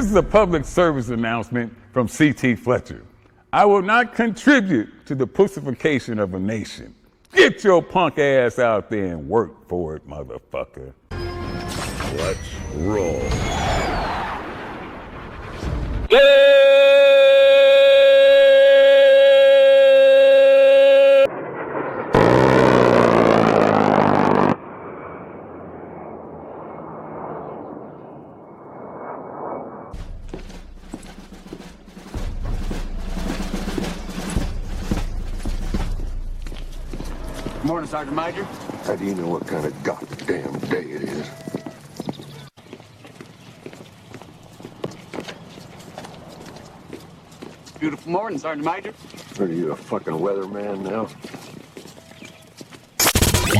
is a public service announcement from C.T. Fletcher. I will not contribute to the pussification of a nation. Get your punk ass out there and work for it, motherfucker. Let's roll. Morning, Sergeant Major. How do you know what kind of goddamn day it is? Beautiful morning, Sergeant Major. Are you a fucking weatherman now?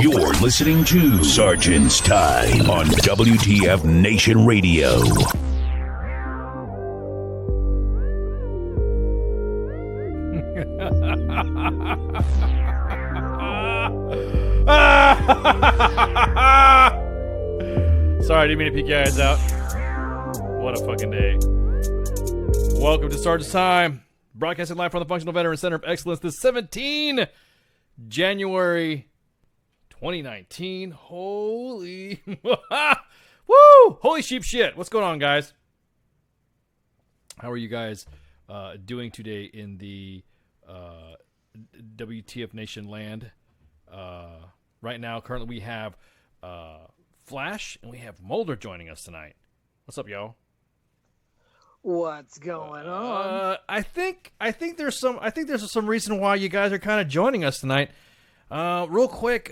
You're listening to Sergeant's Time on WTF Nation Radio. Sorry, I didn't mean to peek your eyes out. What a fucking day. Welcome to Sergeant's Time, broadcasting live from the Functional Veteran Center of Excellence this 17 January 2019. Holy woo! Holy sheep shit. What's going on, guys? How are you guys doing today in the WTF Nation land? Right now, currently we have Flash and we have Mulder joining us tonight. What's up, yo? What's going on? I think there's some reason why you guys are kind of joining us tonight. Real quick,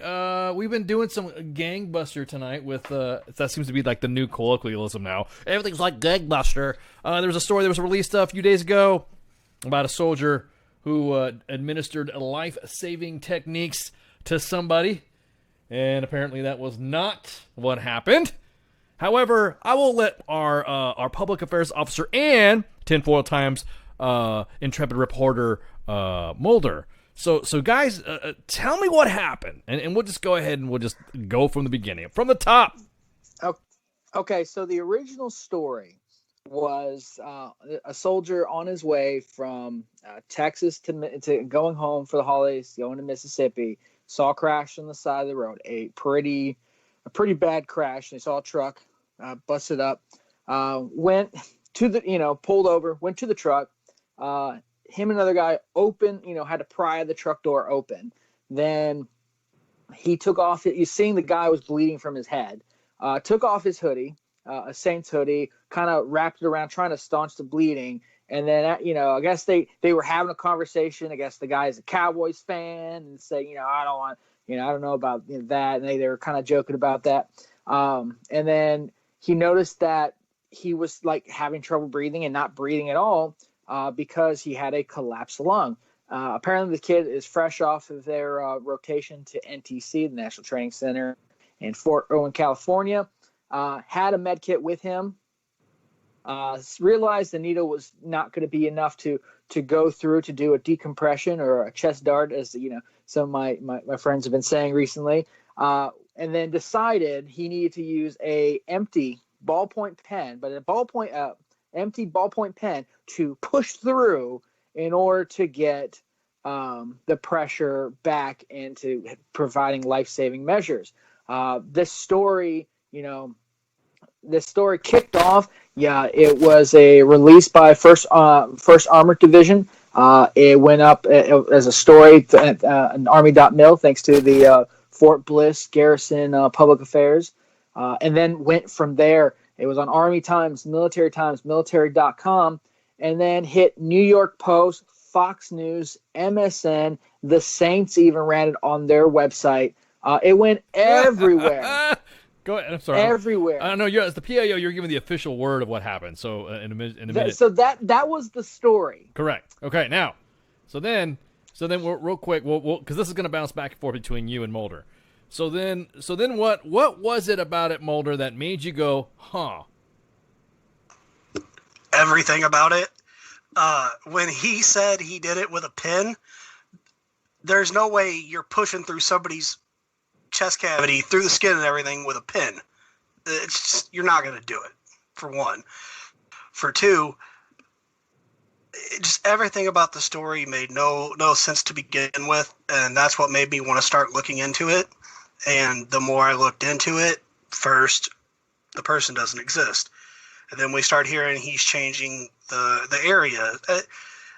we've been doing some gangbuster tonight with that seems to be like the new colloquialism now. Everything's like gangbuster. There was a story that was released a few days ago about a soldier who administered life-saving techniques to somebody, and apparently that was not what happened. However, I will let our public affairs officer and tinfoil times intrepid reporter Mulder. So guys, tell me what happened, and we'll just go ahead and we'll just go from the beginning, from the top. Okay, so the original story was a soldier on his way from Texas to going home for the holidays, going to Mississippi, saw a crash on the side of the road, a pretty bad crash. They saw a truck, busted up, went to the, pulled over, went to the truck. Him and another guy had to pry the truck door open. Then he took off it. You seeing the guy was bleeding from his head. Took off his hoodie, a Saints hoodie, kind of wrapped it around, trying to staunch the bleeding. And then, I guess they were having a conversation. I guess the guy's a Cowboys fan and say, I don't want, I don't know about that. And they were kind of joking about that. And then he noticed that he was like having trouble breathing and not breathing at all because he had a collapsed lung. Apparently the kid is fresh off of their rotation to NTC, the National Training Center in Fort Irwin, California. Had a med kit with him. Realized the needle was not going to be enough to go through to do a decompression or a chest dart, as some of my friends have been saying recently, and then decided he needed to use a empty ballpoint pen, but empty ballpoint pen to push through in order to get the pressure back into providing life-saving measures. This story kicked off. Yeah, it was a release by First Armored Division. It went up as a story at an Army.mil, thanks to the Fort Bliss Garrison Public Affairs, and then went from there. It was on Army Times, Military Times, Military.com, and then hit New York Post, Fox News, MSN. The Saints even ran it on their website. It went everywhere. Go ahead. I'm sorry. Everywhere. I know as the PAO, you're giving the official word of what happened. So in a minute. So that was the story. Correct. Okay. Now, so then we'll, real quick, we'll because this is going to bounce back and forth between you and Mulder. So then what was it about it, Mulder, that made you go, huh? Everything about it. When he said he did it with a pen, there's no way you're pushing through somebody's chest cavity, through the skin and everything with a pen. It's just, you're not going to do it, for one. For two, just everything about the story made no sense to begin with, and that's what made me want to start looking into it. And the more I looked into it, first, the person doesn't exist. And then we start hearing he's changing the area.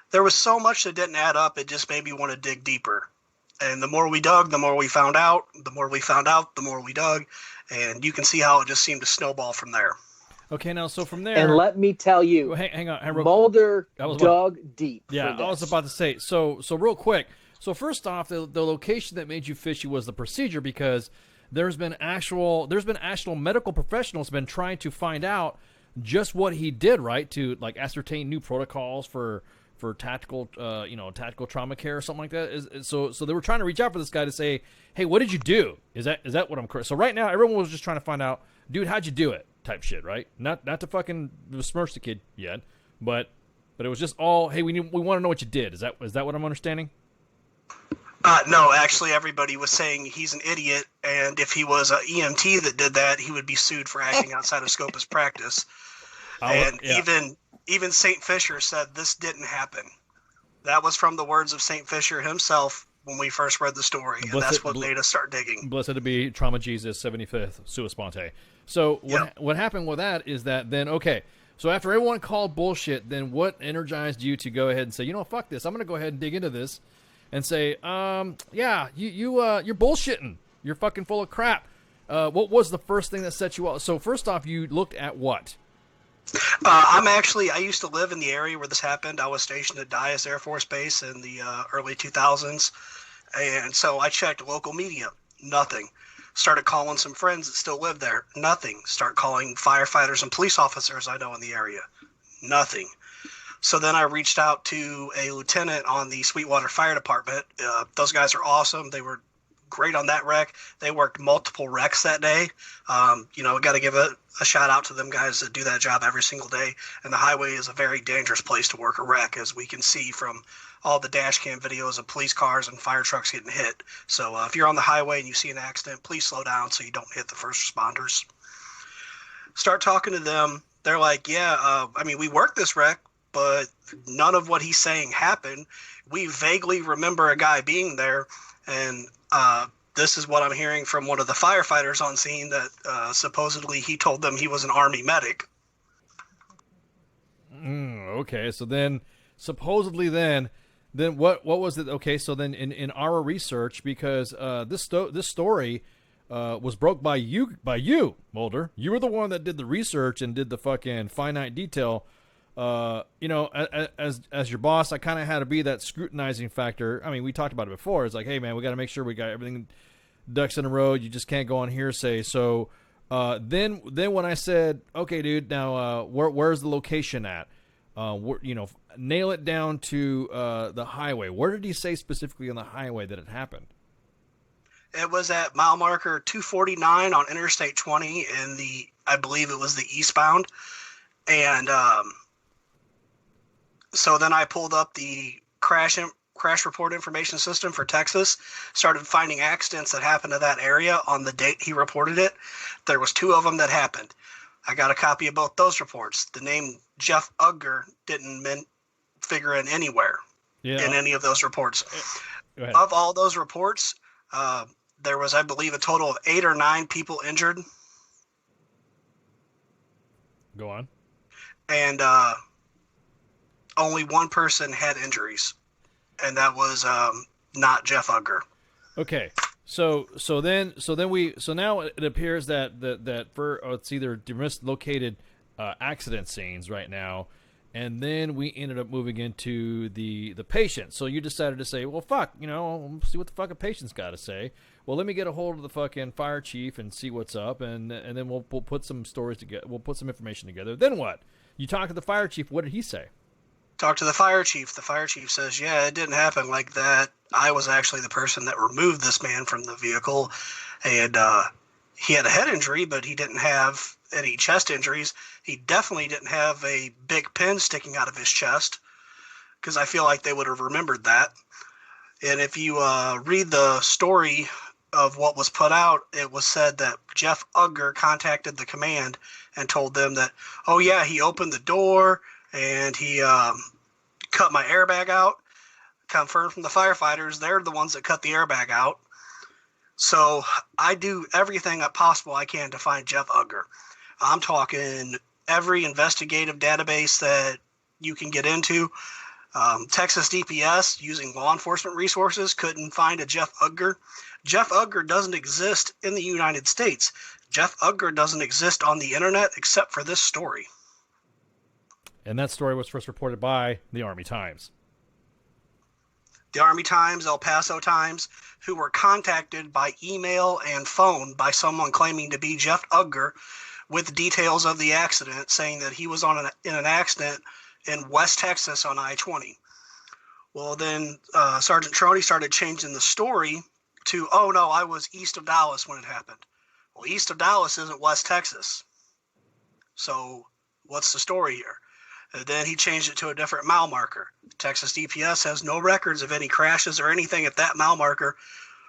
There was so much that didn't add up, it just made me want to dig deeper. And the more we dug, the more we found out. The more we found out, the more we dug. And you can see how it just seemed to snowball from there. Okay, now, so from there... And let me tell you, hang on. Mulder dug deep. Yeah, I was about to say. So real quick. So first off, the location that made you fishy was the procedure, because there's been actual medical professionals been trying to find out just what he did, right? To like ascertain new protocols for tactical trauma care or something like that. So they were trying to reach out for this guy to say, hey, what did you do? Is that what I'm correct? So right now, everyone was just trying to find out, dude, how'd you do it? Type shit, right? Not to fucking besmirch the kid yet, but it was just all, hey, we want to know what you did. Is that what I'm understanding? No, actually, everybody was saying he's an idiot, and if he was an EMT that did that, he would be sued for acting outside of scope of practice. Even St. Fisher said this didn't happen. That was from the words of St. Fisher himself when we first read the story, and that's what made us start digging. Blessed to be Trauma Jesus 75th Sua Sponte. So what happened with that is that then, okay, so after everyone called bullshit, then what energized you to go ahead and say, you know, fuck this, I'm going to go ahead and dig into this and say, you're bullshitting. You're fucking full of crap. What was the first thing that set you off? So first off, you looked at what? I used to live in the area where this happened. I was stationed at Dyess Air Force Base in the early 2000s. And so I checked local media. Nothing. Started calling some friends that still live there. Nothing. Start calling firefighters and police officers I know in the area. Nothing. So then I reached out to a lieutenant on the Sweetwater Fire Department. Those guys are awesome. They were great on that wreck. They worked multiple wrecks that day. Got to give a shout out to them guys that do that job every single day. And the highway is a very dangerous place to work a wreck, as we can see from all the dash cam videos of police cars and fire trucks getting hit. So if you're on the highway and you see an accident, please slow down so you don't hit the first responders. Start talking to them. They're like, we worked this wreck, but none of what he's saying happened. We vaguely remember a guy being there, and this is what I'm hearing from one of the firefighters on scene that supposedly he told them he was an Army medic. Okay, so then supposedly then what was it? Okay, so then in our research, because this story was broke by you, Mulder. You were the one that did the research and did the fucking finite detail. As your boss, I kind of had to be that scrutinizing factor. I mean, we talked about it before. It's like, hey, man, we got to make sure we got everything ducks in a row. You just can't go on hearsay. So then when I said, okay, dude, now where's the location at? Nail it down to the highway. Where did he say specifically on the highway that it happened? It was at mile marker 249 on Interstate 20 in I believe it was the eastbound. And so then I pulled up the crash report information system for Texas, started finding accidents that happened to that area on the date he reported it. There was 2 of them that happened. I got a copy of both those reports. The name Jeff Ugger didn't figure in anywhere in any of those reports. Of all those reports, there was, I believe, a total of 8 or 9 people injured. Go on. And only one person had injuries, and that was not Jeff Ugger. Okay, so now it appears that for it's either dislocated accident scenes right now, and then we ended up moving into the patient. So you decided to say, well, fuck, we'll see what the fucking patient's got to say. Well, let me get a hold of the fucking fire chief and see what's up, and then we'll put some stories together. We'll put some information together. Then what? You talk to the fire chief. What did he say? Talk to the fire chief. The fire chief says, yeah, it didn't happen like that. I was actually the person that removed this man from the vehicle, and he had a head injury, but he didn't have any chest injuries. He definitely didn't have a big pin sticking out of his chest, because I feel like they would have remembered that. And if you read the story of what was put out, it was said that Jeff Ugger contacted the command and told them that, oh yeah, he opened the door and he cut my airbag out. Confirmed from the firefighters, they're the ones that cut the airbag out. So I do everything possible I can to find Jeff Ugger. I'm talking every investigative database that you can get into. Texas DPS, using law enforcement resources, couldn't find a Jeff Ugger. Jeff Ugger doesn't exist in the United States. Jeff Ugger doesn't exist on the internet except for this story. And that story was first reported by the Army Times. The Army Times, El Paso Times, who were contacted by email and phone by someone claiming to be Jeff Ugger with details of the accident, saying that he was in an accident in West Texas on I-20. Well, then Sergeant Troney started changing the story to, oh no, I was east of Dallas when it happened. Well, east of Dallas isn't West Texas. So what's the story here? And then he changed it to a different mile marker. Texas DPS has no records of any crashes or anything at that mile marker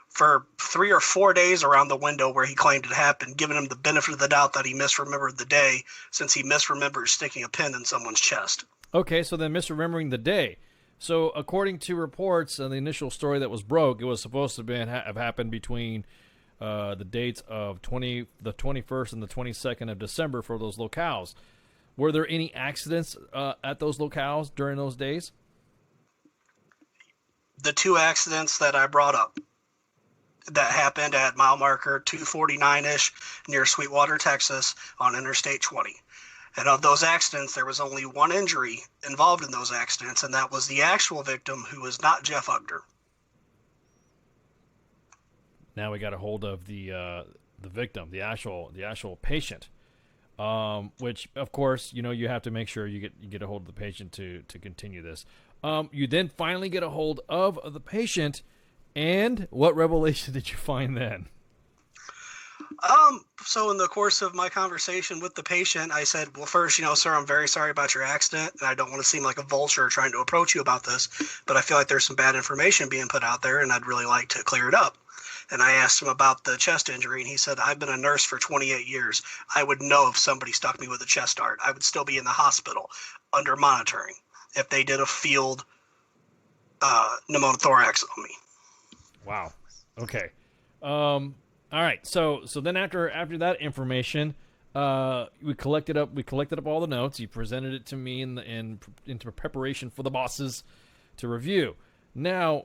for 3 or 4 days around the window where he claimed it happened, giving him the benefit of the doubt that he misremembered the day, since he misremembered sticking a pin in someone's chest. Okay, so then misremembering the day. So according to reports and the initial story that was broke, it was supposed to have happened between the dates of the 21st and the 22nd of December for those locales. Were there any accidents at those locales during those days? The 2 accidents that I brought up that happened at mile marker 249-ish near Sweetwater, Texas on Interstate 20. And of those accidents, there was only 1 injury involved in those accidents, and that was the actual victim, who was not Jeff Ugger. Now we got a hold of the victim, the actual patient. Which, of course, you have to make sure you get a hold of the patient to continue this. You then finally get a hold of the patient, and what revelation did you find then? So in the course of my conversation with the patient, I said, well, first, sir, I'm very sorry about your accident, and I don't want to seem like a vulture trying to approach you about this, but I feel like there's some bad information being put out there, and I'd really like to clear it up. And I asked him about the chest injury, and he said, I've been a nurse for 28 years. I would know if somebody stuck me with a chest dart. I would still be in the hospital under monitoring if they did a field pneumothorax on me. Wow. Okay. All right. So then after that information, we collected up all the notes. You presented it to me into preparation for the bosses to review. Now,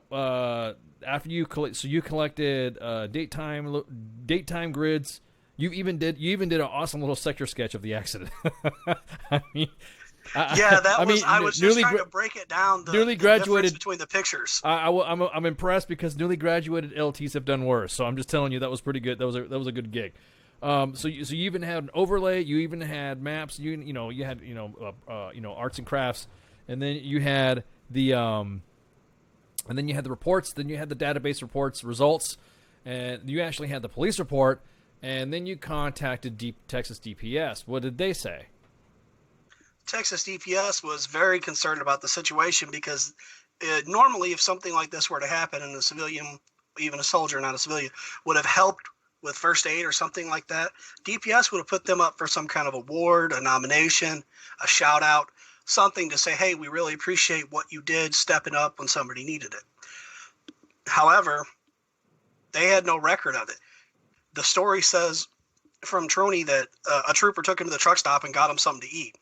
after you collected date time grids. You even did an awesome little sector sketch of the accident. I mean, I was just trying to break it down. The difference between the pictures. I'm impressed because newly graduated LTs have done worse. So I'm just telling you that was pretty good. That was a good gig. So you even had an overlay. You even had maps. You had arts and crafts, and then you had the reports. Then you had the database reports results, and you actually had the police report. And then you contacted Texas DPS. What did they say? Texas DPS was very concerned about the situation because normally if something like this were to happen and a civilian, even a soldier, not a civilian, would have helped with first aid or something like that, DPS would have put them up for some kind of award, a nomination, a shout out, something to say, hey, we really appreciate what you did stepping up when somebody needed it. However, they had no record of it. The story says from Troney that a trooper took him to the truck stop and got him something to eat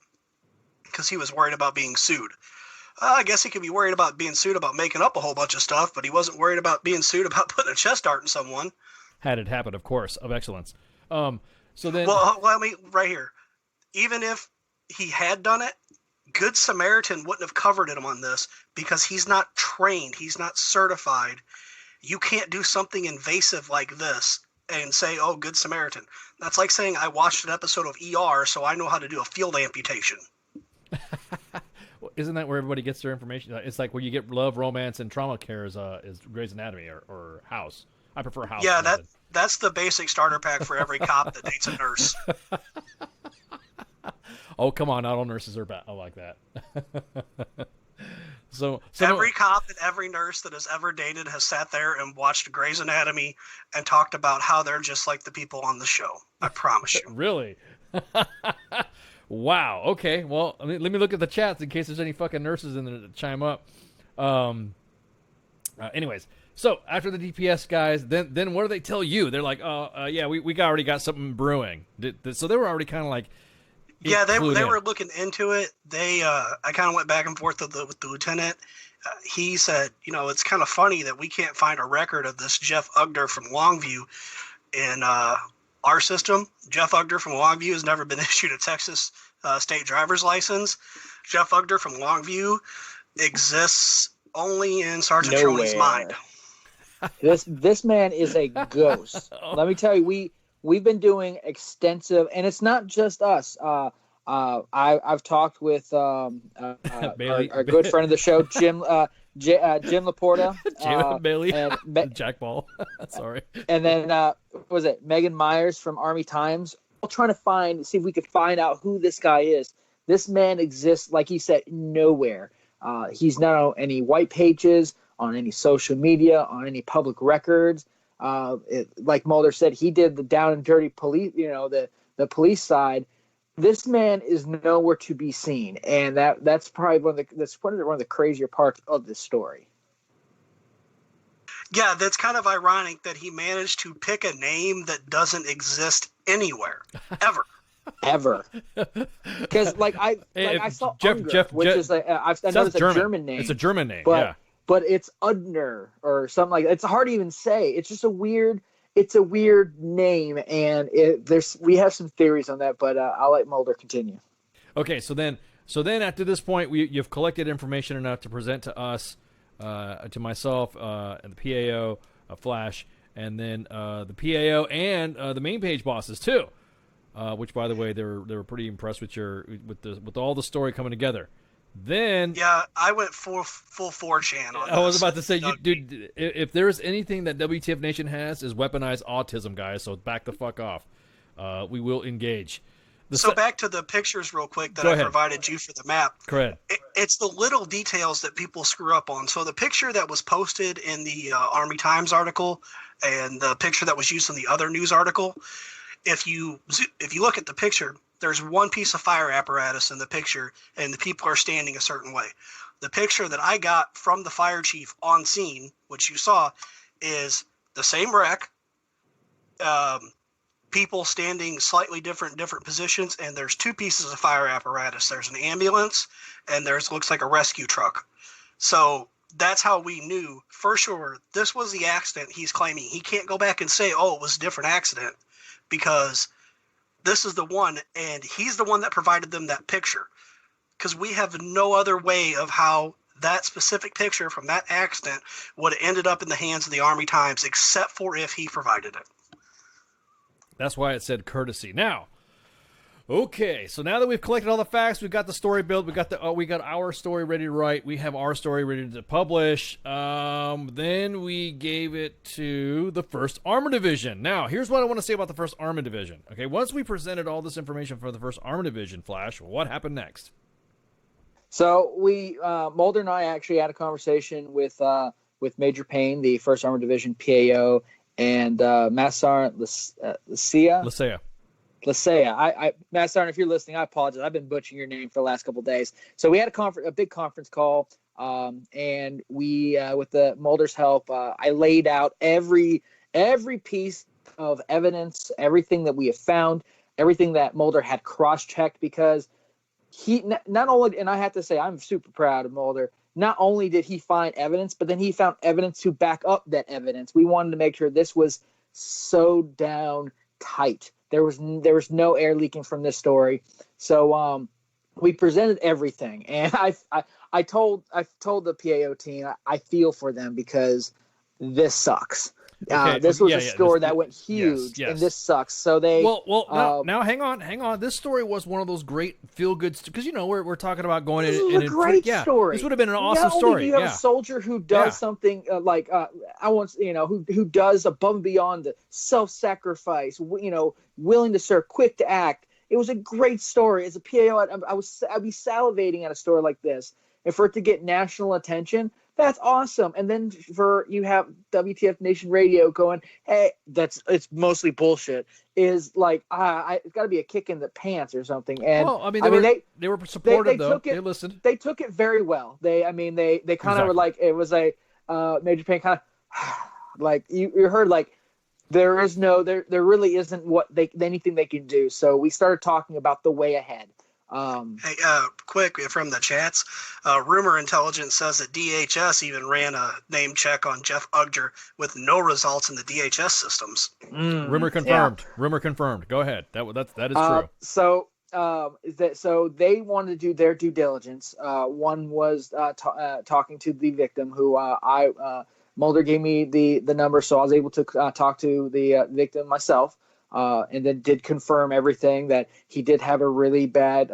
because he was worried about being sued. I guess he could be worried about being sued about making up a whole bunch of stuff, but he wasn't worried about being sued about putting a chest dart in someone. Had it happen, of course, of excellence. So then, well, let me right here. Even if he had done it, Good Samaritan wouldn't have covered him on this because he's not trained, he's not certified. You can't do something invasive like this and say, oh, Good Samaritan. That's like saying I watched an episode of ER, so I know how to do a field amputation. Well, isn't that where everybody gets their information? It's like where you get love, romance, and trauma care is Grey's Anatomy or House. I prefer House. Yeah, that's the basic starter pack for every cop that dates a nurse. Oh, come on. Not all nurses are bad. I like that. So Every cop and every nurse that has ever dated has sat there and watched Grey's Anatomy and talked about how they're just like the people on the show. I promise you. really. Wow. Okay. Well, let me look at the chats in case there's any fucking nurses in there to chime up. Anyways, so after the DPS guys, then what do they tell you? They're like, yeah, we already got something brewing. So they were already kind of like, yeah, they were looking into it. I kind of went back and forth with the lieutenant. He said, it's kind of funny that we can't find a record of this Jeff Ugder from Longview in our system. Jeff Ugder from Longview has never been issued a Texas state driver's license. Jeff Ugder from Longview exists only in Sergeant Troney's mind. This man is a ghost. Let me tell you, we've been doing extensive, and it's not just us. I've talked with our good friend of the show, Jim Laporta, Bailey, and Jack Ball. Sorry. And then what was it Megan Myers from Army Times? All trying to see if we could find out who this guy is. This man exists, like he said, nowhere. He's not on any white pages, on any social media, on any public records. Like Mulder said, he did the down and dirty police, the police side. This man is nowhere to be seen, and that's probably one of the crazier parts of this story. Yeah, that's kind of ironic that he managed to pick a name that doesn't exist anywhere, ever. Because I saw Jeff, which is I know it's a German name. It's a German name, but it's Udner or something like that. It's hard to even say. It's just a weird name, and we have some theories on that, but I'll let Mulder continue. Okay, so then after this point, you've collected information enough to present to us, to myself, and the PAO, Flash, and then the PAO and the main page bosses too. Which, by the way, they were pretty impressed with all the story coming together. Then I went full 4chan on this. I was about to say, dude, if there's anything that WTF Nation has is weaponized autism, guys. So back the fuck off. We will engage. Back to the pictures real quick that I provided you for the map. Correct. It's the little details that people screw up on. So the picture that was posted in the Army Times article and the picture that was used in the other news article, if you look at the picture, there's one piece of fire apparatus in the picture, and the people are standing a certain way. The picture that I got from the fire chief on scene, which you saw, is the same wreck, people standing slightly different positions, and there's two pieces of fire apparatus. There's an ambulance, and looks like a rescue truck. So that's how we knew for sure this was the accident he's claiming. He can't go back and say, oh, it was a different accident, because this is the one, and he's the one that provided them that picture, because we have no other way of how that specific picture from that accident would have ended up in the hands of the Army Times, except for if he provided it. That's why it said courtesy. Now, okay, so now that we've collected all the facts, we've got the story built, we got our story ready to write, we have our story ready to publish. Then we gave it to the 1st Armored Division. Now, here's what I want to say about the 1st Armored Division. Okay, once we presented all this information for the 1st Armored Division, Flash, what happened next? So Mulder and I actually had a conversation with Major Payne, the 1st Armored Division PAO, and Master Sergeant Lasea. Matt Sergeant, if you're listening, I apologize. I've been butchering your name for the last couple of days. So we had a big conference call, and we, with the Mulder's help, I laid out every piece of evidence, everything that we have found, everything that Mulder had cross-checked, because he not only, and I have to say, I'm super proud of Mulder. Not only did he find evidence, but then he found evidence to back up that evidence. We wanted to make sure this was so down tight. There was no air leaking from this story. So we presented everything, and I told the PAO team I feel for them, because this sucks. Okay, this was a story that went huge, yes. and this sucks. So they now hang on. This story was one of those great feel good, because we're talking about going this in. This is a great story. This would have been an awesome story. You have a soldier who does something who does above and beyond the self-sacrifice. Willing to serve, quick to act. It was a great story. As a PAO, I'd be salivating at a story like this. and for it to get national attention, that's awesome. And then for you have WTF Nation Radio going, hey, it's mostly bullshit. Is like it's got to be a kick in the pants or something. And well, I mean, they were supportive though. They listened. They took it very well. They kind of were like, it was a Major Payne kind of like you heard like there really isn't anything they can do. So we started talking about the way ahead. Hey, quick from the chats, rumor intelligence says that DHS even ran a name check on Jeff Ugger with no results in the DHS systems. Rumor confirmed. Yeah. Rumor confirmed. Go ahead. That is true. So they wanted to do their due diligence. One was talking to the victim, who Mulder gave me the number, so I was able to talk to the victim myself. And then did confirm everything, that he did have a really bad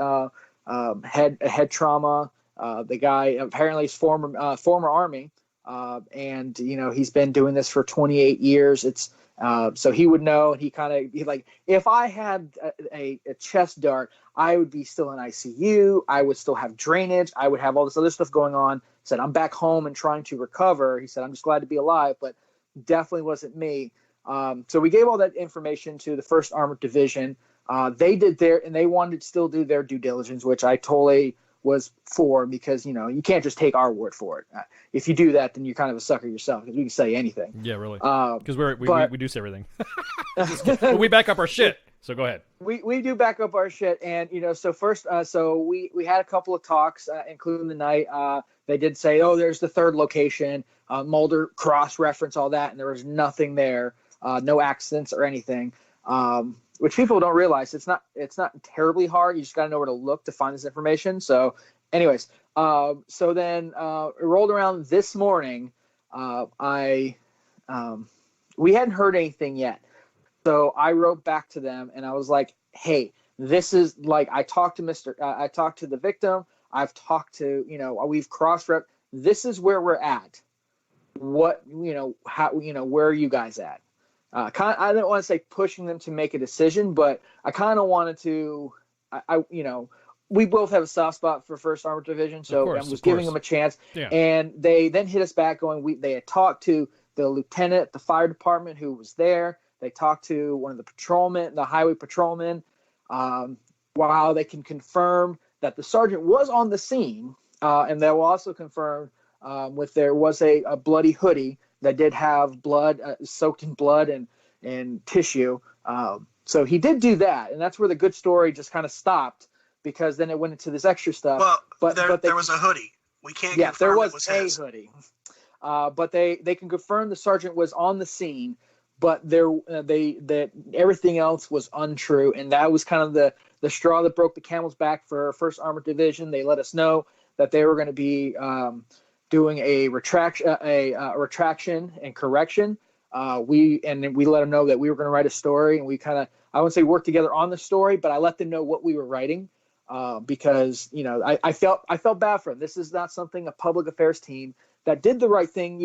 head trauma. The guy apparently is former Army, and he's been doing this for 28 years. It's so he would know. And he like, if I had a chest dart, I would be still in ICU. I would still have drainage. I would have all this other stuff going on. Said I'm back home and trying to recover. He said I'm just glad to be alive, but definitely wasn't me. So we gave all that information to the 1st Armored Division. They did and they wanted to still do their due diligence, which I totally was for, because, you can't just take our word for it. If you do that, then you're kind of a sucker yourself, because we can say anything. Yeah, really. Because we do say everything. But we back up our shit. So go ahead. We do back up our shit. And, so first, so we had a couple of talks, including the night. They did say, there's the 3rd location. Mulder cross-reference all that, and there was nothing there. No accidents or anything, which people don't realize. It's not terribly hard. You just got to know where to look to find this information. So anyways, so then it rolled around this morning. We hadn't heard anything yet. So I wrote back to them and I was like, hey, this is like, I talked to the victim. I've talked to, we've cross-rep. This is where we're at. What, how, where are you guys at? I didn't want to say pushing them to make a decision, but I kind of wanted to, we both have a soft spot for 1st Armored Division, so I was giving them a chance. Yeah. And they then hit us back going, they had talked to the lieutenant at the fire department who was there. They talked to one of the highway patrolmen. While they can confirm that the sergeant was on the scene, and they will also confirm there was a bloody hoodie that did have blood, soaked in blood and tissue. So he did do that, and that's where the good story just kind of stopped, because then it went into this extra stuff. Well, there was a hoodie. We can't confirm there was it was a his. hoodie. But they can confirm the sergeant was on the scene, but that everything else was untrue, and that was kind of the straw that broke the camel's back for 1st Armored Division. They let us know that they were going to be doing a retraction and correction. We let them know that we were going to write a story, and we kind of, I wouldn't say work together on the story, but I let them know what we were writing, because I felt bad for them. This is not something a public affairs team that did the right thing.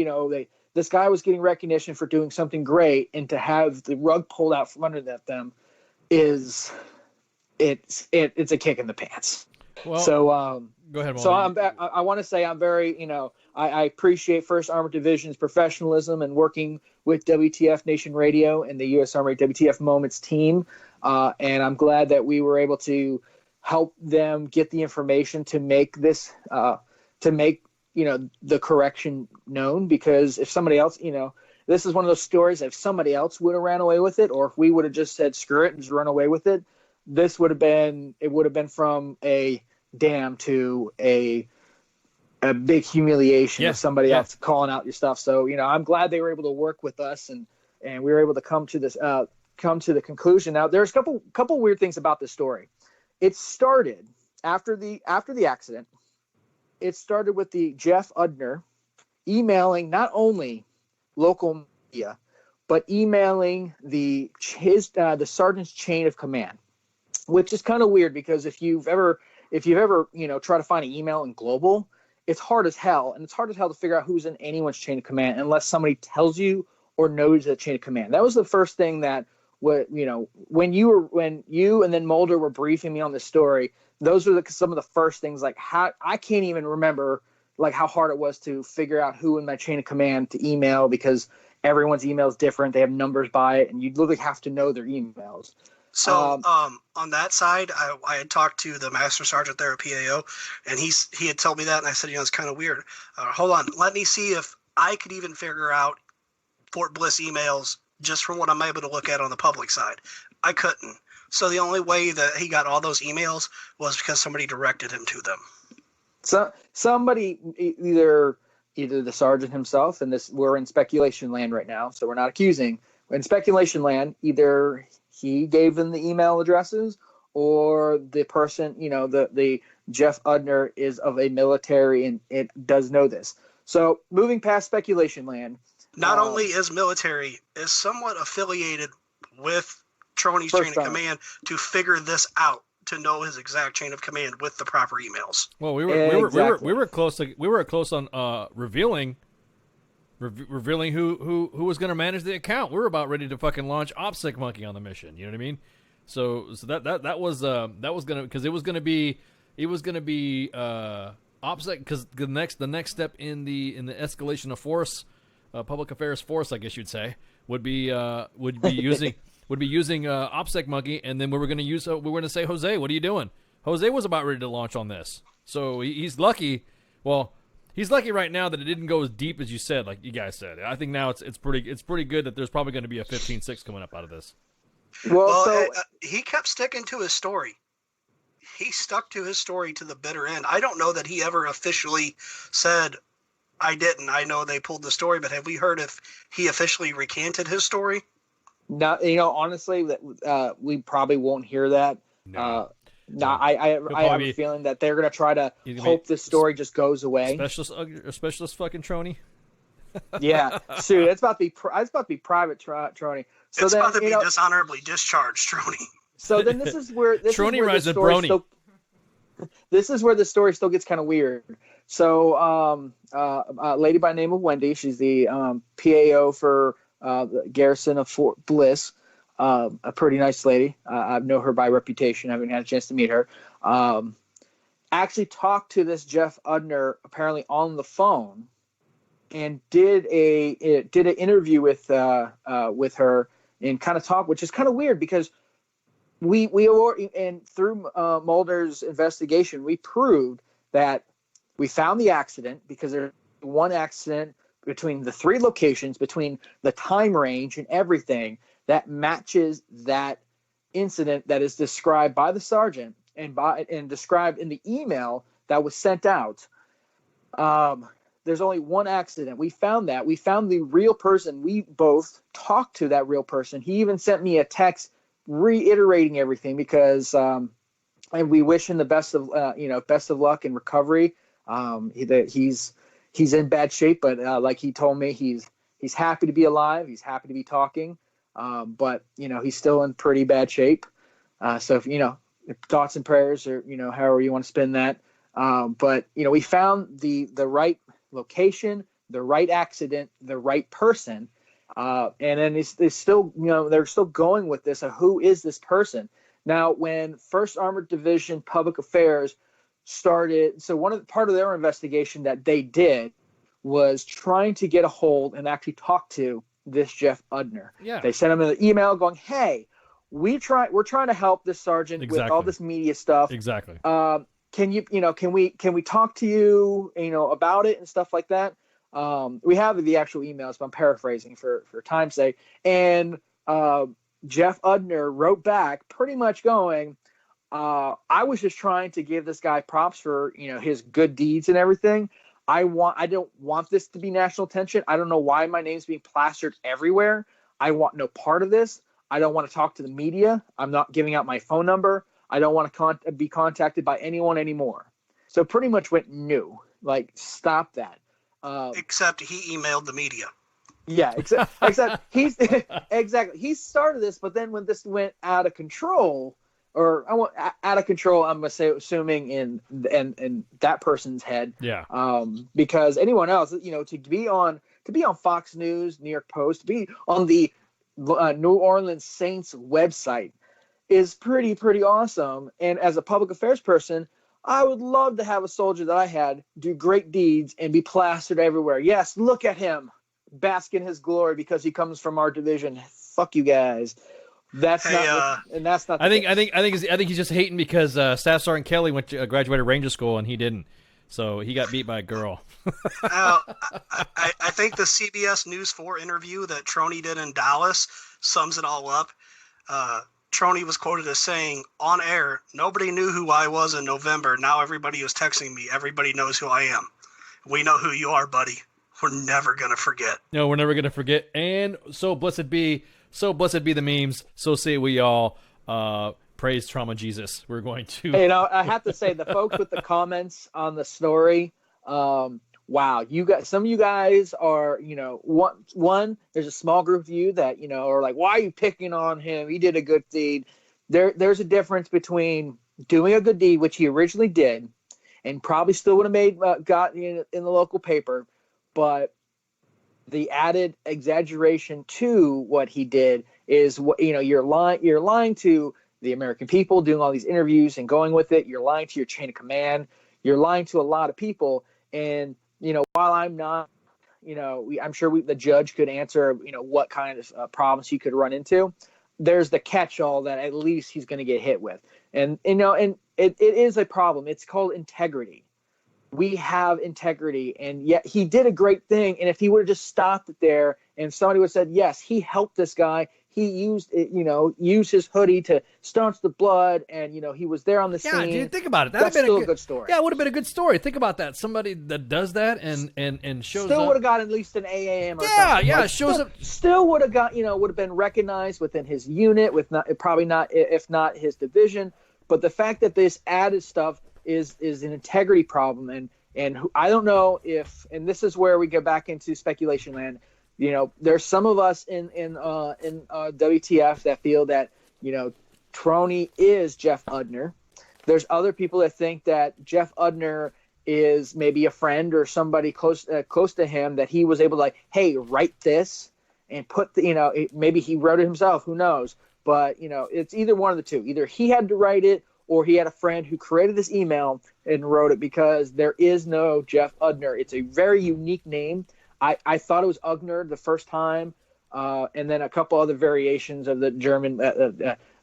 This guy was getting recognition for doing something great, and to have the rug pulled out from under them it's a kick in the pants. Well, so go ahead, Mulder. So I want to say I'm very, I appreciate 1st Armored Division's professionalism and working with WTF Nation Radio and the U.S. Army WTF Moments team. And I'm glad that we were able to help them get the information to make this, the correction known, because if somebody else, this is one of those stories, if somebody else would have ran away with it, or if we would have just said, screw it and just run away with it, it would have been from a damn to a big humiliation of somebody else calling out your stuff. So, I'm glad they were able to work with us, and we were able to come to the conclusion. Now, there's a couple weird things about this story. It started after the accident. It started with the Jeff Udner emailing not only local media, but emailing the sergeant's chain of command, which is kind of weird, because if you've ever try to find an email in global, it's hard as hell, and it's hard as hell to figure out who's in anyone's chain of command unless somebody tells you or knows that chain of command. That was the first thing that what when you and then Mulder were briefing me on the story, those were some of the first things. Like, how I can't even remember like how hard it was to figure out who in my chain of command to email, because everyone's email is different. They have numbers by it, and you literally have to know their emails. So on that side, I had talked to the master sergeant there at PAO, and he had told me that, and I said, it's kind of weird. Hold on, let me see if I could even figure out Fort Bliss emails just from what I'm able to look at on the public side. I couldn't. So the only way that he got all those emails was because somebody directed him to them. So somebody, either the sergeant himself, and we're in speculation land right now, so we're not accusing. We're in speculation land. Either he gave them the email addresses, or the person, the Jeff Udner is of a military and it does know this. So moving past speculation land. Not only is military, is somewhat affiliated with Trony's chain of command to figure this out, to know his exact chain of command with the proper emails. Well, we were close on revealing who was going to manage the account. We were about ready to fucking launch OPSEC Monkey on the mission. You know what I mean? So that was gonna, because it was gonna be OPSEC, because the next step in the escalation of force, public affairs force, I guess you'd say, would be using OPSEC Monkey, and then we were going to say, Jose, what are you doing? Jose was about ready to launch on this, so he's lucky. Well, he's lucky right now that it didn't go as deep as you said, like you guys said. I think now it's pretty good that there's probably going to be a 15-6 coming up out of this. Well, he kept sticking to his story. He stuck to his story to the bitter end. I don't know that he ever officially said, I didn't. I know they pulled the story, but have we heard if he officially recanted his story? No, honestly, that we probably won't hear that. No. I have a feeling that they're going to try to hope this story just goes away. Specialist fucking Trony. Yeah, shoot, it's about to be private Trony. So it's then, about to be dishonorably discharged, Trony. So then this is where Trony rides a brony. This is where the story still gets kind of weird. So, a lady by the name of Wendy, she's the PAO for the garrison of Fort Bliss. A pretty nice lady. I know her by reputation. I haven't had a chance to meet her. Actually talked to this Jeff Udner apparently on the phone, and did an interview with her and kind of talk, which is kind of weird because we through Mulder's investigation, we proved that we found the accident, because there's one accident between the three locations, between the time range and everything, that matches that incident that is described by the sergeant and described in the email that was sent out. There's only one accident. We found that. We found the real person. We both talked to that real person. He even sent me a text reiterating everything, because and we wish him the best of luck in recovery. He's in bad shape, but like he told me, he's happy to be alive. He's happy to be talking, but he's still in pretty bad shape. So if thoughts and prayers, or however you want to spin that. But we found the right location, the right accident, the right person, and then it's still they're still going with this. Who is this person? Now, when 1st Armored Division Public Affairs started, so part of their investigation that they did was trying to get a hold and actually talk to this Jeff Udner. Yeah. They sent him an email going, "Hey, we're trying to help this sergeant with all this media stuff. Exactly. Can we talk to you, about it and stuff like that?" We have the actual emails, but I'm paraphrasing for time's sake. And Jeff Udner wrote back pretty much going, I was just trying to give this guy props for, his good deeds and everything. I don't want this to be national attention. I don't know why my name's being plastered everywhere. I want no part of this. I don't want to talk to the media. I'm not giving out my phone number. I don't want to be contacted by anyone anymore. So pretty much went no, like stop that. Except he emailed the media. Yeah, except he's exactly. He started this, but then when this went out of control, I'm assuming in that person's head. Yeah. Because anyone else, to be on Fox News, New York Post, to be on the New Orleans Saints website is pretty awesome. And as a public affairs person, I would love to have a soldier that I had do great deeds and be plastered everywhere. Yes, look at him, bask in his glory because he comes from our division. Fuck you guys. That's that's not. I think he's just hating because Staff Sergeant Kelly graduated Ranger School and he didn't, so he got beat by a girl. I think the CBS News 4 interview that Troney did in Dallas sums it all up. Troney was quoted as saying, on air, nobody knew who I was in November. Now everybody is texting me. Everybody knows who I am. We know who you are, buddy. We're never going to forget. No, we're never going to forget. And so blessed be the memes. So say we all. Praise Trauma Jesus. We're going to. You know, I have to say, the folks with the comments on the story, wow, you guys, some of you guys are, you know, one, there's a small group of you that, you know, are like, why are you picking on him? He did a good deed. There's a difference between doing a good deed, which he originally did, and probably still would have got in the local paper, but the added exaggeration to what he did is what, you know, you're lying to the American people, doing all these interviews and going with it. You're lying to your chain of command. You're lying to a lot of people. And, you know, while I'm not, you know, I'm sure the judge could answer, you know, what kind of problems he could run into. There's the catch-all that at least he's going to get hit with. And, you know, and it is a problem. It's called integrity. We have integrity, and yet he did a great thing. And if he would have just stopped it there and somebody would have said, yes, he helped this guy. He used it, you know, used his hoodie to staunch the blood, and, you know, he was there on the scene. Yeah, dude, think about it. That's still a good story. Yeah, it would have been a good story. Think about that. Somebody that does that and shows still up. would have got at least an AAM or something. Yeah, like, shows up. Still would have got, you know, would have been recognized within his unit, with not, probably not, if not his division. But the fact that this added stuff is an integrity problem, and I don't know if, and this is where we get back into speculation land. You know, there's some of us in WTF that feel that, you know, Troney is Jeff Udner. There's other people that think that Jeff Udner is maybe a friend or somebody close to him, that he was able to, like, hey, write this and put the, you know, maybe he wrote it himself. Who knows? But, you know, it's either one of the two. Either he had to write it, or he had a friend who created this email and wrote it, because there is no Jeff Udner. It's a very unique name. I thought it was Ugner the first time, and then a couple other variations of the German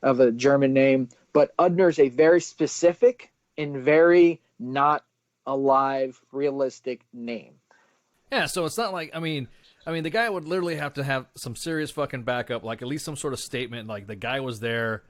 of a German name. But Udner is a very specific and very not alive, realistic name. Yeah, so it's not like, I mean, the guy would literally have to have some serious fucking backup, like at least some sort of statement, like the guy was there,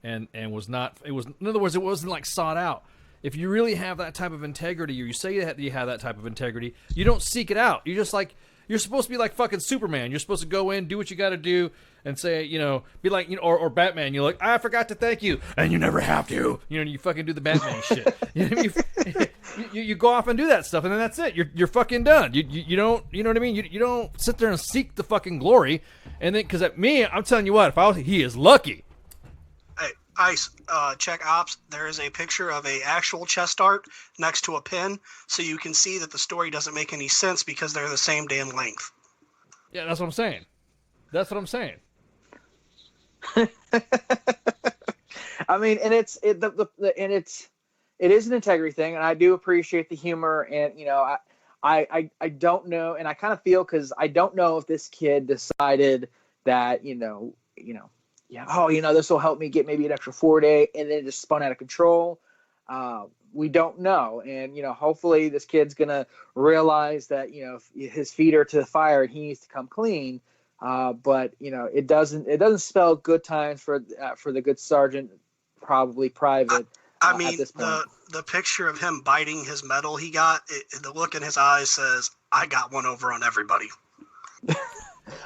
and was not. It was, in other words, it wasn't like sought out. If you really have that type of integrity, or you say that you have that type of integrity, you don't seek it out. You're just like, you're supposed to be like fucking Superman. You're supposed to go in, do what you got to do, and say, you know, be like, you know, or Batman. You're like, I forgot to thank you, and you never have to. You know, you fucking do the Batman shit. You know what I mean? You go off and do that stuff, and then that's it. You're fucking done. You don't, you know what I mean? You don't sit there and seek the fucking glory, and then, because at me, I'm telling you what, if I was, he is lucky. Ice, check ops. There is a picture of a actual chest art next to a pin, so you can see that the story doesn't make any sense because they're the same damn length. Yeah, that's what I'm saying. That's what I'm saying. I mean, and it is an integrity thing, and I do appreciate the humor, and, you know, I don't know, and I kind of feel, because I don't know if this kid decided that, you know. Yeah, oh, you know, this will help me get maybe an extra 4-day, and then it just spun out of control. We don't know. And, you know, hopefully this kid's going to realize that, you know, his feet are to the fire and he needs to come clean. But, you know, it doesn't spell good times for the good sergeant, probably private. I mean, at this point. The picture of him biting his medal he got, the look in his eyes says, I got one over on everybody.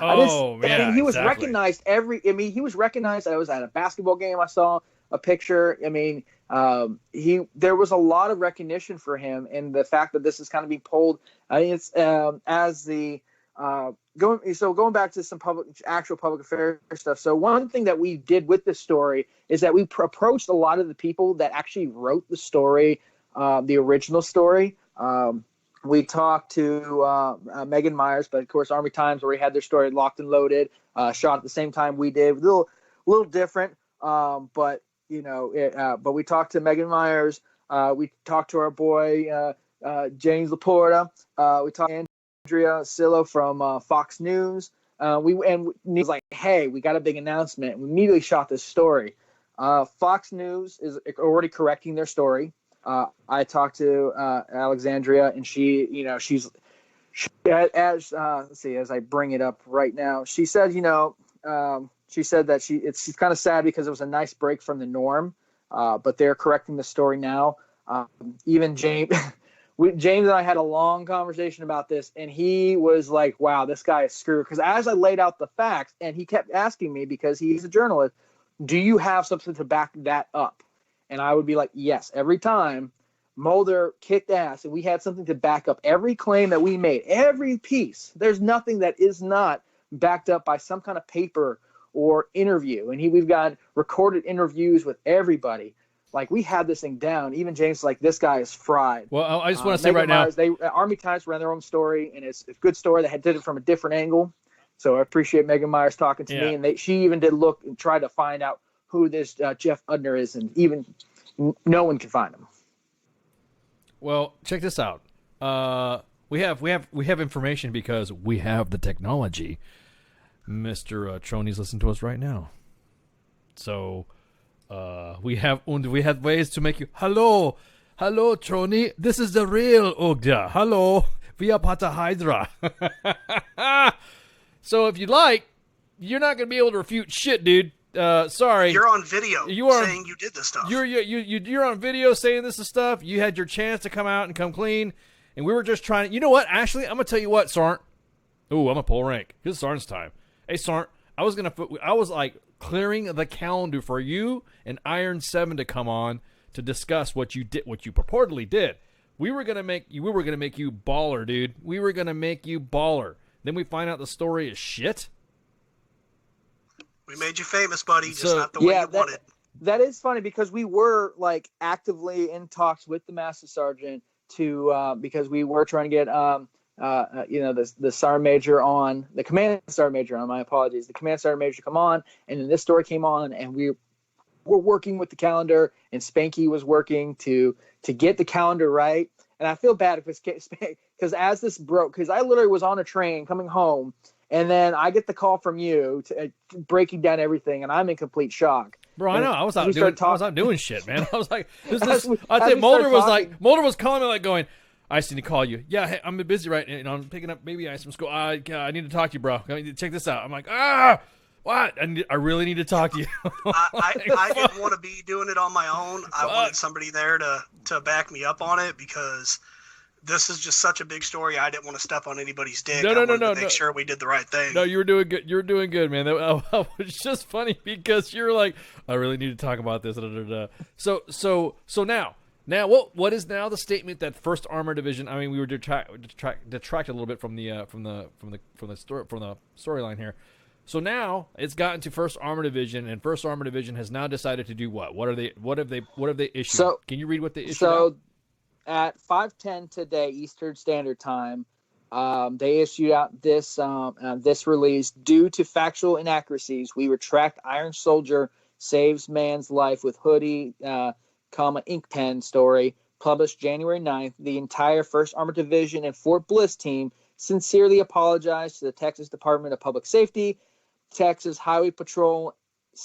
Oh, yeah, I mean, he was exactly. recognized he was recognized. I was at a basketball game. I saw a picture. I mean, there was a lot of recognition for him, and the fact that this is kind of being pulled, I think it's as the going back to some actual public affairs stuff. So one thing that we did with this story is that we approached a lot of the people that actually wrote the story, the original story. We talked to Megan Myers, but of course, Army Times already had their story locked and loaded, shot at the same time we did. A little different, but but we talked to Megan Myers. We talked to our boy James Laporta. We talked to Andrea Sillo from Fox News. We was like, hey, we got a big announcement. We immediately shot this story. Fox News is already correcting their story. I talked to Alexandria, and she's as I bring it up right now, she said, she said that she's kind of sad because it was a nice break from the norm, but they're correcting the story now. Even James, James and I had a long conversation about this, and he was like, wow, this guy is screwed. Because as I laid out the facts, and he kept asking me, because he's a journalist, do you have something to back that up? And I would be like, yes, every time Mulder kicked ass and we had something to back up every claim that we made, every piece. There's nothing that is not backed up by some kind of paper or interview. And we've got recorded interviews with everybody. Like, we had this thing down. Even James is like, this guy is fried. Well, I just want to say right Myers, now, Army Times ran their own story, and it's a good story. They did it from a different angle. So I appreciate Megan Myers talking to me, and she even did look and try to find out who this Jeff Udner is, and even no one can find him. Well, check this out. We have information because we have the technology. Mr. Troni's listening to us right now. So we have ways to make you hello Troni. This is the real Ugda. Hello, via Pata Hydra. So if you like, you're not gonna be able to refute shit, dude. Sorry. You're on video saying you did this stuff. You're on video saying this stuff. You had your chance to come out and come clean, and we were just trying to. You know what? Actually, I'm gonna tell you what, Sarnt. Ooh, I'm gonna pull rank. It's Sarnt's time. Hey, Sarnt. I was like clearing the calendar for you and Iron 7 to come on to discuss what you did, what you purportedly did. We were gonna make you baller, dude. We were gonna make you baller. Then we find out the story is shit. We made you famous, buddy, just not the way you wanted. That is funny, because we were like actively in talks with the Master Sergeant because we were trying to get the Sergeant Major on, the Command Sergeant Major on, my apologies, the Command Sergeant Major to come on, and then this story came on, and we were working with the calendar, and Spanky was working to get the calendar right. And I feel bad if it's because as this broke, because I literally was on a train coming home, and then I get the call from you breaking down everything, and I'm in complete shock. Bro, I know. I was out doing shit, man. I was like, Mulder was calling me like going, I just need to call you. Yeah, hey, I'm busy right now. I'm picking up baby ice from school. I need to talk to you, bro. Check this out. I'm like, what? I really need to talk to you. I didn't want to be doing it on my own. I wanted somebody there to back me up on it, because this is just such a big story. I didn't want to step on anybody's dick. I wanted to make sure we did the right thing. No, you were doing good. You were doing good, man. That was just funny because you're like, I really need to talk about this. So now what is now the statement that First Armored Division? I mean, we were detracted a little bit from the storyline here. So now it's gotten to First Armored Division, and First Armored Division has now decided to do what? What have they issued? So, can you read what they issued? So at 5:10 today Eastern Standard Time, they issued out this release. Due to factual inaccuracies, we retract Iron Soldier saves man's life with hoodie, ink pen story, published January 9th. The entire 1st Armored Division and Fort Bliss team sincerely apologize to the Texas Department of Public Safety, Texas Highway Patrol,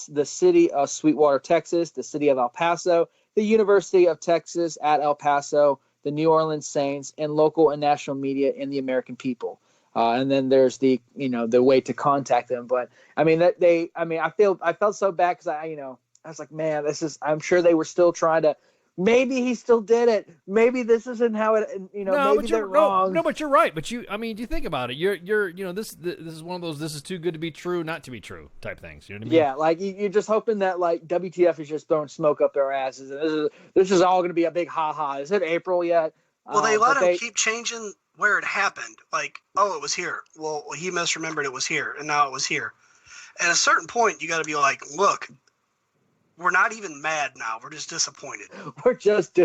the city of Sweetwater, Texas, the city of El Paso, the University of Texas at El Paso, the New Orleans Saints, and local and national media and the American people. And then there's the way to contact them. But I mean I felt so bad because I was like, man, I'm sure they were still trying to. Maybe he still did it. Maybe this isn't how it. Maybe they're wrong. No, but you're right. But you think about it. You're this is one of those this is too good to be true, not to be true type things. You know what I mean? Yeah, like you're just hoping that like WTF is just throwing smoke up their asses, and this is all going to be a big ha ha. Is it April yet? Well, they let him keep changing where it happened. Like, it was here. Well, he misremembered it was here, and now it was here. At a certain point, you got to be like, look. We're not even mad now. We're just disappointed. We're just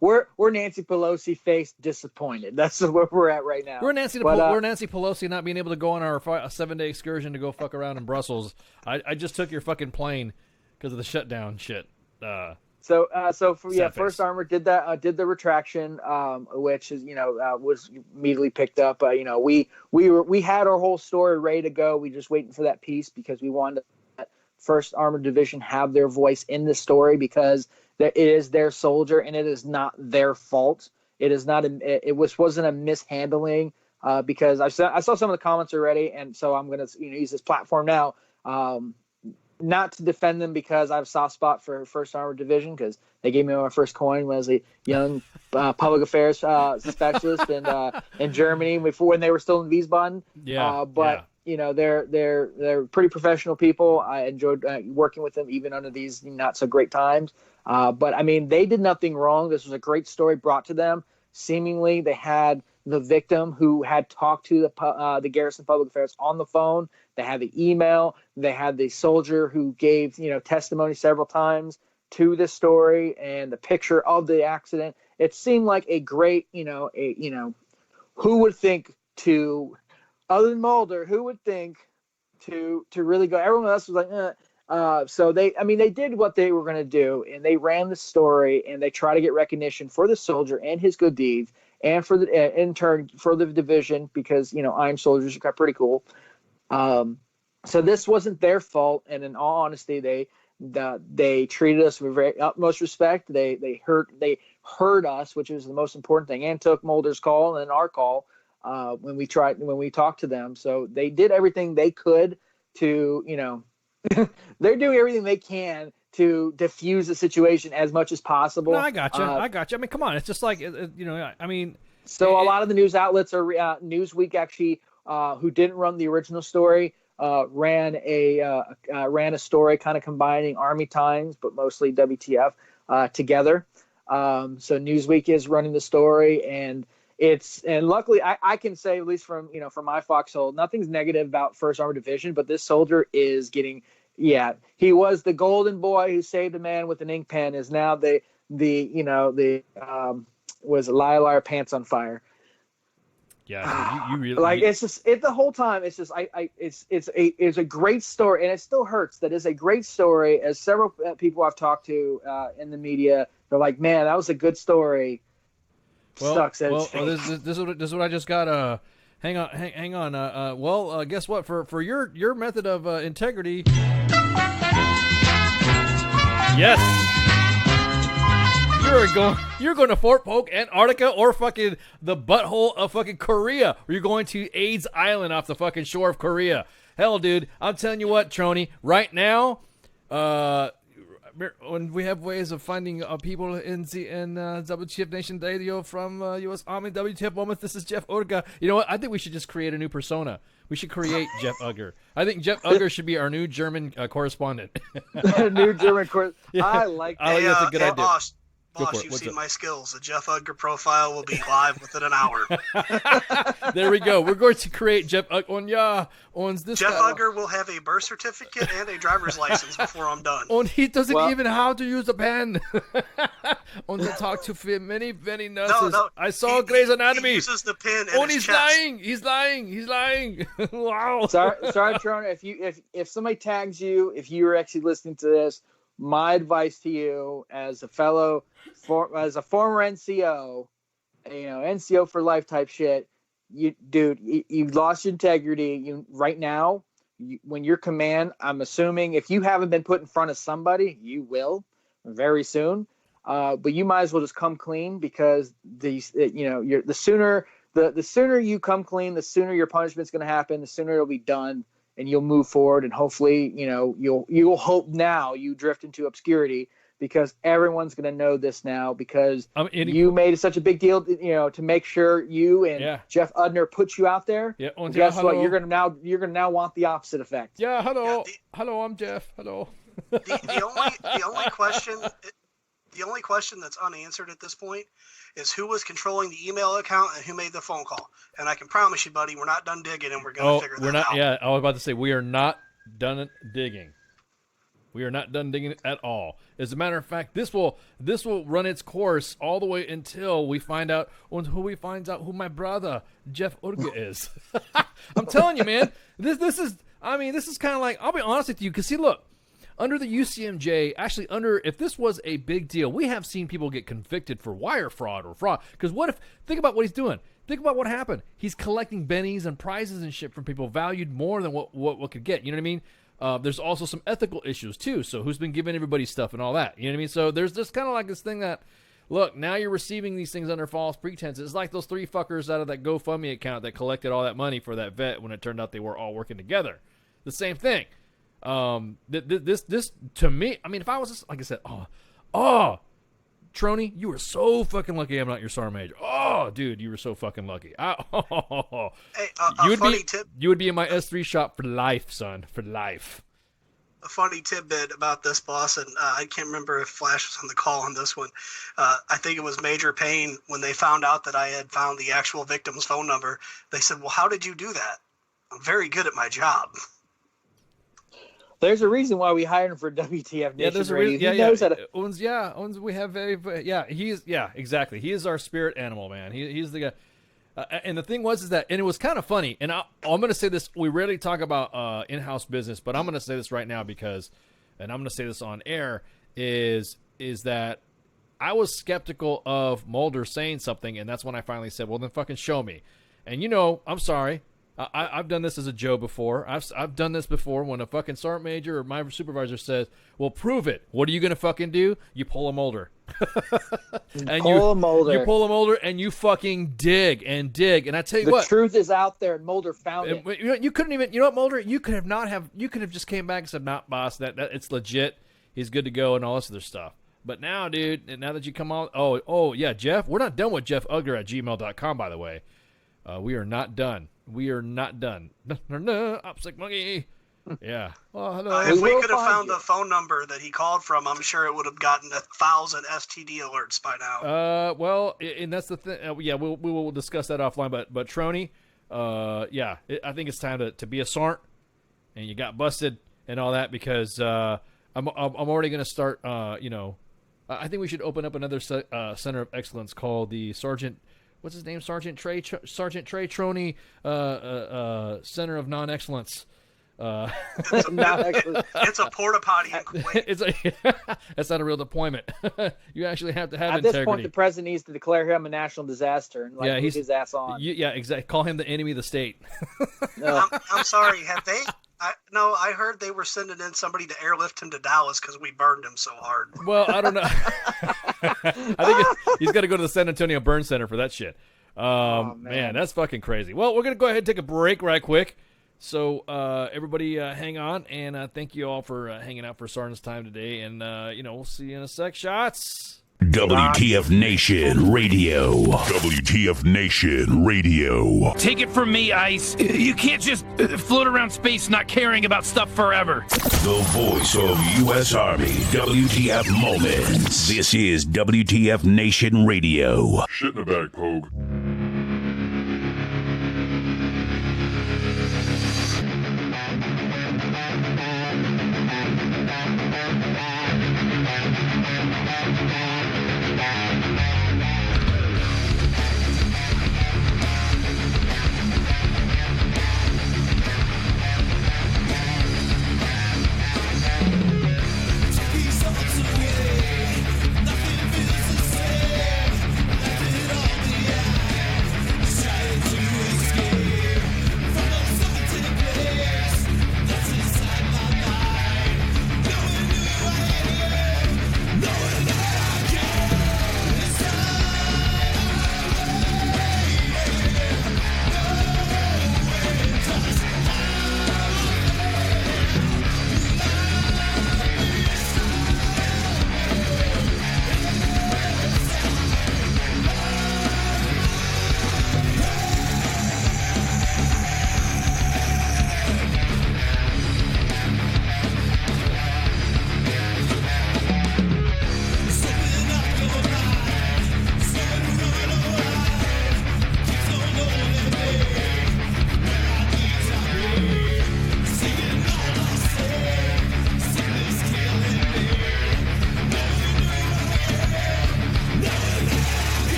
we're Nancy Pelosi face disappointed. That's where we're at right now. We're Nancy Pelosi not being able to go on our 7-day excursion to go fuck around in Brussels. I just took your fucking plane because of the shutdown shit. First Armor did the retraction, which is was immediately picked up. We had our whole story ready to go. We just waiting for that piece because we wanted First Armored Division have their voice in the story because it is their soldier and it is not their fault. It is not. Wasn't a mishandling because I saw some of the comments already, and so I'm going to use this platform now, not to defend them because I have a soft spot for First Armored Division because they gave me my first coin when I was a young public affairs specialist in Germany when they were still in Wiesbaden. They're pretty professional people. I enjoyed working with them even under these not so great times. But I mean, they did nothing wrong. This was a great story brought to them. Seemingly, they had the victim who had talked to the Garrison Public Affairs on the phone. They had the email. They had the soldier who gave testimony several times to this story and the picture of the accident. It seemed like a great who would think to. Other than Mulder, who would think to really go? Everyone else was like, So they did what they were going to do, and they ran the story, and they try to get recognition for the soldier and his good deeds, and for the in turn for the division because Iron Soldiers are pretty cool. So this wasn't their fault, and in all honesty, they treated us with very utmost respect. They heard us, which was the most important thing, and took Mulder's call and our call. When we talked to them. So they did everything they could to, they're doing everything they can to diffuse the situation as much as possible. No, I gotcha. I mean, come on. It's just like, I mean. So a lot of the news outlets are Newsweek actually, who didn't run the original story, ran a story kind of combining Army Times, but mostly WTF together. So Newsweek is running the story and luckily I can say, at least from my foxhole, nothing's negative about First Armored Division, but this soldier is getting, he was the golden boy who saved a man with an ink pen is now was liar pants on fire. Yeah, you really like it's just the whole time. It's just it's a great story, and it still hurts that it's a great story. As several people I've talked to in the media, they're like, "Man, that was a good story." Sucks. This is what I just got. Hang on. Guess what? For your method of integrity, yes, you're going to Fort Polk, Antarctica, or fucking the butthole of fucking Korea. Or you're going to AIDS Island off the fucking shore of Korea. Hell, dude, I'm telling you what, Trony. Right now, when we have ways of finding people in WTF Nation Radio from U.S. Army WTF Moments, this is Jeff Urga. You know what? I think we should just create a new persona. We should create Jeff Ugger. I think Jeff Ugger should be our new German correspondent. New German correspondent. Yeah. I like that. I think that's a good idea. Boss, you've seen my skills. The Jeff Ugger profile will be live within an hour. There we go. We're going to create Jeff Ugger. Jeff Ugger will have a birth certificate and a driver's license before I'm done. And he doesn't even know how to use a pen. And to talk to many nurses. No, I saw Grey's Anatomy. He uses the pen in his chest. He's lying. Wow. Sorry, Trona. If somebody tags you, if you were actually listening to this, my advice to you as a former NCO, NCO for life type shit, you've lost your integrity. Right now, when your command, I'm assuming if you haven't been put in front of somebody, you will very soon. But you might as well just come clean because the sooner you come clean, the sooner your punishment's going to happen, the sooner it'll be done. And you'll move forward, and hopefully, you'll hope now you drift into obscurity because everyone's going to know this now because you made such a big deal, to make sure you and Jeff Udner put you out there. Yeah, and guess what? You're going to now want the opposite effect. Yeah, hello, I'm Jeff. Hello. The only question that's unanswered at this point is who was controlling the email account and who made the phone call. And I can promise you, buddy, we're not done digging, and we're going to figure that out. Yeah, I was about to say we are not done digging. We are not done digging at all. As a matter of fact, this will run its course all the way until we find out who my brother Jeff Urga is. I'm telling you, man. This is kind of like, I'll be honest with you, because see, look, under the UCMJ, actually if this was a big deal, we have seen people get convicted for wire fraud or fraud. Because think about what he's doing. Think about what happened. He's collecting bennies and prizes and shit from people valued more than what could get. You know what I mean? There's also some ethical issues too. So who's been giving everybody stuff and all that? You know what I mean? So there's just kind of like this thing that, look, now you're receiving these things under false pretenses. It's like those 3 fuckers out of that GoFundMe account that collected all that money for that vet when it turned out they were all working together. The same thing. This to me, I mean, if I was just, like I said, Trony, you were so fucking lucky I'm not your sergeant major. Oh, dude, you were so fucking lucky. Hey, funny tip. You would be in my S3 shop for life, son, for life. A funny tidbit about this, boss, and I can't remember if Flash was on the call on this one. I think it was Major Payne, when they found out that I had found the actual victim's phone number. They said, well, how did you do that? I'm very good at my job. There's a reason why we hired him for WTF Nation there's a Radio. reason. He knows how to. We have exactly. He is our spirit animal, man. He's the guy. And the thing was that it was kind of funny. And I'm going to say this. We rarely talk about in-house business, but I'm going to say this right now because, and I'm going to say this on air, is that I was skeptical of Mulder saying something, and that's when I finally said, well, then fucking show me. And I'm sorry. I've done this as a Joe before. I've done this before when a fucking sergeant major or my supervisor says, well, prove it. What are you going to fucking do? You pull a Mulder. You pull a Mulder and you fucking dig. And I tell you the what. The truth is out there, and Mulder found it. You couldn't even, you know what, Mulder? You could have just came back and said, nah, boss, that it's legit. He's good to go and all this other stuff. But now, dude, now that you come on, oh yeah, Jeff, we're not done with jeffugger@gmail.com, by the way. We are not done. We are not done. Opsic monkey. Yeah. Well, hello. If we could have found the phone number that he called from, I'm sure it would have gotten 1,000 STD alerts by now. Well, and that's the thing. We will discuss that offline. But Trony, I think it's time to be a SART, and you got busted and all that because I'm already going to start. I think we should open up another center of excellence called the Sergeant. What's his name? Sergeant Trey Trony Center of Non-Excellence. It's a porta potty in Kuwait. That's not a real deployment. You actually have to have At integrity. this point, the president needs to declare him a national disaster and move his ass on. Exactly. Call him the enemy of the state. I'm sorry. Have they? I heard they were sending in somebody to airlift him to Dallas because we burned him so hard. Well, I don't know. I think he's got to go to the San Antonio Burn Center for that shit. Man, that's fucking crazy. Well, we're going to go ahead and take a break right quick. So everybody hang on, and thank you all for hanging out for Sergeant's Time today. And, we'll see you in a sec. Shots. WTF Nation Radio. WTF Nation Radio. Take it from me, Ice. You can't just float around space not caring about stuff forever. The voice of U.S. Army. WTF Moments. This is WTF Nation Radio. Shit in the bag, Pogue. Nothing feels the same. Left it all behind.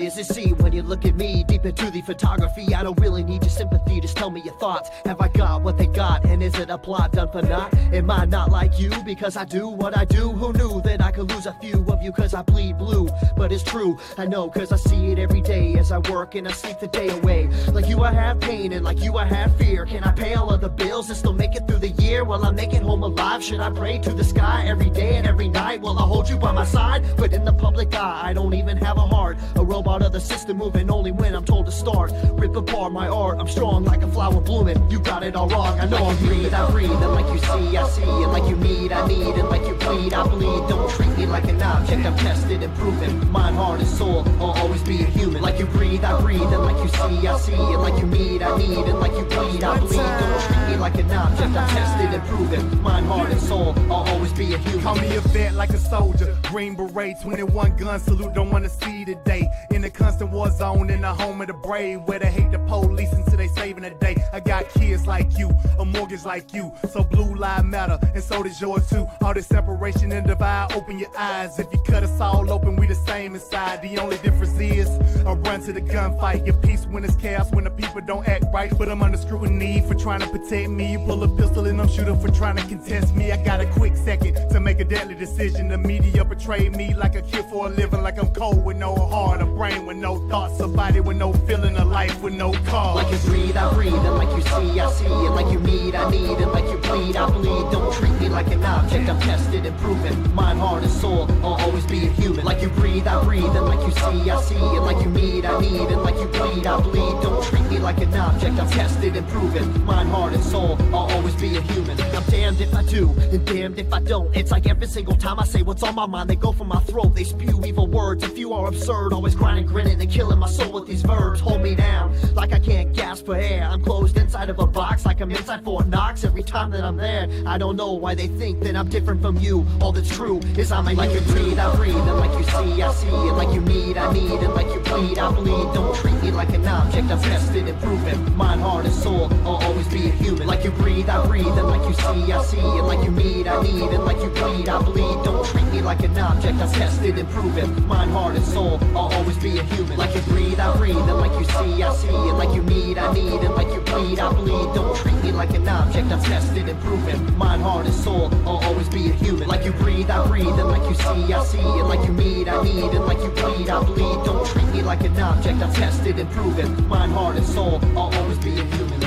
it is to see when you look at me. Deep into the photography, I don't really need your sympathy. Just tell me your thoughts. Have I got what they got? And is it a plot done for naught? Am I not like you because I do what I do? Who knew that I could lose a few of you cause I bleed blue? But it's true, I know cause I see it every day as I work and I sleep the day away. Like you I have pain and like you I have fear. Can I pay all of the bills and still make it through the year? While I make it home alive, should I pray to the sky every day and every night? Will I hold you by my side? But in the public eye, I don't even have a heart. A robot of the system moving only when I'm told to start. Rip apart my art, I'm strong like a flower blooming. You got it all wrong, I know I breathe, and like you see, I see. And like you need, I need. And like you bleed, I bleed. Don't treat me like an object, I'm tested and proven. Mind, heart, and soul, I'll always be a human. Like you breathe, I breathe. And like you see, I see. And like you need, I need. And like you bleed, I bleed. Don't treat me like an object, I'm tested and proven. Mind, heart, and soul, I'll always be a human. Call me a vet like a soldier. Green beret, 21 gun salute, don't wanna see the day. In a constant war zone, in the home of the brave, where they hate the police until they saving the day. I got kids like you, a mortgage like you, so blue lives matter, and so does yours too. All this separation and divide, open your eyes. If you cut us all open, we the same inside. The only difference is I run to the gunfight. Your peace when it's chaos, when the people don't act right. But I'm under scrutiny for trying to protect me. You pull a pistol and I'm shooting for trying to contest me. I got a quick second to make a deadly decision. The media betrayed me like a kid for a living, like I'm cold with no heart, a brain with no thoughts, a body with no feeling, a life with no cause. Like you breathe, I breathe. And like you see, I see. And like you need, I need. And like you bleed, I bleed. Don't treat me like an object, I'm tested and proven. Mind, heart, and soul, I'll always be a human. Like you breathe, I breathe. And like you see, I see. And like you need, I need. And like you bleed, I bleed. Don't treat me like an object, I'm tested and proven. Mind, heart, and soul, I'll always be a human. I'm damned if I do, and damned if I don't. It's like every single time I say what's on my mind, they go for my throat, they spew evil words. A few are absurd, always grinding, grinning, and killing my soul with these verbs. Hold me down, like I can't gasp for air. I'm closed inside of a box, like I'm inside Fort Knox. Every time that I'm there, I don't know why they think that I'm different from you. All that's true is I'm a like you breathe, I breathe. And like you see, I see. And like you need, I need. And like you bleed, I bleed. Don't treat me like an object, I'm tested and proven. Mind, heart, and soul, I'll always be a human. Like you breathe, I breathe. And like you see, I see. And like you need, I need. And like you bleed, I bleed. Don't treat me like an object, I'm tested and proven. Mind, heart, and soul, I'll always be a human. Like you breathe, I breathe. And like you see, I see. And like you need, I need. And like you bleed, I bleed. Don't treat me like an object, I'm tested and proven. Mind, heart, and soul, I'll always be a human. Like you breathe, I breathe. And like you see, I see. And like you need, I need. And like you bleed, I bleed. Don't treat me like an object, I'm tested and proven. Mind, heart, and soul, I'll always be a human.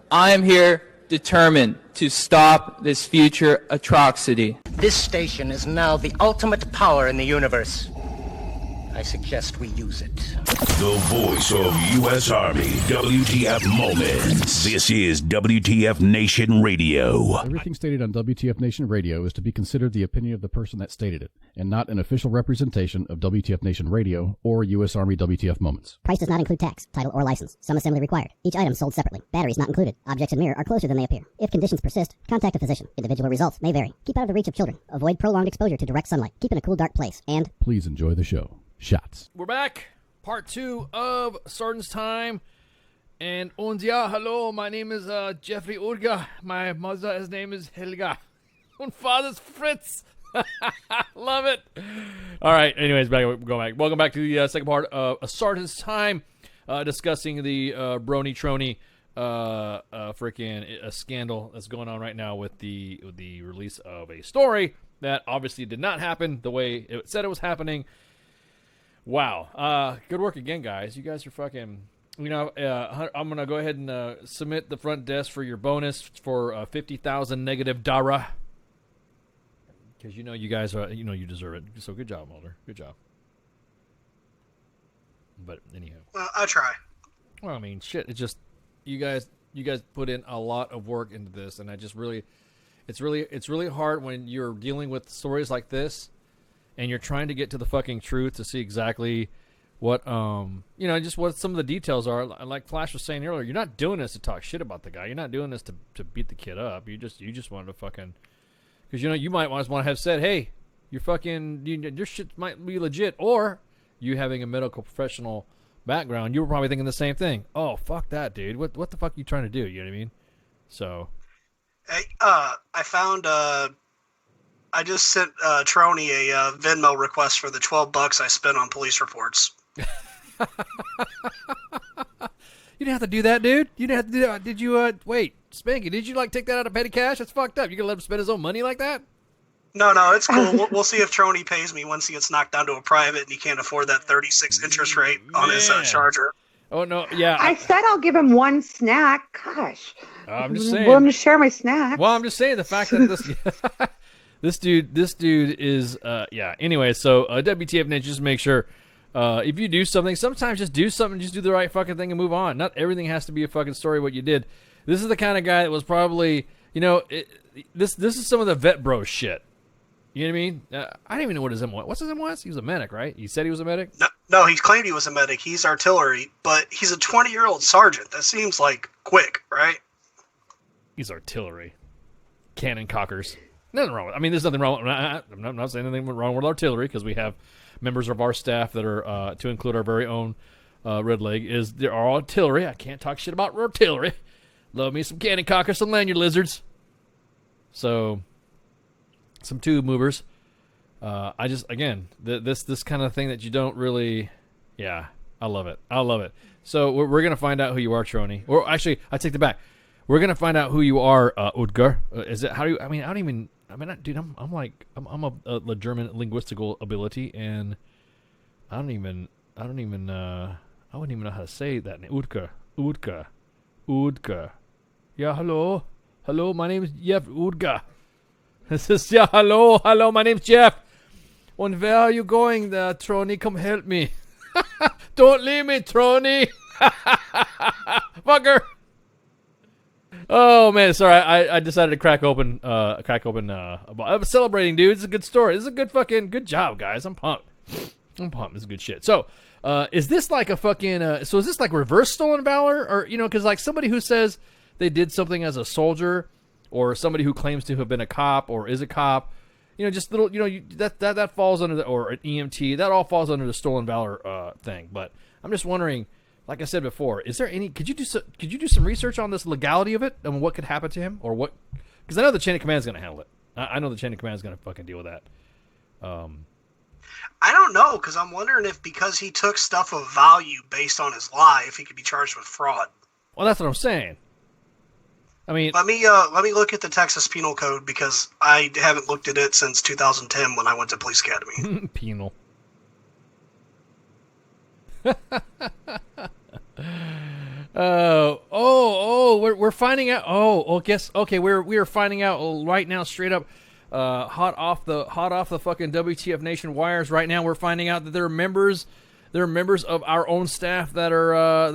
I am here determined to stop this future atrocity. This station is now the ultimate power in the universe. I suggest we use it. The voice of U.S. Army, WTF Moments. This is WTF Nation Radio. Everything stated on WTF Nation Radio is to be considered the opinion of the person that stated it, and not an official representation of WTF Nation Radio or U.S. Army WTF Moments. Price does not include tax, title, or license. Some assembly required. Each item sold separately. Batteries not included. Objects in mirror are closer than they appear. If conditions persist, contact a physician. Individual results may vary. Keep out of the reach of children. Avoid prolonged exposure to direct sunlight. Keep in a cool, dark place. And please enjoy the show. Shots. We're back. Part 2 of Sergeant's Time. And ja, hello, my name is Jeffrey Urga. My mother's name is Helga. Und father's Fritz. Love it. All right, anyways, go back. Welcome back to the second part of A Sergeant's Time, discussing the Brony Trony freaking scandal that's going on right now with the release of a story that obviously did not happen the way it said it was happening. Wow. Good work again, guys. You guys are fucking... I'm going to go ahead and submit the front desk for your bonus for 50,000 negative Dara. Because you guys are... you deserve it. So good job, Mulder. Good job. But anyhow. Well, I'll try. Well, I mean, shit. It's just... You guys put in a lot of work into this, and I just really... It's really hard when you're dealing with stories like this, and you're trying to get to the fucking truth to see exactly what, just what some of the details are. Like Flash was saying earlier, you're not doing this to talk shit about the guy. You're not doing this to beat the kid up. You just wanted to fucking, because you might want to have said, hey, your shit might be legit, or you having a medical professional background, you were probably thinking the same thing. Oh, fuck that, dude. What the fuck are you trying to do? You know what I mean? So, hey, I found I just sent Trony a Venmo request for the $12 I spent on police reports. You didn't have to do that, dude. You didn't have to do that. Did you, wait, Spanky, did you, take that out of petty cash? That's fucked up. You gonna let him spend his own money like that? No, it's cool. We'll see if Trony pays me once he gets knocked down to a private and he can't afford that 36 interest rate on his charger. Oh, no, yeah. I said I'll give him one snack. Gosh. I'm just saying. Willing to share my snacks. Well, I'm just saying the fact that this... This dude is, Anyway, so WTF Nation, just make sure, if you do something, sometimes just do something, just do the right fucking thing and move on. Not everything has to be a fucking story what you did. This is the kind of guy that was probably, this is some of the vet bro shit. You know what I mean? I don't even know what his M was. What's his M was? He was a medic, right? He said he was a medic? No, he claimed he was a medic. He's artillery, but he's a 20-year-old sergeant. That seems quick, right? He's artillery. Cannon cockers. Nothing wrong with it. I mean, there's nothing wrong. I'm not saying anything wrong with artillery, because we have members of our staff that are, to include our very own Red Leg, they're all artillery. I can't talk shit about artillery. Love me some cannon cockers, some lanyard lizards. So, some tube movers. I just, again, this kind of thing that you don't really, I love it. I love it. So, we're going to find out who you are, Trony. Or, actually, I take it back. We're going to find out who you are, Udgar. Is it, how do you, I mean, I don't even... dude, I'm a German linguistical ability, and I wouldn't even know how to say that name. Udgar. Yeah, hello, my name is Jeff Udgar. This is, hello, my name's Jeff. And where are you going there, Trony? Come help me. Don't leave me, Trony. Fucker. Oh man, sorry. I decided to crack open. I'm celebrating, dude. It's a good story. This is a good job, guys. I'm pumped. This is good shit. So, is this like a fucking? Is this like reverse stolen valor, or because like somebody who says they did something as a soldier, or somebody who claims to have been a cop or is a cop, just little, that falls under or an EMT. That all falls under the stolen valor thing. But I'm just wondering. Like I said before, is there any? Could you do some research on this legality of it and what could happen to him, or what? Because I know the chain of command is going to handle it. I know the chain of command is going to fucking deal with that. I don't know, because I'm wondering if because he took stuff of value based on his lie, if he could be charged with fraud. Well, that's what I'm saying. I mean, let me look at the Texas Penal Code, because I haven't looked at it since 2010 when I went to police academy. Penal. We're finding out. Guess okay. We are finding out right now, straight up, hot off the fucking WTF Nation wires. Right now, we're finding out that there are members of our own staff that are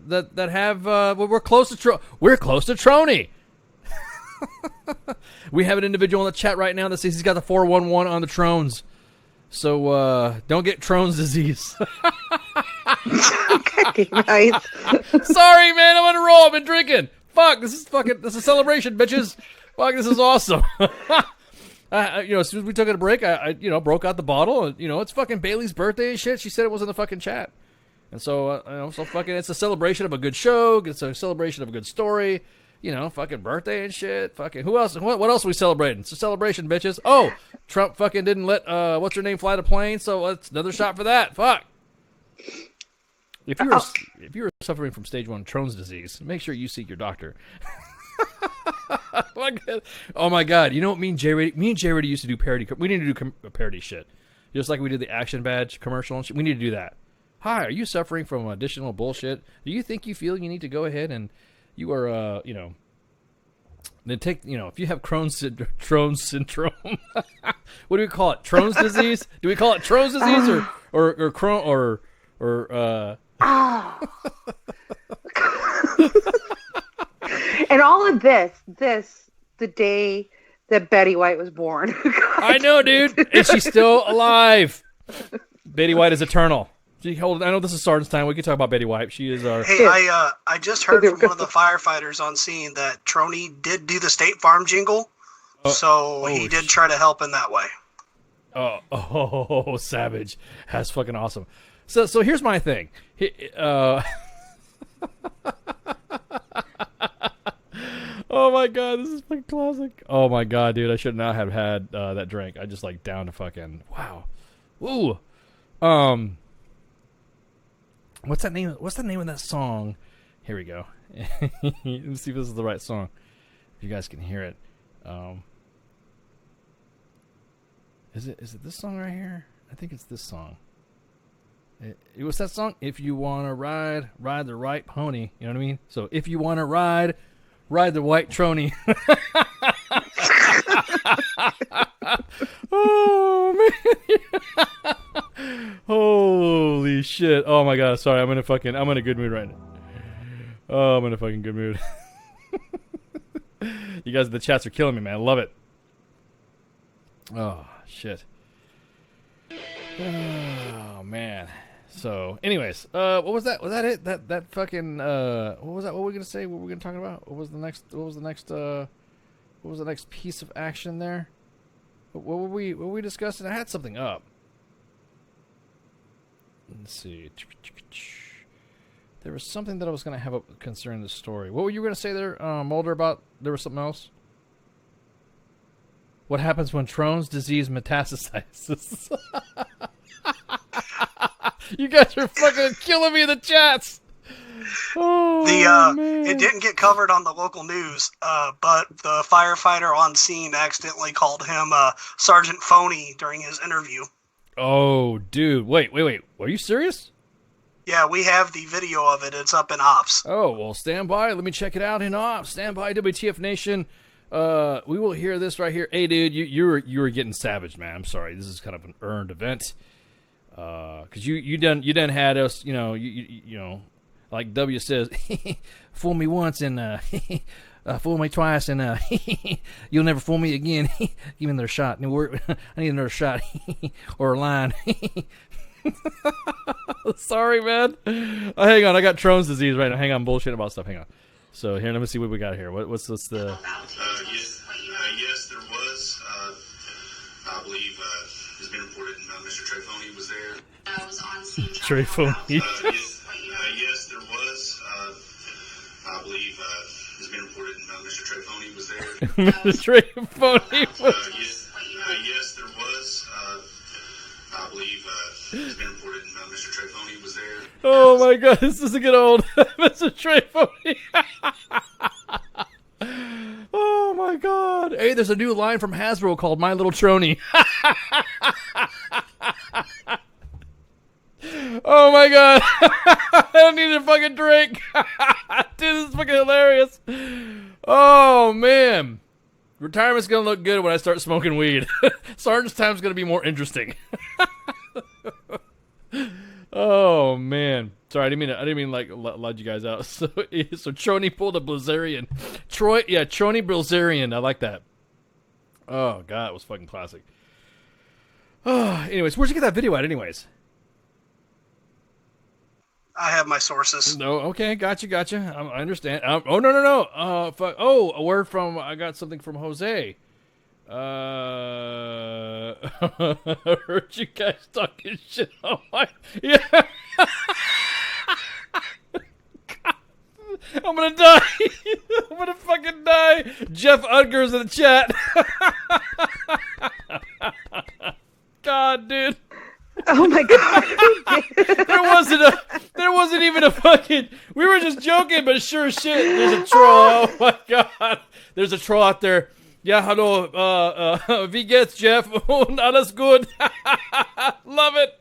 that have we're close to Trony. We have an individual in the chat right now that says he's got the 411 on the Trones. So don't get Trones disease. Okay, nice. Sorry, man, I'm on a roll. I've been drinking. Fuck, this is a celebration, bitches. Fuck, this is awesome. As soon as we took a break, I broke out the bottle. And, it's fucking Bailey's birthday and shit. She said it was in the fucking chat. And so, fucking, it's a celebration of a good show. It's a celebration of a good story. Fucking birthday and shit. Fucking, who else? What else are we celebrating? It's a celebration, bitches. Oh, Trump fucking didn't let, what's her name fly the plane, so it's another shot for that. Fuck. If you're suffering from stage 1 Crohn's disease, make sure you seek your doctor. Oh my god! You know what? Me and Jay Rady used to do parody. We need to do parody shit, just like we did the Action Badge commercial and shit. We need to do that. Hi, are you suffering from additional bullshit? Do you think you feel you need to go ahead and you are, then take, if you have Crohn's syndrome, what do we call it? Crohn's disease? Do we call it Crohn's disease or Crohn or And all of this, the day that Betty White was born. I know, dude. And she's still alive. Betty White is eternal. I know this is Sergeant's time. We can talk about Betty White. She is our... Hey, I just heard from one of the firefighters on scene that Trony did do the State Farm jingle, so he did try to help in that way. Oh, savage. That's fucking awesome. So here's my thing. Oh my god, this is fucking classic. Oh my god, dude, I should not have had that drink. I just down to fucking wow. Ooh. What's that name? What's the name of that song? Here we go. Let's see if this is the right song. If you guys can hear it. Is it this song right here? I think it's this song. It was that song. If you wanna ride the right pony. You know what I mean? So if you wanna ride the white trony. Oh man. Holy shit. Oh my god, sorry, I'm in a good mood right now. Oh, I'm in a fucking good mood. You guys in the chats are killing me, man. I love it. Oh shit. Oh man. So, anyways, what was that? Was that it? That fucking what was that? What were we gonna say? What were we gonna talk about? What was the next piece of action there? What were we discussing? I had something up. Let's see. There was something that I was gonna have up concerning the story. What were you gonna say there, Mulder? About there was something else. What happens when Crohn's disease metastasizes? You guys are fucking killing me in the chats. Oh, it didn't get covered on the local news, but the firefighter on scene accidentally called him Sergeant Phony during his interview. Oh, dude. Wait. Are you serious? Yeah, we have the video of it. It's up in Ops. Oh, well, stand by. Let me check it out in Ops. Stand by, WTF Nation. We will hear this right here. Hey, dude, you were getting savage, man. I'm sorry. This is kind of an earned event. Cause you done had us, you know, like W says, fool me once and fool me twice and you'll never fool me again. Give me another shot. I need another shot or a line. Sorry, man. Hang on, I got Crohn's disease right now. Hang on, bullshit about stuff. Hang on. So here, let me see what we got here. What's the? Yes, there was. I believe it's been reported Mr. Trayfoni was there. I was on scene. Trayfoni. Yes, there was. I believe it's been reported Mr. Trayfoni was there. Mr. Trayfoni was. Yes, there was. I believe it's been reported Mr. Trayfoni was there. Oh my god, this doesn't get old. Mr. Trayfoni. Oh my god. Hey, there's a new line from Hasbro called My Little Trony. Oh my god. don't need a fucking drink. Dude, this is fucking hilarious. Oh, man. Retirement's going to look good when I start smoking weed. Sergeant's time's going to be more interesting. Oh, man. Sorry, I didn't mean like loud you guys out. So Trony pulled a Blizzarian. Trony Blizzarian. I like that. Oh, God, it was fucking classic. Oh, anyways, where'd you get that video at, anyways? I have my sources. No, okay, gotcha. I understand. Oh, no. Fuck. Oh, a word from, I got something from Jose. I heard you guys talking shit on my, yeah. I'm gonna die. I'm gonna fucking die. Jeff Udgar's in the chat. God, dude. Oh my God. There wasn't even a fucking, we were just joking, but sure as shit, there's a troll. Oh my God. There's a troll out there. Yeah, hello. Wie geht's, Jeff? Und alles good. Love it.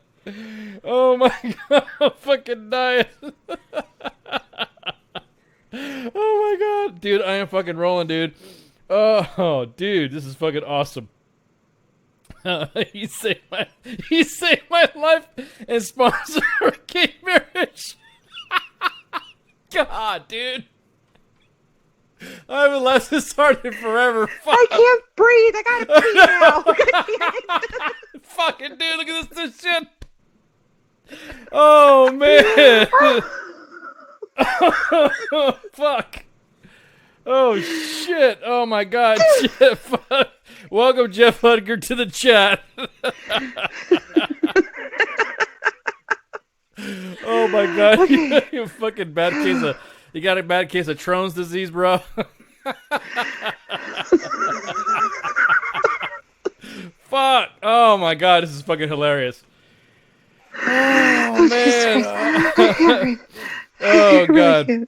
Oh my God. I'm fucking dying. Oh my God. Dude, I am fucking rolling, dude. Oh, dude, this is fucking awesome. He saved my life and sponsored our gay marriage. God, dude. I haven't laughed this hard in forever. Fuck. I can't breathe. I gotta pee now. Fucking dude, look at this shit. Oh man. Oh, fuck. Oh shit. Oh my God. Shit. Fuck. Welcome, Jeff Hudger, to the chat. Oh my God. Okay. You fucking bad case of, you got a bad case of Crohn's disease, bro. Fuck. Oh my God, this is fucking hilarious. Oh man. Oh God.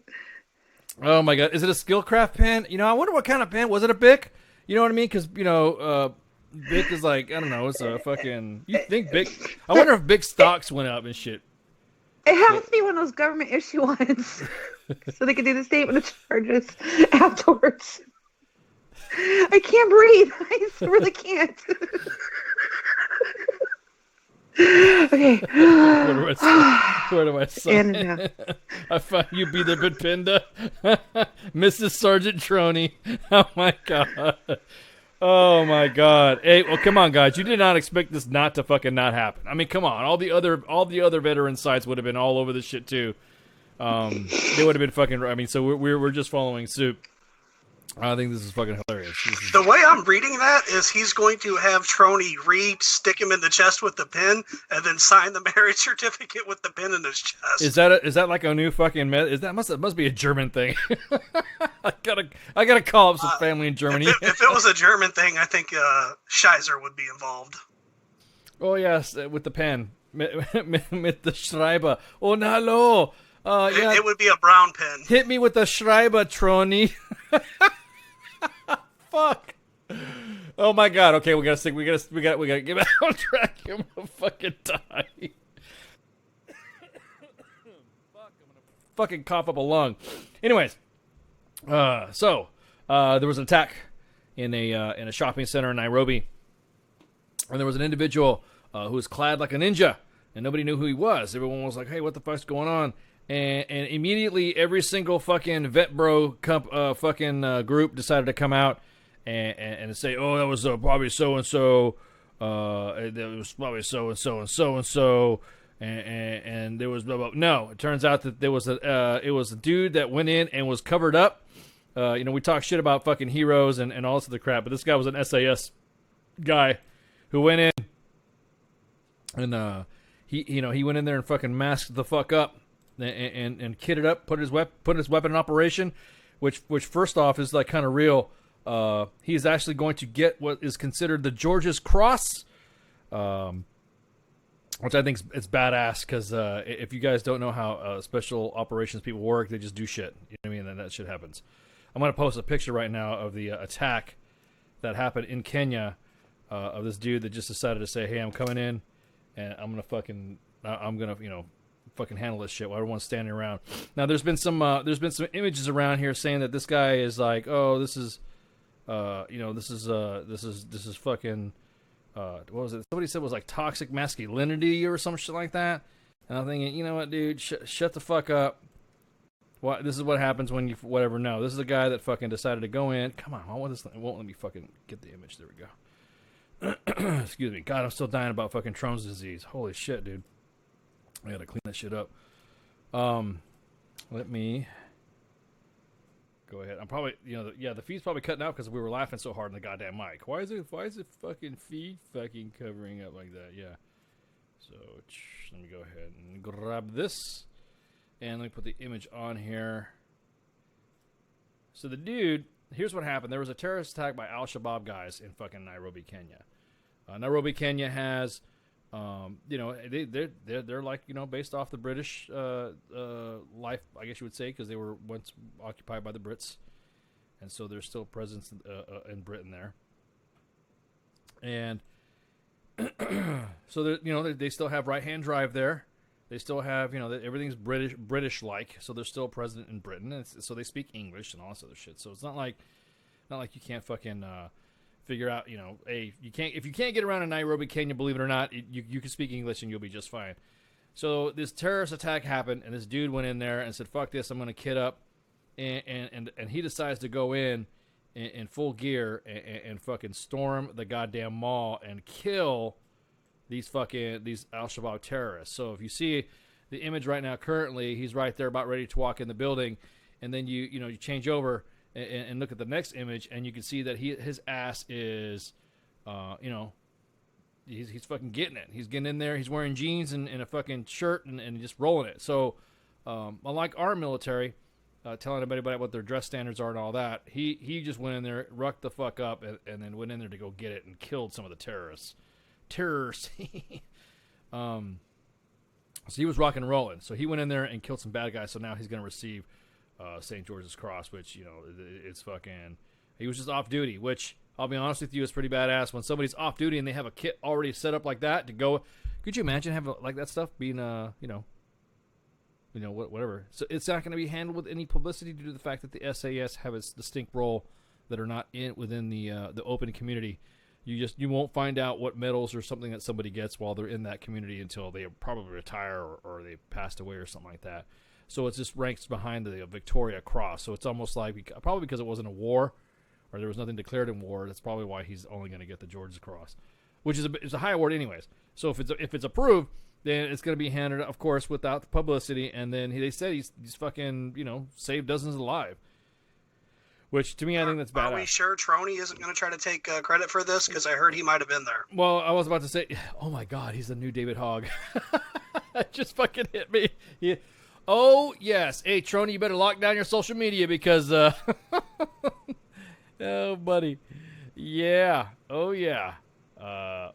Oh my God. Is it a Skillcraft pen? You know, I wonder what kind of pen. Was it a Bic? You know what I mean? Because, you know, Bic is like, I don't know, it's a fucking, you think Bic, I wonder if Bic stocks went up and shit. It has to be one of those government issue ones. So they can do the statement of charges afterwards. I can't breathe. I really can't. Okay. Where do I sign? Anna. I found you be the Bitpinda. Mrs. Sergeant Trony. Oh my God. Oh my God. Hey, well come on guys. You did not expect this not to fucking not happen. I mean, come on. All the other veteran sites would have been all over this shit too. They would have been fucking, I mean, so we're just following suit. I think this is fucking hilarious. The way I'm reading that is he's going to have Trony stick him in the chest with the pin, and then sign the marriage certificate with the pin in his chest. Is that like a new fucking must be a German thing? I gotta call up some family in Germany. If it was a German thing, I think Scheiser would be involved. Oh yes, with the pen, with the Schreiber. Oh no, hello. Yeah. It would be a brown pen. Hit me with the Schreiber, Trony. Fuck. Oh my God. Okay, we gotta get back on track. I'm gonna fucking die. Fuck, I'm gonna fucking cough up a lung. Anyways, so there was an attack in a shopping center in Nairobi, and there was an individual who was clad like a ninja, and nobody knew who he was. Everyone was like, "Hey, what the fuck's going on?" And immediately every single fucking vet bro group decided to come out and say, oh, that was probably so and so, that was probably so and so and so and so, and there was blah blah. No, it turns out that there was it was a dude that went in and was covered up. You know, we talk shit about fucking heroes and all this other crap, but this guy was an SAS guy who went in and he went in there and fucking masked the fuck up. And kitted up, put his weapon in operation, which first off is like kind of real. He's actually going to get what is considered the George's Cross, which I think is badass because if you guys don't know how special operations people work, they just do shit. You know what I mean? And that shit happens. I'm gonna post a picture right now of the attack that happened in Kenya of this dude that just decided to say, "Hey, I'm coming in, and I'm gonna fucking handle this shit while everyone's standing around. Now there's been some images around here saying that this guy is like, oh, this is fucking what was it? Somebody said it was like toxic masculinity or some shit like that. And I'm thinking, you know what, dude, shut the fuck up. What? This is what happens when you whatever. No, this is a guy that fucking decided to go in. Come on, it won't let me fucking get the image. There we go. Excuse me. God, I'm still dying about fucking Crohn's disease. Holy shit, dude. I gotta clean that shit up. Let me go ahead. I'm probably, the feed's probably cutting out because we were laughing so hard in the goddamn mic. Why is it fucking feed fucking covering up like that? Yeah. So let me go ahead and grab this, and let me put the image on here. So the dude, here's what happened. There was a terrorist attack by Al-Shabaab guys in fucking Nairobi, Kenya. Nairobi, Kenya has, they're like, based off the British life, I guess you would say, because they were once occupied by the Brits, and so there's still presence in Britain there. And so they still have right-hand drive there. They still have, everything's British-like, so they're still present in Britain, and so they speak English and all this other shit. So it's not like you can't fucking figure out, if you can't get around in Nairobi, Kenya, believe it or not, you can speak English and you'll be just fine. So this terrorist attack happened, and this dude went in there and said, "Fuck this, I'm gonna kid up," and he decides to go in full gear and fucking storm the goddamn mall and kill these Al-Shabaab terrorists. So if you see the image right now, currently he's right there about ready to walk in the building, and then you change over and look at the next image, and you can see that his ass is, he's fucking getting it. He's getting in there. He's wearing jeans and a fucking shirt and just rolling it. So unlike our military, telling everybody about what their dress standards are and all that, he just went in there, rucked the fuck up, and then went in there to go get it and killed some of the terrorists. So he was rocking and rolling. So he went in there and killed some bad guys. So now he's going to receive St. George's Cross, which, it's fucking... He was just off duty, which, I'll be honest with you, is pretty badass. When somebody's off duty and they have a kit already set up like that to go... Could you imagine having like that stuff being, whatever. So it's not going to be handled with any publicity due to the fact that the SAS have a distinct role that are not within the open community. You won't find out what medals or something that somebody gets while they're in that community until they probably retire or they passed away or something like that. So it just ranks behind the Victoria Cross. So it's almost like, probably because it wasn't a war or there was nothing declared in war, that's probably why he's only going to get the George's Cross, which is a high award anyways. So if it's approved, then it's going to be handed, of course, without the publicity. And then they said he's fucking, saved dozens of lives. Which, to me, I think that's badass. Are we sure Troney isn't going to try to take credit for this? Because I heard he might have been there. Well, I was about to say, oh my God, he's the new David Hogg. That just fucking hit me. Yeah. Oh, yes. Hey, Troney, you better lock down your social media because, oh, buddy. Yeah. Oh, yeah. Yeah.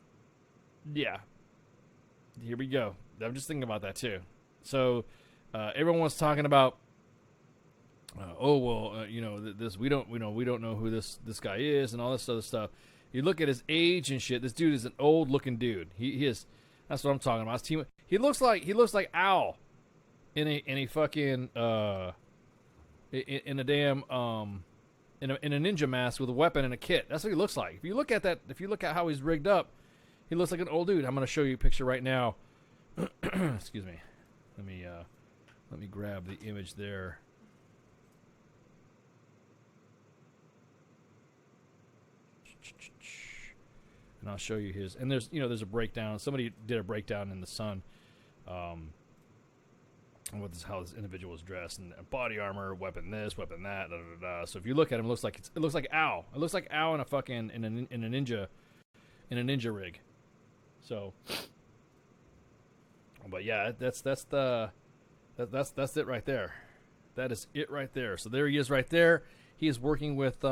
Here we go. I'm just thinking about that, too. So, everyone was talking about, this we don't know who this guy is and all this other stuff. You look at his age and shit. This dude is an old looking dude. He is. That's what I'm talking about. He looks like Al in a fucking in a damn in a ninja mask with a weapon and a kit. That's what he looks like. If you look at how he's rigged up, he looks like an old dude. I'm gonna show you a picture right now. Excuse me. Let me grab the image there. And I'll show you his. And there's a breakdown. Somebody did a breakdown in the Sun, on how this individual is dressed, and body armor, weapon this, weapon that, da, da, da. So if you look at him, it looks like Al. It looks like Al in a fucking in a ninja rig. So, but yeah, that's it right there. That is it right there. So there he is right there. He is working with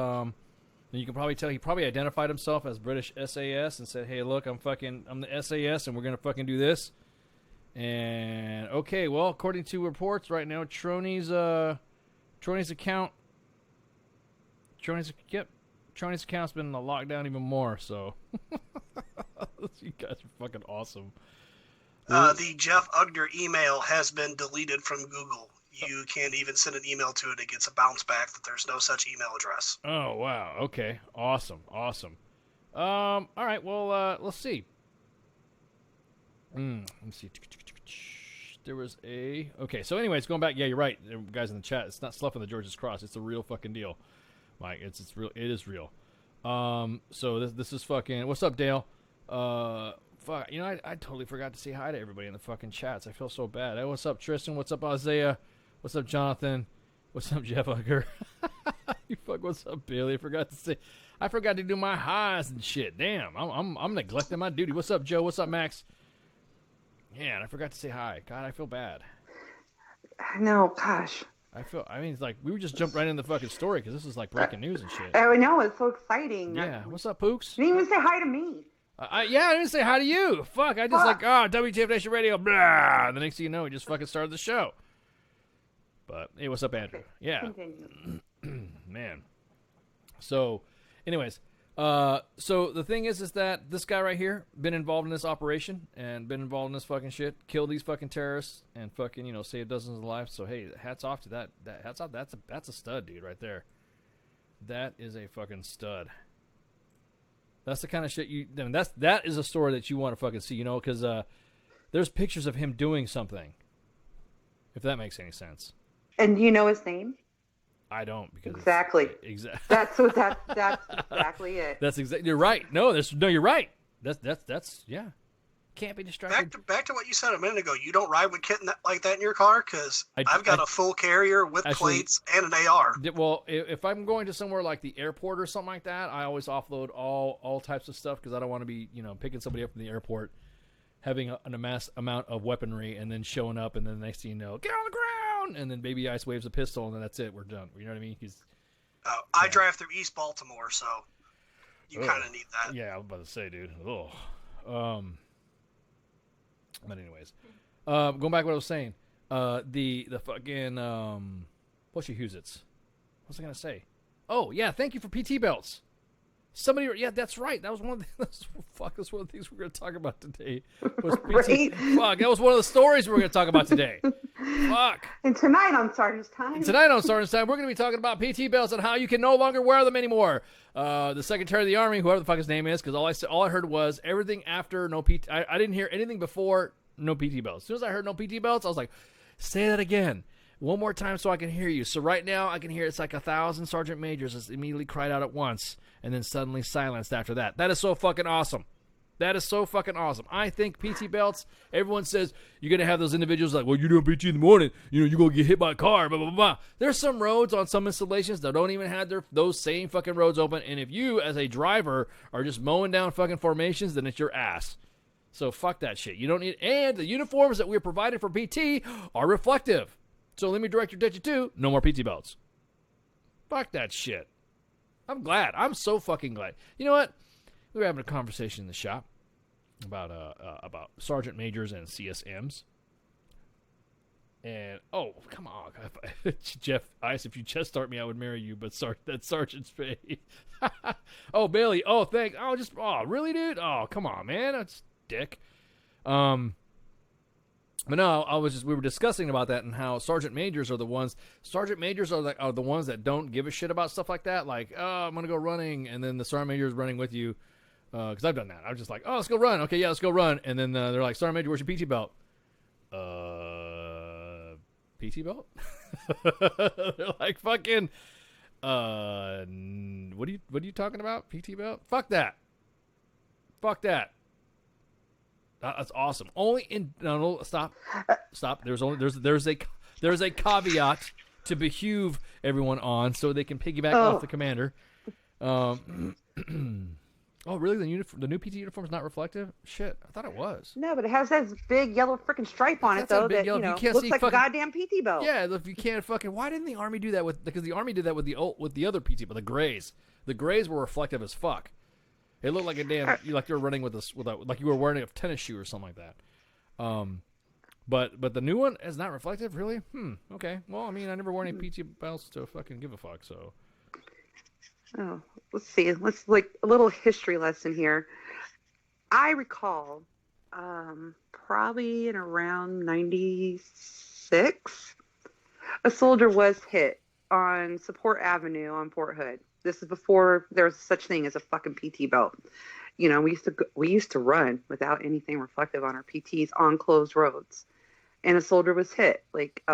and you can probably tell he probably identified himself as British SAS and said, "Hey, look, I'm the SAS, and we're gonna fucking do this." And okay, well, according to reports right now, Troney's account's been locked down even more. So you guys are fucking awesome. The Jeff Ugner email has been deleted from Google. You can't even send an email to it. It gets a bounce back that there's no such email address. Oh, wow. Okay. Awesome. All right. Well, let's see. Let's see. There was a... Okay, so anyways, going back. Yeah, you're right, guys in the chat. It's not Sloughing the George's Cross. It's a real fucking deal. Mike, it's real. It is real. So this is fucking... What's up, Dale? Fuck, you know, I totally forgot to say hi to everybody in the fucking chats. I feel so bad. Hey, what's up, Tristan? What's up, Isaiah? What's up, Jonathan? What's up, Jeff Hugger? You fuck, what's up, Billy? I forgot to do my highs and shit. Damn, I'm neglecting my duty. What's up, Joe? What's up, Max? Yeah, and I forgot to say hi. God, I feel bad. No, gosh. I mean, it's like we just jumped right in the fucking story because this is like breaking news and shit. I know, it's so exciting. Yeah, what's up, Pooks? You didn't even say hi to me. I didn't say hi to you. Fuck, I just WTF Nation Radio, blah. The next thing you know, we just fucking started the show. But, hey, what's up, Andrew? Yeah. Man. So, anyways, so the thing is that this guy right here been involved in this operation and been involved in this fucking shit, killed these fucking terrorists and fucking, saved dozens of lives. So, hey, hats off to that. Hats off. That's a stud, dude, right there. That is a fucking stud. That's the kind of shit that is a story that you want to fucking see, because there's pictures of him doing something. If that makes any sense. And do you know his name? I don't because exactly. That's exactly it. That's exactly. You're right. No, you're right. That's yeah. Can't be distracted. Back to what you said a minute ago. You don't ride with kit like that in your car because I've got a full carrier with plates and an AR. Well, if I'm going to somewhere like the airport or something like that, I always offload all types of stuff because I don't want to be picking somebody up from the airport, having an amass amount of weaponry, and then showing up, and then the next thing you know, get on the ground, and then Baby Ice waves a pistol, and then that's it. We're done. You know what I mean? I drive through East Baltimore, so you kind of need that. Yeah, I was about to say, dude. But anyways, going back to what I was saying, the fucking what's your Husits? What was I gonna say? Oh yeah, thank you for PT belts. Somebody, yeah, that's right. That was one of the that's one of the things we're gonna talk about today. Was PT, right? Fuck, that was one of the stories we're gonna talk about today. Fuck. And tonight on Sergeant's Time, we're gonna be talking about PT belts and how you can no longer wear them anymore. The Secretary of the Army, whoever the fuck his name is, because all I heard was everything after no PT. I didn't hear anything before no PT belts. As soon as I heard no PT belts, I was like, say that again. One more time so I can hear you. So right now I can hear it's like 1,000 sergeant majors just immediately cried out at once and then suddenly silenced after that. That is so fucking awesome. That is so fucking awesome. I think PT belts, everyone says you're going to have those individuals like, well, you're doing PT in the morning. You're going to get hit by a car, blah, blah, blah. There's some roads on some installations that don't even have those same fucking roads open. And if you, as a driver, are just mowing down fucking formations, then it's your ass. So fuck that shit. You don't need, and the uniforms that we're provided for PT are reflective. So let me direct your attention to no more PT belts. Fuck that shit. I'm glad. I'm so fucking glad. You know what? We were having a conversation in the shop about sergeant majors and CSMs. And oh, come on, Jeff Ice. If you chest start me, I would marry you. But that's Sergeant's pay. Oh, Bailey. Oh, thanks. Oh, really, dude? Oh, come on, man. That's dick. But no, we were discussing about that and how sergeant majors are the ones the ones that don't give a shit about stuff like that. Like, oh, I'm gonna go running, and then the sergeant major is running with you. Because I've done that. I'm just like, oh, let's go run. Okay, yeah, let's go run. And then they're like, sergeant major, where's your PT belt? PT belt? They're like, fucking, what are you talking about? PT belt? Fuck that. That's awesome. Only in no, stop. There's a caveat to behoove everyone on so they can piggyback off the commander. Oh, really? The new PT uniform is not reflective? Shit, I thought it was. No, but it has that big yellow freaking stripe on it though that looks like a goddamn PT belt. Yeah, if you can't fucking. Why didn't the Army do that because the Army did that with the other PT, but the grays. The grays were reflective as fuck. It looked like a damn like you were running with like you were wearing a tennis shoe or something like that. But the new one is not reflective, really? Okay. Well, I mean, I never wore any PT belts to fucking give a fuck, so. Oh, let's see. Let's like a little history lesson here. I recall probably in around 96, a soldier was hit on Support Avenue on Fort Hood. This is before there was such thing as a fucking PT belt. You know, we used to run without anything reflective on our PTs on closed roads, and a soldier was hit. Like,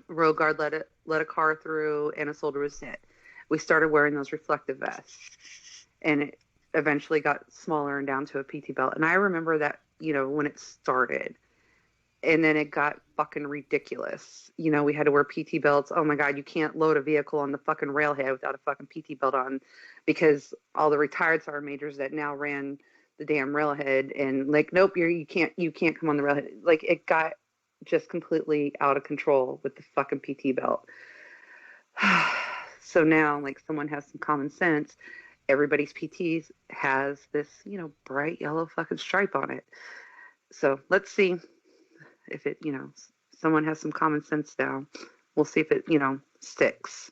road guard let a car through, and a soldier was hit. We started wearing those reflective vests, and it eventually got smaller and down to a PT belt. And I remember that, you know, when it started, and then it got fucking ridiculous. You know, we had to wear PT belts. Oh my God, you can't load a vehicle on the fucking railhead without a fucking PT belt on, because all the retired sergeant majors that now ran the damn railhead, and like, nope, you can't come on the railhead. Like, it got just completely out of control with the fucking PT belt. So now, like, someone has some common sense. Everybody's PTs has this, you know, bright yellow fucking stripe on it. So let's see if it, you know, someone has some common sense now. We'll see if it, you know, sticks.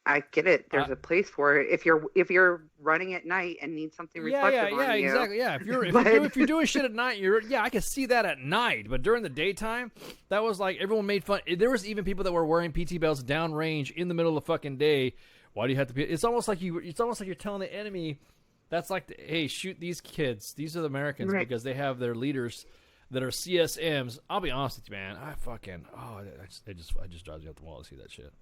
I get it. There's a place for it. If you're running at night and need something reflective on you. Exactly. Yeah, if you're doing shit at night, I can see that at night. But during the daytime, that was like everyone made fun. There was even people that were wearing PT belts downrange in the middle of the fucking day. Why do you have to be? It's almost like you're telling the enemy. That's like, hey, shoot these kids. These are the Americans, right? Because they have their leaders that are CSMs. I'll be honest with you, man. It just drives me up the wall to see that shit.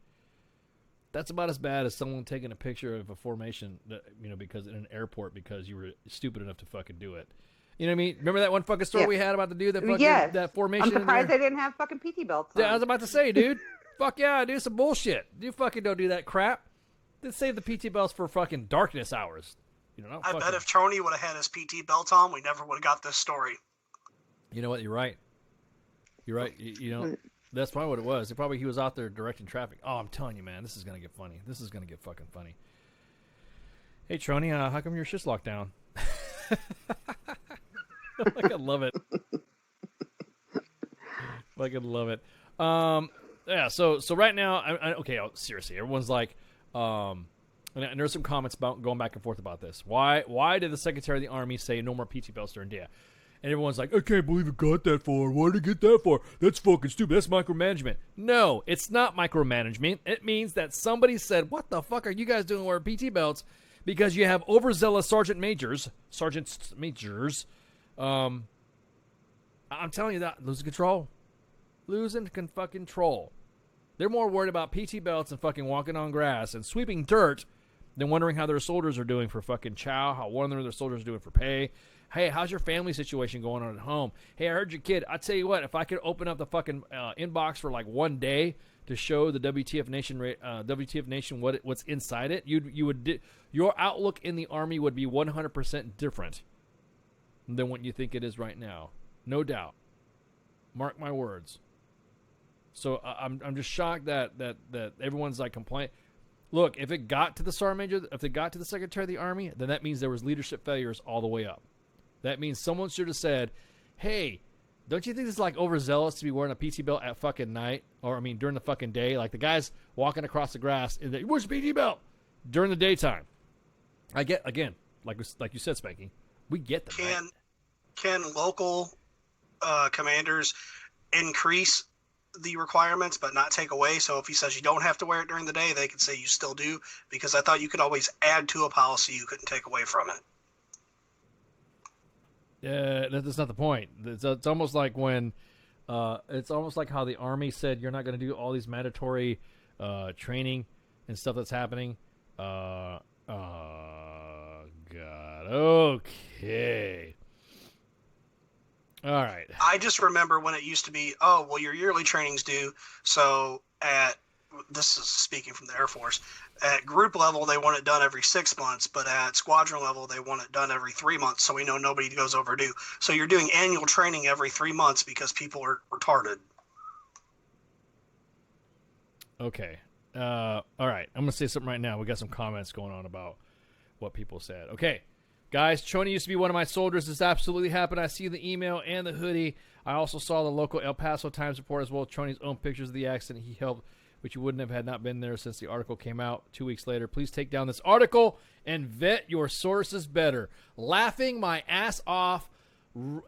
That's about as bad as someone taking a picture of a formation, you know, because in an airport because you were stupid enough to fucking do it. You know what I mean? Remember that one fucking story we had about the dude that fucking that formation? I'm surprised they didn't have fucking PT belts on. Yeah, I was about to say, dude. Fuck yeah, dude, some bullshit. You fucking don't do that crap. Then save the PT belts for fucking darkness hours. You know, I bet if Tony would have had his PT belt on, we never would have got this story. You know what? You're right. You're right. You know, that's probably what it was. He was out there directing traffic. Oh, I'm telling you, man, this is gonna get funny. This is gonna get fucking funny. Hey, Tony, how come your shit's locked down? I love it. I love it. Yeah. So right now, seriously, everyone's like, and there's some comments about going back and forth about this. Why did the Secretary of the Army say no more PT belts during day? And everyone's like, I can't believe it got that far. Why did it get that far? That's fucking stupid. That's micromanagement. No, it's not micromanagement. It means that somebody said, what the fuck are you guys doing wearing PT belts? Because you have overzealous sergeant majors. I'm telling you that. Losing control. Fucking control. They're more worried about PT belts and fucking walking on grass and sweeping dirt than wondering how their soldiers are doing for fucking chow, how wondering their soldiers are doing for pay. Hey, how's your family situation going on at home? Hey, I heard your kid. I tell you what, if I could open up the fucking inbox for like one day to show the WTF Nation what's inside it, your outlook in the Army would be 100% different than what you think it is right now. No doubt. Mark my words. So I'm just shocked that everyone's like complaining. Look, if it got to the sergeant major, if it got to the Secretary of the Army, then that means there was leadership failures all the way up. That means someone should have said, hey, don't you think it's like overzealous to be wearing a PT belt at fucking night? Or, I mean, during the fucking day? Like the guys walking across the grass, where's the PT belt? During the daytime. I get, again, like you said, Spanky, we get them. Can local commanders increase the requirements but not take away? So if he says you don't have to wear it during the day, they can say you still do? Because I thought you could always add to a policy, you couldn't take away from it. That's not the point. It's almost like when it's almost like how the Army said you're not going to do all these mandatory training and stuff that's happening. Oh God. Okay. All right. I just remember when it used to be, your yearly training's due. So this is speaking from the Air Force, at group level, they want it done every 6 months, but at squadron level, they want it done every 3 months. So we know nobody goes overdue. So you're doing annual training every 3 months because people are retarded. Okay. All right. I'm going to say something right now. We got some comments going on about what people said. Okay. Guys, Choney used to be one of my soldiers. This absolutely happened. I see the email and the hoodie. I also saw the local El Paso Times report as well. Choney's own pictures of the accident. He helped, which you wouldn't have had not been there since the article came out 2 weeks later. Please take down this article and vet your sources better. Laughing my ass off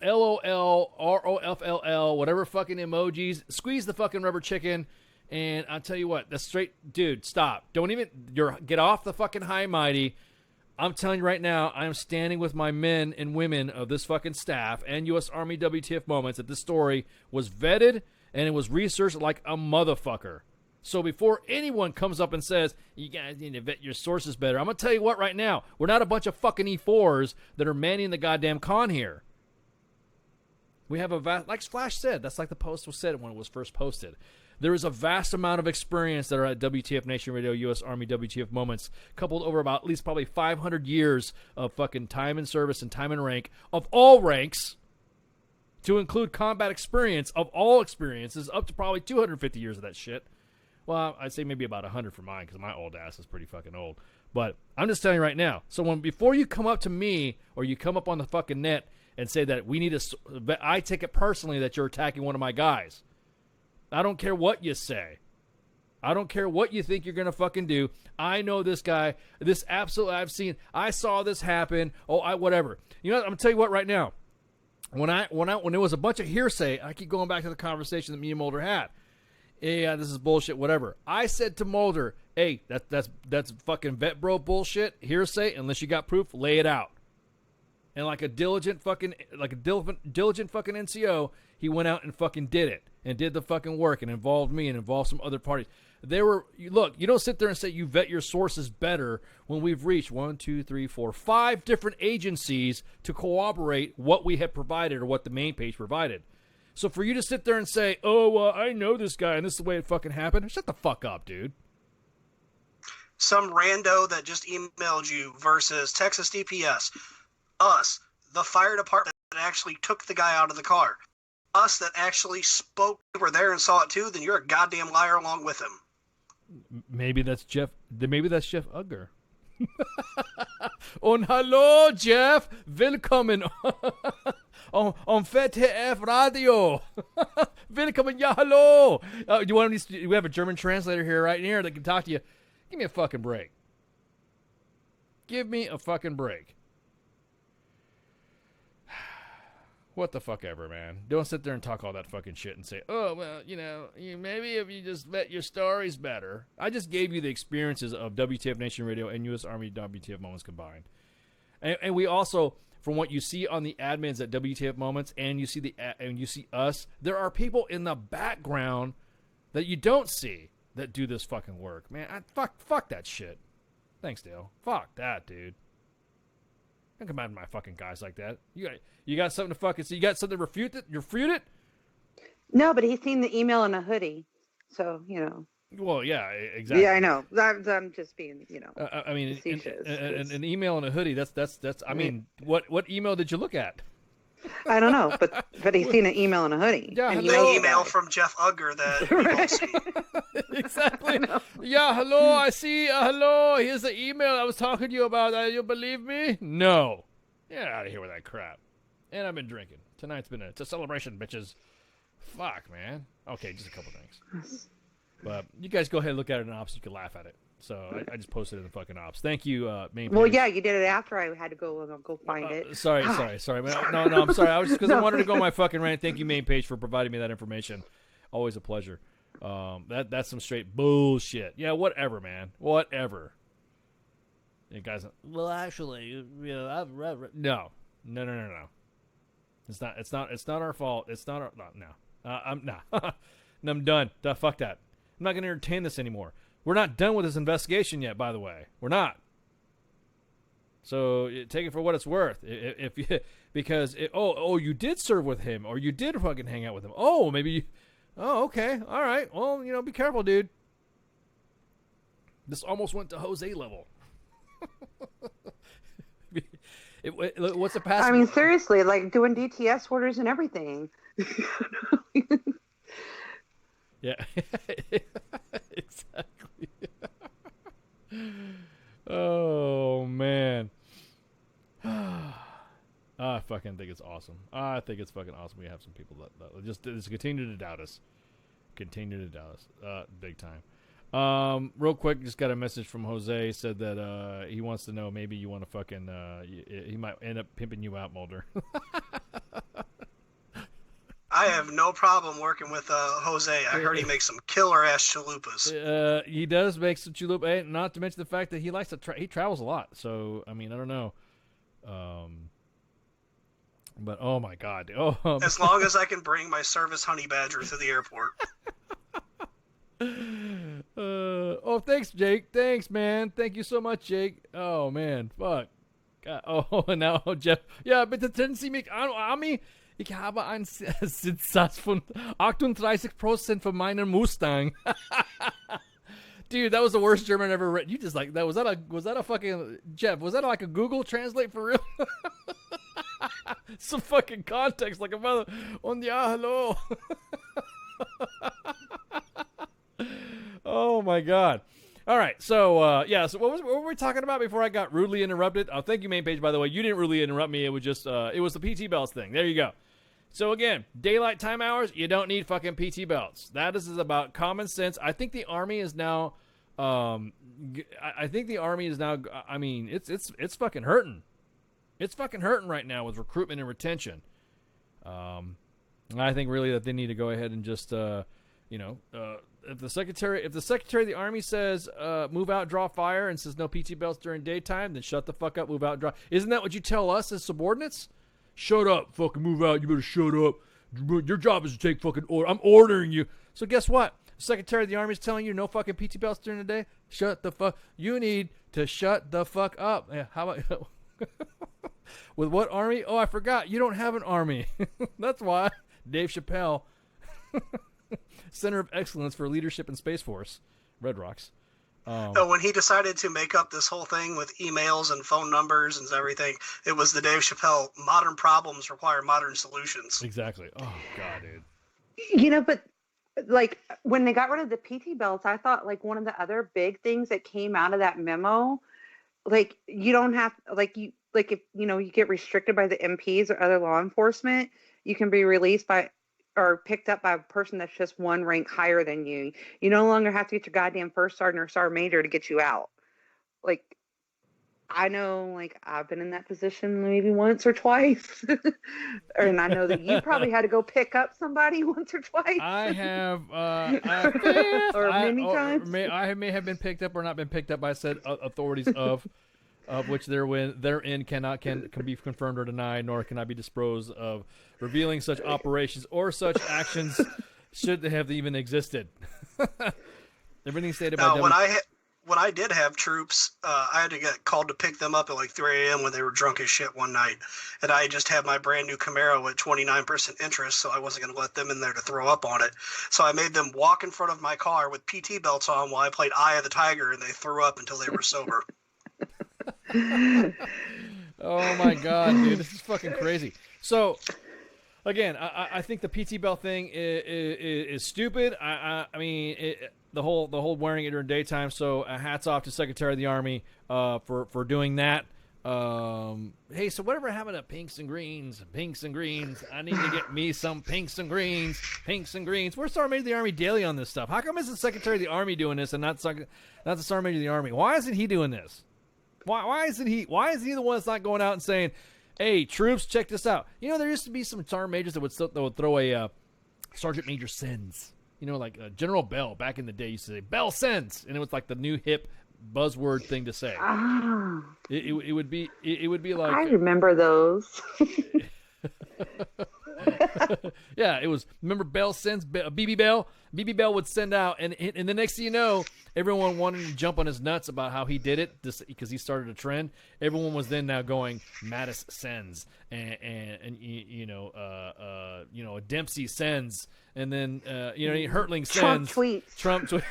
LOL, ROFLL, whatever fucking emojis. Squeeze the fucking rubber chicken. And I'll tell you what, that's straight, dude, stop. Don't even, get off the fucking high mighty. I'm telling you right now, I am standing with my men and women of this fucking staff and U.S. Army WTF Moments that this story was vetted and it was researched like a motherfucker. So before anyone comes up and says, you guys need to vet your sources better, I'm going to tell you what right now, we're not a bunch of fucking E4s that are manning the goddamn con here. We have a vast, like Flash said, that's like the post was said when it was first posted. There is a vast amount of experience that are at WTF Nation Radio, U.S. Army WTF Moments, coupled over about at least probably 500 years of fucking time and service and time and rank of all ranks, to include combat experience of all experiences, up to probably 250 years of that shit. Well, I'd say maybe about 100 for mine, because my old ass is pretty fucking old. But I'm just telling you right now, so before you come up to me, or you come up on the fucking net and say that we need to, I take it personally that you're attacking one of my guys. I don't care what you say. I don't care what you think you're going to fucking do. I know this guy. This absolutely, I saw this happen. Whatever. You know what? I'm going to tell you what right now. When there was a bunch of hearsay, I keep going back to the conversation that me and Mulder had. Yeah, this is bullshit, whatever. I said to Mulder, hey, that's fucking vet bro bullshit, hearsay, unless you got proof, lay it out. And like a diligent fucking NCO, he went out and fucking did it. And did the fucking work and involved me and involved some other parties. Look, you don't sit there and say you vet your sources better when we've reached 5 different agencies to corroborate what we had provided or what the main page provided. So for you to sit there and say, I know this guy and this is the way it fucking happened, shut the fuck up, dude. Some rando that just emailed you versus Texas DPS. Us, the fire department that actually took the guy out of the car. Us that actually spoke, were there and saw it too, then you're a goddamn liar along with him. Maybe that's Jeff Ugger. Und hallo, Jeff. Willkommen on VTF Radio. Willkommen, ja, hallo. We have a German translator here right here that can talk to you. Give me a fucking break. Give me a fucking break. What the fuck ever, man. Don't sit there and talk all that fucking shit and say, maybe if you just vet your stories better. I just gave you the experiences of WTF Nation Radio and U.S. Army WTF Moments combined. And we also, from what you see on the admins at WTF Moments and you see us, there are people in the background that you don't see that do this fucking work. Man, fuck that shit. Thanks, Dale. Fuck that, dude. Don't come out of my fucking guys like that. You got something to fucking see? You got something to refute it? Refute it? No, but he's seen the email in a hoodie, so Well, yeah, exactly. Yeah, I know. I'm just being, I mean, facetious. an email in a hoodie. That's. I mean, what email did you look at? I don't know, but he's seen an email in a hoodie. Yeah, and the email from Jeff Ugger that we don't see. Exactly. Yeah, hello, I see. Hello, here's the email I was talking to you about. You believe me? No. Get out of here with that crap. And I've been drinking. Tonight's been it's a celebration, bitches. Fuck, man. Okay, just a couple things. But you guys go ahead and look at it in ops. You can laugh at it. So I just posted it in the fucking ops. Thank you, main. Well, yeah, you did it after I had to go find it. Sorry. No, I'm sorry. I was just because I wanted to go on my fucking rant. Thank you, main page, for providing me that information. Always a pleasure. That's some straight bullshit. Yeah, whatever, man. Whatever. You guys, well, actually, no. It's not our fault. It's not our no. I'm done. Fuck that. I'm not gonna entertain this anymore. We're not done with this investigation yet, by the way. We're not. So take it for what it's worth. If you, because you did serve with him, or you did fucking hang out with him. Oh, maybe you. Oh, okay, all right. Well, be careful, dude. This almost went to Jose level. What's the past? I mean, seriously, like doing DTS orders and everything. Yeah, exactly. Oh man, I fucking think it's awesome. I think it's fucking awesome. We have some people that just continue to doubt us, big time. Real quick, just got a message from Jose. Said that he wants to know maybe you want to fucking he might end up pimping you out, Mulder. I have no problem working with Jose. I heard he makes some killer ass chalupas. He does make some chalupa, not to mention the fact that he likes to he travels a lot. So I mean, I don't know. But oh my god! Oh, as long as I can bring my service honey badger to the airport. Oh, thanks, Jake. Thanks, man. Thank you so much, Jake. Oh man, fuck. God. Oh, and now Jeff. Ja, bitte trennen Sie mich an, Ami. Ich habe einen Sitzsatz von 38% für meinen Mustang. Dude, that was the worst German I ever read. You just like that. Was that a fucking Jeff? Was that like a Google Translate for real? Some fucking context, like a mother. Und ja, hello. Oh my god. All right, so yeah, so what were we talking about before I got rudely interrupted? Oh, thank you, main page, by the way. You didn't rudely interrupt me. It was just it was the PT belts thing. There you go. So again, daylight time hours, you don't need fucking PT belts. That is about common sense. I think the Army is now I think the Army is now, I mean, it's fucking hurting. It's fucking hurting right now with recruitment and retention. I think really that they need to go ahead and just if the secretary of the Army says move out, draw fire, and says no PT belts during daytime, then shut the fuck up, move out, draw. Isn't that what you tell us as subordinates? Shut up, fucking move out. You better shut up. Your job is to take fucking order. I'm ordering you. So guess what? The Secretary of the Army is telling you no fucking PT belts during the day. Shut the fuck. You need to shut the fuck up. Yeah, how about with what army? Oh, I forgot. You don't have an army. That's why. Dave Chappelle, Center of Excellence for Leadership in Space Force, Red Rocks. When he decided to make up this whole thing with emails and phone numbers and everything, it was the Dave Chappelle, modern problems require modern solutions. Exactly. Oh, God, dude. You know, but like when they got rid of the PT belts, I thought like one of the other big things that came out of that memo, like you don't have, like if, you know, you get restricted by the MPs or other law enforcement, you can be released by or picked up by a person that's just one rank higher than you. You no longer have to get your goddamn first sergeant or sergeant major to get you out. Like, I know, like, I've been in that position maybe once or twice. And I know that you probably had to go pick up somebody once or twice. I have, or many times. I may have been picked up or not been picked up by said authorities of which therein can be confirmed or denied, nor can I be disposed of revealing such operations or such actions should they have even existed. Everything stated by when I did have troops, I had to get called to pick them up at like 3 a.m. when they were drunk as shit one night. And I just had my brand new Camaro at 29% interest, so I wasn't going to let them in there to throw up on it. So I made them walk in front of my car with PT belts on while I played Eye of the Tiger, and they threw up until they were sober. Oh my god, dude, this is fucking crazy. So again, I think the PT belt thing is stupid. I mean the whole wearing it during daytime. So hats off to Secretary of the Army for doing that. Hey, so whatever happened to pinks and greens? I need to get me some pinks and greens. Where's Sergeant Major of the Army daily on this stuff? How come isn't the Secretary of the Army doing this and not the Sergeant Major of the Army? Why isn't he doing this? Why isn't he the one that's not going out and saying, hey, troops, check this out? You know, there used to be some sergeant majors that would throw a Sergeant Major sends. You know, like General Bell back in the day used to say, Bell sends. And it was like the new hip buzzword thing to say. Ah. It would be like... I remember those. Yeah, it was, remember Bell sends, BB Bell? BB Bell would send out, and the next thing you know, everyone wanted to jump on his nuts about how he did it, because he started a trend. Everyone was then now going, Mattis sends, and Dempsey sends, and then, Hertling sends. Trump tweets.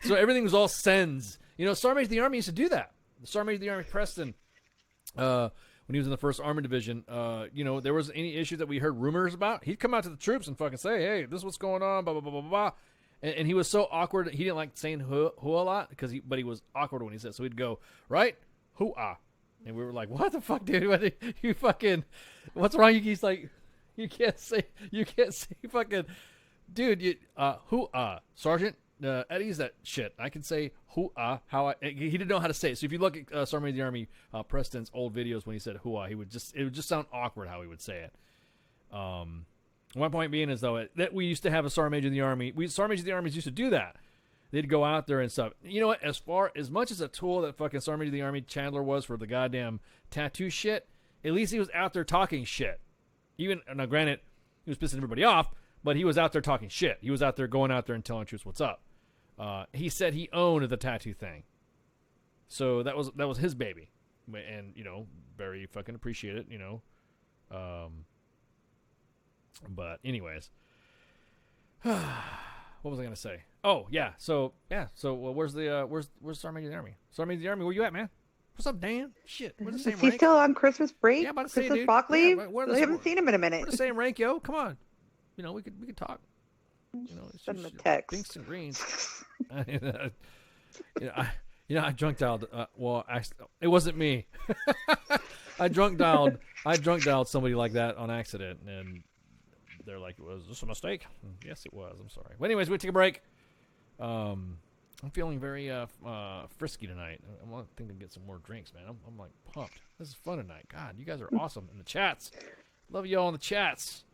So everything was all sends. You know, Sergeant Major of the Army used to do that. The Sergeant Major of the Army, Preston, when he was in the 1st Army Division, there was any issue that we heard rumors about, he'd come out to the troops and fucking say, hey, this is what's going on, blah, blah, blah, blah, blah. And he was so awkward. He didn't like saying who a lot, but he was awkward when he said it. So he'd go, right? Hoo-ah. And we were like, what the fuck, dude? You fucking, what's wrong? He's like, you can't say fucking Dude, Sergeant Eddie's that shit. I can say hoo-ah, he didn't know how to say it. So if you look at Sergeant of the Army Preston's old videos when he said hoo-ah, it would just sound awkward how he would say it. My point being is, though, that we used to have a Sergeant Major of the Army. Sergeant Major of the Armies used to do that. They'd go out there and stuff. You know what? As much as a tool that fucking Sergeant Major of the Army Chandler was for the goddamn tattoo shit, at least he was out there talking shit. Even, now granted, he was pissing everybody off, but he was out there talking shit. He was out there going out there and telling troops what's up. He said he owned the tattoo thing. So that was his baby. And, very fucking appreciate it, But anyways, what was I gonna say? Oh yeah, so where's Sergeant Major of the Army? Sergeant Major of the Army, where you at, man? What's up, Dan? Shit, we're the same Is he rank. still on Christmas break? Yeah, about to say, Christmas dude. block leave? Yeah, we haven't seen him in a minute. We're the same rank, yo. Come on, we could talk. Send him a text. Pinks and greens. I drunk dialed. It wasn't me. I drunk dialed somebody like that on accident, and they're like, "Was this a mistake?" Yes, it was. I'm sorry. But anyways, we take a break. I'm feeling very frisky tonight. I'm thinking to get some more drinks, man. I'm like pumped. This is fun tonight. God, you guys are awesome in the chats. Love y'all in the chats.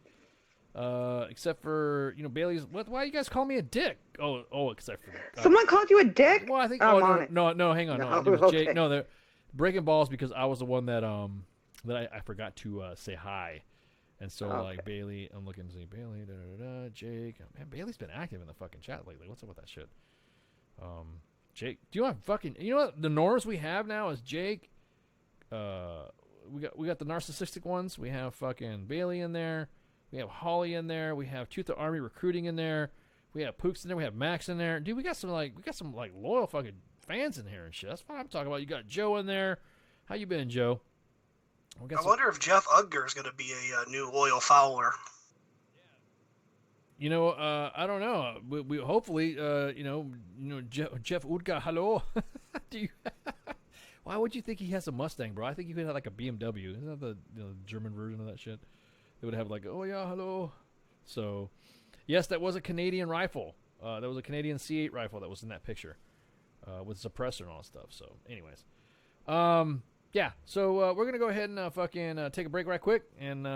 Except for Bailey's. Why you guys call me a dick? Oh, except for Someone called you a dick. Well, I think. I'm no, on it. no, hang on. No, It was okay. Jake. No, they're breaking balls because I was the one that I forgot to say hi, and so like Bailey, I'm looking to see Bailey, Jake. Man, Bailey's been active in the fucking chat lately. What's up with that shit? Jake, do you have fucking? You know what the norms we have now is Jake. We got the narcissistic ones. We have fucking Bailey in there. We have Holly in there. We have Tooth of Army recruiting in there. We have Pooks in there. We have Max in there. Dude, we got some loyal fucking fans in here and shit. That's what I'm talking about. You got Joe in there. How you been, Joe? I wonder if Jeff Ugger is going to be a new loyal follower. I don't know. We hopefully, Jeff Udga, hello. Why would you think he has a Mustang, bro? I think he could have like a BMW. Isn't that the German version of that shit? They would have like, oh yeah, hello. So, yes, that was a Canadian rifle. That was a Canadian C8 rifle that was in that picture, with suppressor and all that stuff. So, anyways, yeah. So we're gonna go ahead and fucking take a break right quick, and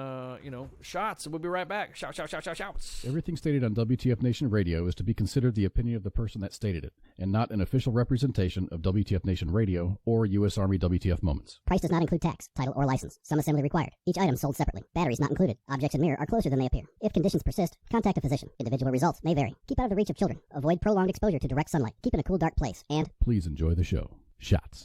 shots. And we'll be right back. Shouts. Everything stated on WTF Nation Radio is to be considered the opinion of the person that stated it, and not an official representation of WTF Nation Radio or U.S. Army WTF Moments. Price does not include tax, title, or license. Some assembly required. Each item sold separately. Batteries not included. Objects in mirror are closer than they appear. If conditions persist, contact a physician. Individual results may vary. Keep out of the reach of children. Avoid prolonged exposure to direct sunlight. Keep in a cool, dark place. And please enjoy the show. Shots.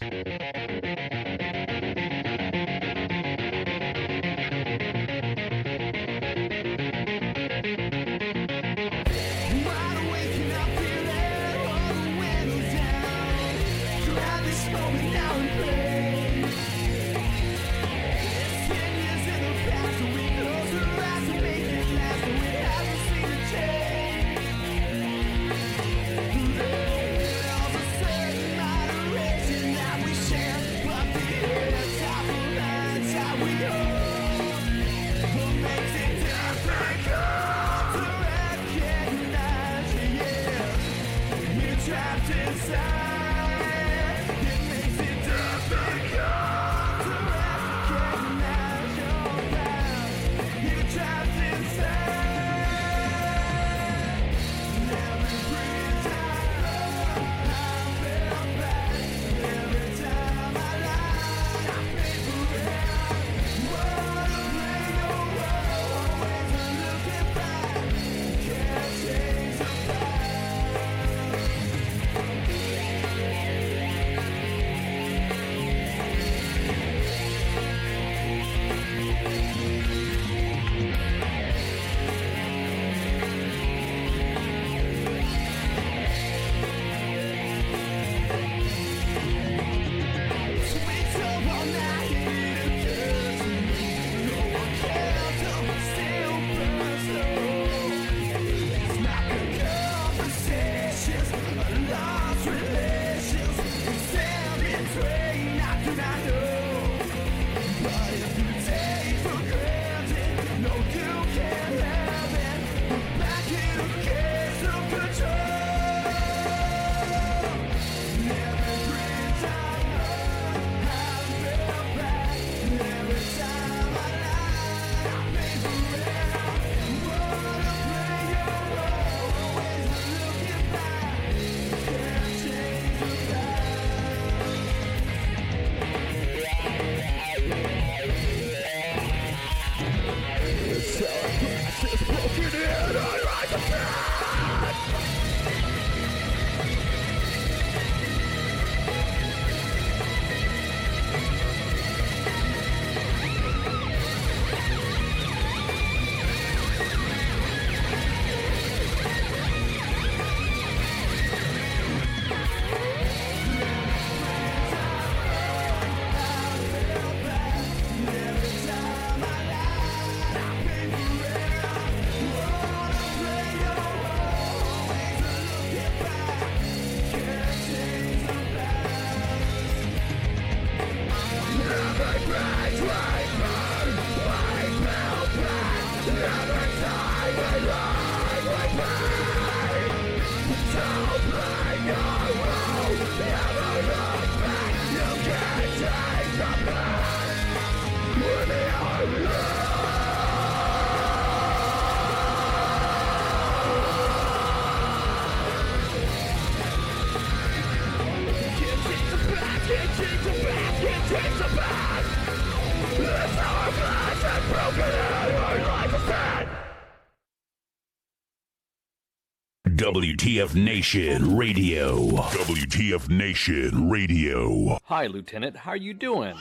WTF Nation Radio. WTF Nation Radio. Hi, Lieutenant. How are you doing?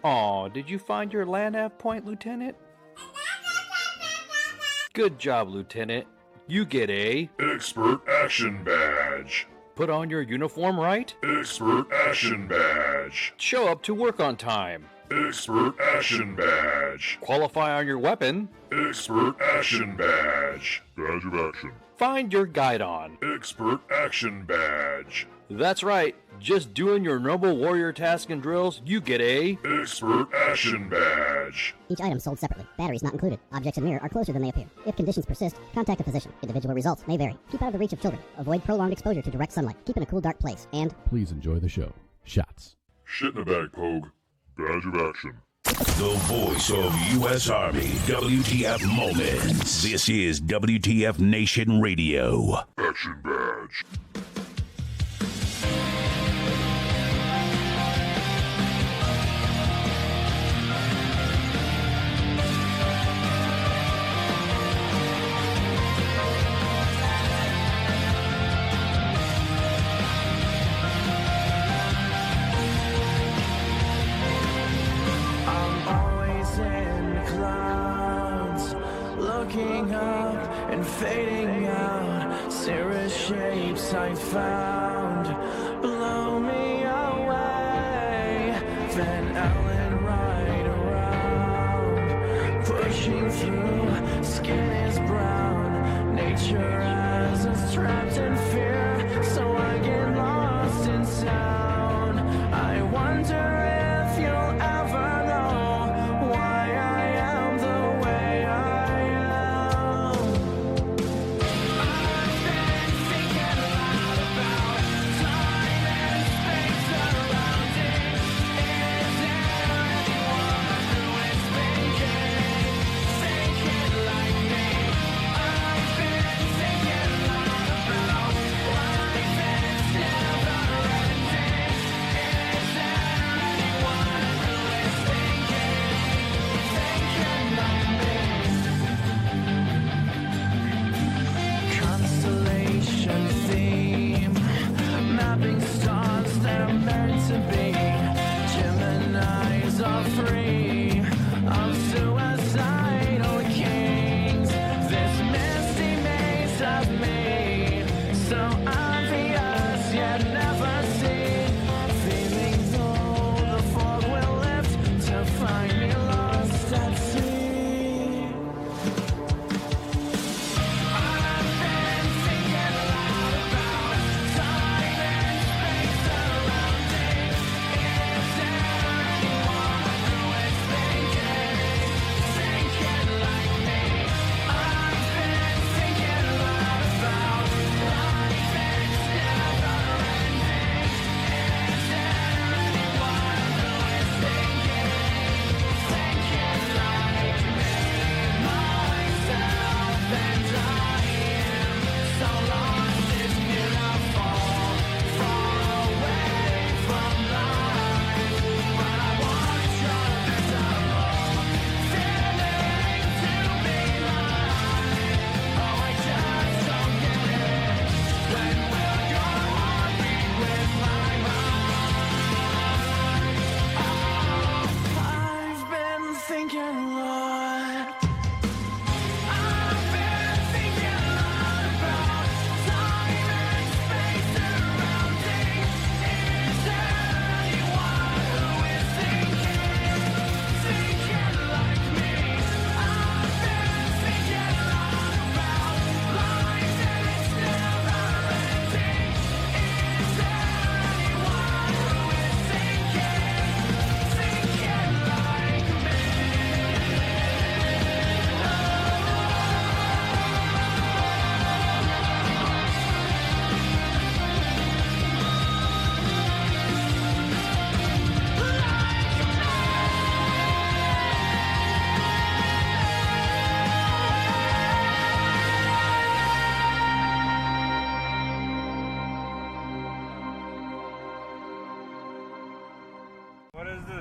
Aw, did you find your land nav point, Lieutenant? Good job, Lieutenant. You get a Expert Action Badge. Put on your uniform right? Expert Action Badge. Show up to work on time. Expert Action Badge. Qualify on your weapon. Expert Action Badge. Badge of Action. Find your guidon. Expert Action Badge. That's right. Just doing your noble warrior task and drills, you get a Expert Action Badge. Each item sold separately. Batteries not included. Objects in mirror are closer than they appear. If conditions persist, contact a physician. Individual results may vary. Keep out of the reach of children. Avoid prolonged exposure to direct sunlight. Keep in a cool, dark place. And please enjoy the show. Shots. Shit in a bag, Pogue. Badge of Action. The voice of U.S. Army, WTF Moments. This is WTF Nation Radio. Action Badge. Looking up and fading out, serious shapes I found blow me away. Van Allen right around, pushing through. Skin is brown, nature has us trapped in fear, so I get lost in sound. I wonder if you'll ever know why I am the way I am. I've been thinking a lot about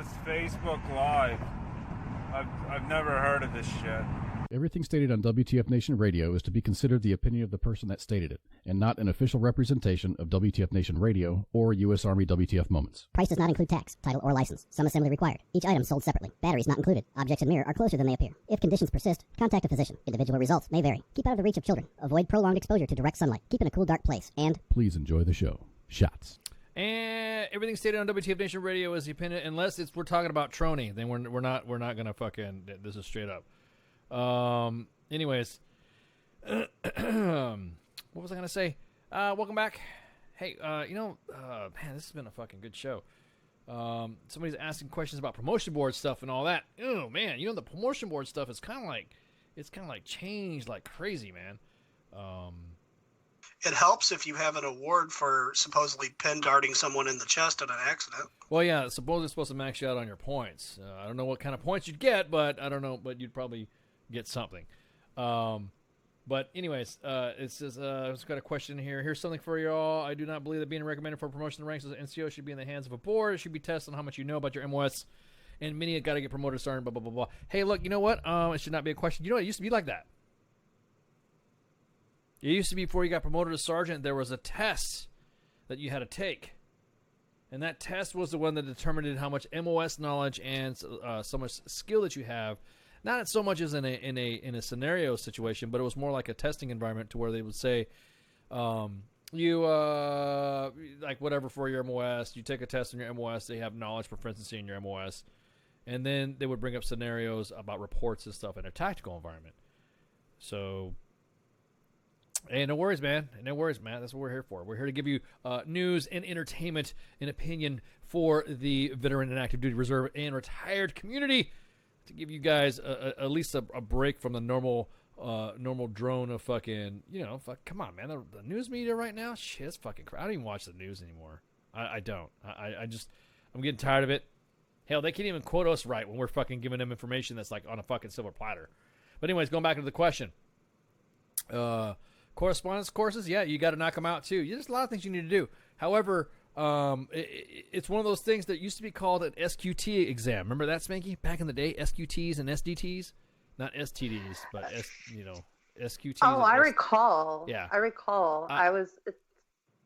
this Facebook Live? I've never heard of this shit. Everything stated on WTF Nation Radio is to be considered the opinion of the person that stated it, and not an official representation of WTF Nation Radio or U.S. Army WTF Moments. Price does not include tax, title, or license. Some assembly required. Each item sold separately. Batteries not included. Objects in mirror are closer than they appear. If conditions persist, contact a physician. Individual results may vary. Keep out of the reach of children. Avoid prolonged exposure to direct sunlight. Keep in a cool, dark place. And please enjoy the show. Shots. And everything stated on WTF Nation Radio is the opinion, unless we're talking about Trony, then we're not gonna fucking. This is straight up. Anyways, what was I gonna say? Welcome back. Hey, man, this has been a fucking good show. Somebody's asking questions about promotion board stuff and all that. Oh man, the promotion board stuff is kind of like changed like crazy, man. It helps if you have an award for supposedly pin darting someone in the chest in an accident. Well, yeah, supposedly it's supposed to max you out on your points. I don't know what kind of points you'd get, but you'd probably get something. But anyways, it says, I've got a question here. Here's something for you all. I do not believe that being recommended for promotion in the ranks as an NCO should be in the hands of a board. It should be tested on how much you know about your MOS. And many got to get promoted, starting, blah, blah, blah, blah. Hey, look, you know what? It should not be a question. You know what? It used to be like that. It used to be before you got promoted to sergeant, there was a test that you had to take. And that test was the one that determined how much MOS knowledge and so much skill that you have. Not so much as in a scenario situation, but it was more like a testing environment to where they would say, you like whatever for your MOS, you take a test on your MOS, they have knowledge proficiency in your MOS, and then they would bring up scenarios about reports and stuff in a tactical environment. So, hey, no worries, man. No worries, man. That's what we're here for. We're here to give you news and entertainment and opinion for the veteran and active duty reserve and retired community, to give you guys at least a break from the normal drone of fucking, come on, man. The news media right now, shit, it's fucking crap. I don't even watch the news anymore. I don't. I'm getting tired of it. Hell, they can't even quote us right when we're fucking giving them information that's like on a fucking silver platter. But anyways, going back to the question. Correspondence courses, yeah, you got to knock them out too. There's a lot of things you need to do. However, it's one of those things that used to be called an SQT exam. Remember that, Spanky? Back in the day, SQTs and SDTs? Not STDs, but SQTs. Oh, I recall. Yeah. I recall. It's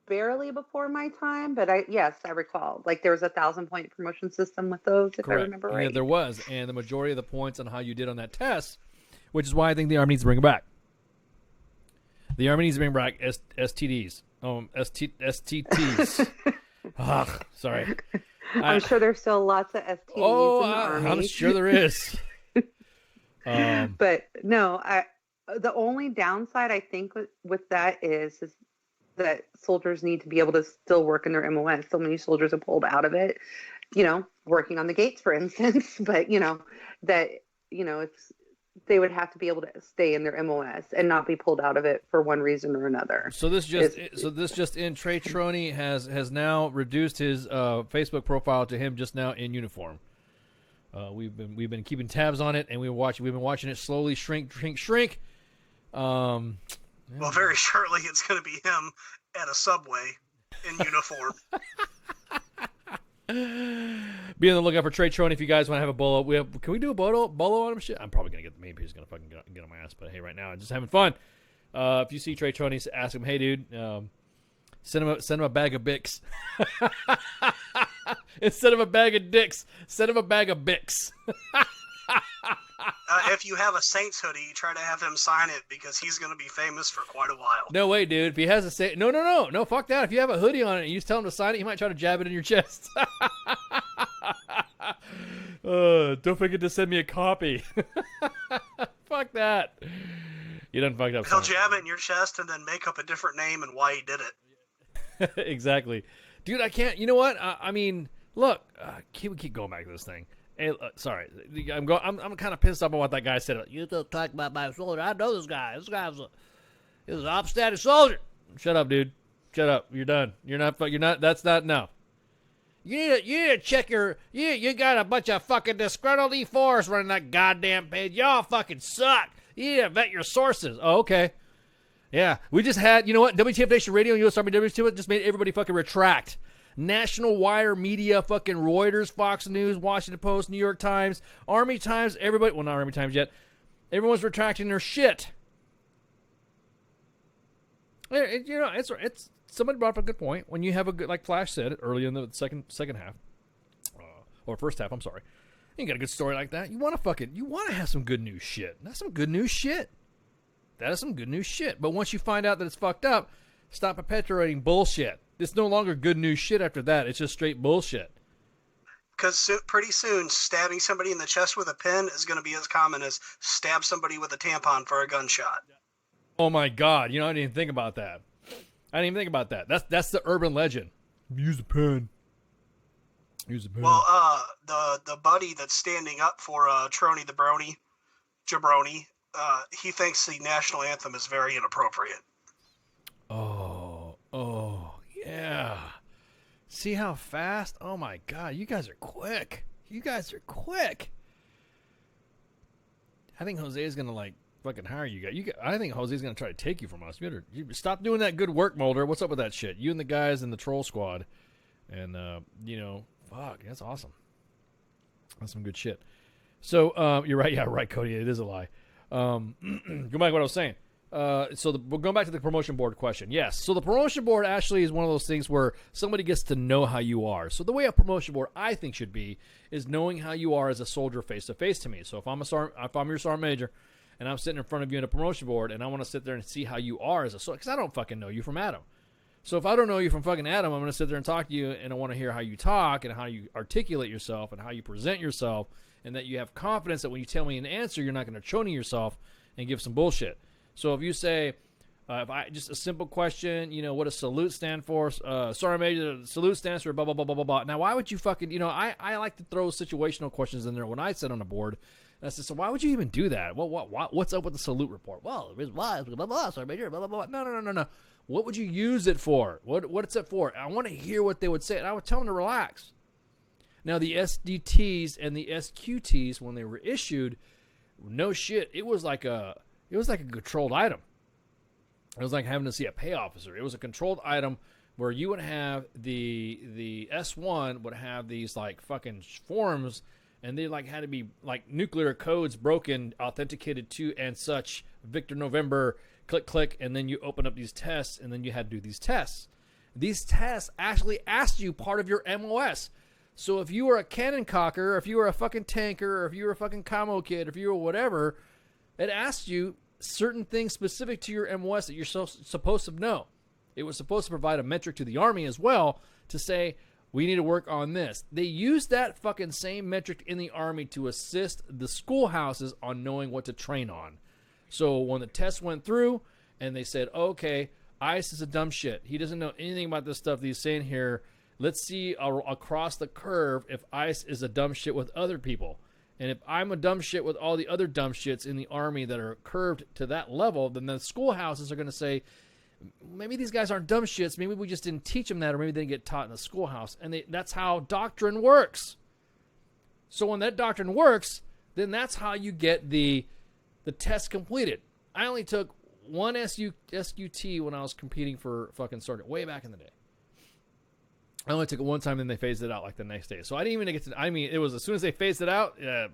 barely before my time, but I recall. Like there was a 1,000-point promotion system with those, if Correct. I remember right. Yeah, there was. And the majority of the points on how you did on that test, which is why I think the Army needs to bring it back. The Army needs to bring back STDs. STTs. Ugh, sorry. I'm sure there's still lots of STDs in the Army. I'm sure there is. But no, the only downside I think with that is that soldiers need to be able to still work in their MOS. So many soldiers are pulled out of it, working on the gates, for instance. But it's they would have to be able to stay in their MOS and not be pulled out of it for one reason or another. So this just in, Trey Troney has now reduced his Facebook profile to him just now in uniform. We've been keeping tabs on it, and we've been watching it slowly shrink. Well, very shortly it's going to be him at a Subway in uniform. Be on the lookout for Trey Troney if you guys want to have a bolo. Can we do a bolo on him? Shit, I'm probably gonna get. Maybe he's gonna fucking get on my ass. But hey, right now I'm just having fun. If you see Trey Troney, ask him, hey dude, send him a bag of Bix. Instead of a bag of dicks, send him a bag of Bix. If you have a Saints hoodie, try to have him sign it because he's going to be famous for quite a while. No way, dude. If he has a Saints... No, fuck that. If you have a hoodie on it and you just tell him to sign it, he might try to jab it in your chest. Don't forget to send me a copy. Fuck that. You done fucked up. He'll jab it in your chest and then make up a different name and why he did it. Exactly. Dude, I can't... You know what? I mean, look. We keep going back to this thing. Hey, sorry, I'm kind of pissed off on what that guy said. You don't talk about my soldier. I know this guy. This guy's he's an upstanding soldier. Shut up, dude. Shut up. You're done. You're not. That's not. No. You need to check your. You got a bunch of fucking disgruntled E4s running that goddamn page. Y'all fucking suck. You need to vet your sources. Oh, okay. Yeah, we just had. You know what? WTF Nation Radio and U.S. Army WTF just made everybody fucking retract National Wire Media, fucking Reuters, Fox News, Washington Post, New York Times, Army Times, everybody, well, not Army Times yet. Everyone's retracting their shit. You know, it's somebody brought up a good point. When you have a good, like Flash said early in the second half, or first half, I'm sorry. You got a good story like that. You want to have some good news shit. That's some good news shit. That is some good news shit. But once you find out that it's fucked up, stop perpetuating bullshit. It's no longer good news shit after that. It's just straight bullshit. Because pretty soon, stabbing somebody in the chest with a pin is going to be as common as stab somebody with a tampon for a gunshot. Oh my God! You know, I didn't even think about that. That's the urban legend. Use a pen. Use a pen. Well, the buddy that's standing up for Trony the Jabroni, he thinks the national anthem is very inappropriate. Oh, yeah. See how fast? Oh my God, you guys are quick. I think Jose's gonna fucking hire you guys. I think Jose's gonna try to take you from us. You stop doing that good work, Mulder. What's up with that shit? You and the guys in the troll squad, and fuck, that's awesome. That's some good shit. So you're right. Yeah, right, Cody. It is a lie. Go back to what I was saying. We're going back to the promotion board question. Yes. So the promotion board actually is one of those things where somebody gets to know how you are. So the way a promotion board I think should be is knowing how you are as a soldier face to face to me. So if I'm your sergeant major and I'm sitting in front of you in a promotion board and I want to sit there and see how you are as a soldier, because I don't fucking know you from Adam. So if I don't know you from fucking Adam, I'm going to sit there and talk to you, and I want to hear how you talk and how you articulate yourself and how you present yourself, and that you have confidence that when you tell me an answer, you're not going to chony yourself and give some bullshit. So if you say, just a simple question, what does salute stand for? Sergeant Major, salute stands for blah, blah, blah, blah, blah, blah. Now, why would you fucking, I like to throw situational questions in there when I sit on a board. And I said, so why would you even do that? What's up with the salute report? Well, the reason why is blah, blah, blah, Sergeant Major, blah, blah, blah. No. What would you use it for? What's it for? I want to hear what they would say, and I would tell them to relax. Now, the SGT'S and the SQT'S, when they were issued, no shit, it was like a controlled item. It was like having to see a pay officer. It was a controlled item where you would have the S1 would have these fucking forms, and they had to be nuclear codes broken, authenticated to, and such. Victor November, click, and then you open up these tests, and then you had to do these tests. These tests actually asked you part of your MOS. So if you were a cannon cocker, or if you were a fucking tanker, or if you were a fucking commo kid, or if you were whatever, it asked you certain things specific to your MOS that you're supposed to know. It was supposed to provide a metric to the Army as well to say, we need to work on this. They used that fucking same metric in the Army to assist the schoolhouses on knowing what to train on. So when the test went through and they said, okay, ICE is a dumb shit. He doesn't know anything about this stuff that he's saying here. Let's see across the curve if ICE is a dumb shit with other people. And if I'm a dumb shit with all the other dumb shits in the Army that are curved to that level, then the schoolhouses are going to say, maybe these guys aren't dumb shits. Maybe we just didn't teach them that, or maybe they didn't get taught in the schoolhouse. And that's how doctrine works. So when that doctrine works, then that's how you get the test completed. I only took one SQT when I was competing for fucking sergeant way back in the day. I only took it one time, then they phased it out the next day. So I didn't even get to. It was as soon as they phased it out. Yeah,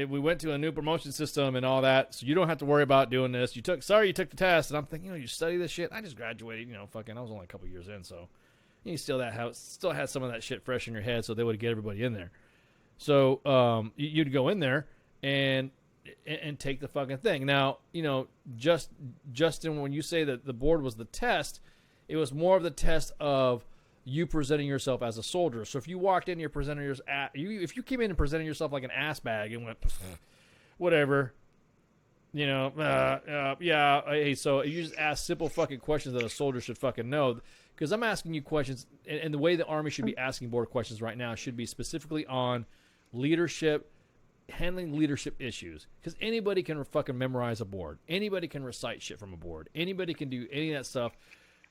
we went to a new promotion system and all that, so you don't have to worry about doing this. You took the test, and I'm thinking, you study this shit. I just graduated. I was only a couple years in, so you still had some of that shit fresh in your head, so they would get everybody in there. So you'd go in there and take the fucking thing. Now, Justin, when you say that the board was the test, it was more of the test of you presenting yourself as a soldier. So if you walked in, if you came in and presented yourself like an ass bag and went, whatever, hey, so you just ask simple fucking questions that a soldier should fucking know. Because I'm asking you questions, and the way the Army should be asking board questions right now should be specifically on leadership, handling leadership issues. Because anybody can fucking memorize a board. Anybody can recite shit from a board. Anybody can do any of that stuff.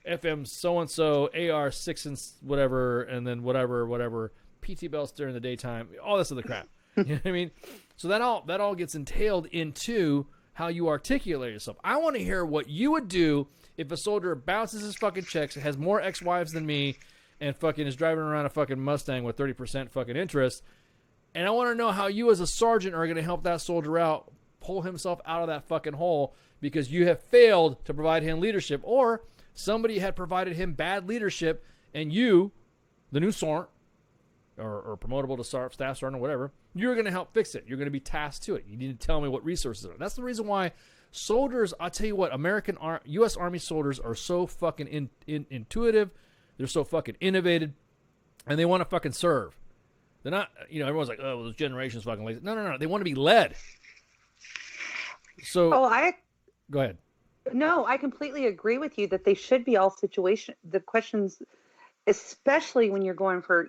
FM so-and-so, AR6 and whatever, and then whatever, PT belts during the daytime, all this other crap. You know what I mean? So that all gets entailed into how you articulate yourself. I want to hear what you would do if a soldier bounces his fucking checks, has more ex-wives than me, and fucking is driving around a fucking Mustang with 30% fucking interest. And I want to know how you as a sergeant are going to help that soldier out, pull himself out of that fucking hole because you have failed to provide him leadership, or somebody had provided him bad leadership, and you, the new sergeant, or promotable to staff sergeant or whatever, you're going to help fix it. You're going to be tasked to it. You need to tell me what resources are. That's the reason why soldiers, I'll tell you what, U.S. Army soldiers are so fucking intuitive. They're so fucking innovative, and they want to fucking serve. They're not, everyone's like, oh, well, those generations fucking lazy. No. They want to be led. So, go ahead. No, I completely agree with you that they should be all the questions, especially when you're going for,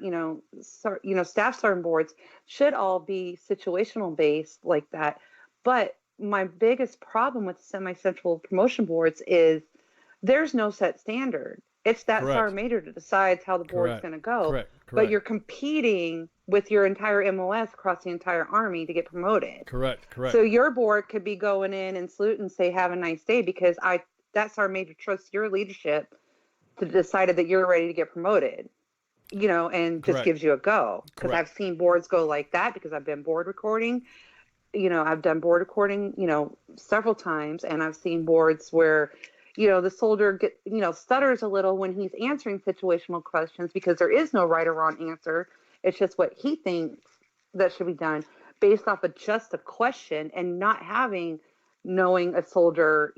staff sergeant boards, should all be situational based like that. But my biggest problem with semi-central promotion boards is there's no set standard. It's that sergeant major that decides how the board's going to go. Correct. But you're competing with your entire MOS across the entire Army to get promoted. Correct. So your board could be going in and salute and say, have a nice day, because that sergeant major trusts your leadership to decide that you're ready to get promoted, and just gives you a go. Because I've seen boards go like that because I've been board recording. I've done board recording, several times, and I've seen boards where the soldier stutters a little when he's answering situational questions because there is no right or wrong answer. It's just what he thinks that should be done based off of just a question, and not knowing a soldier,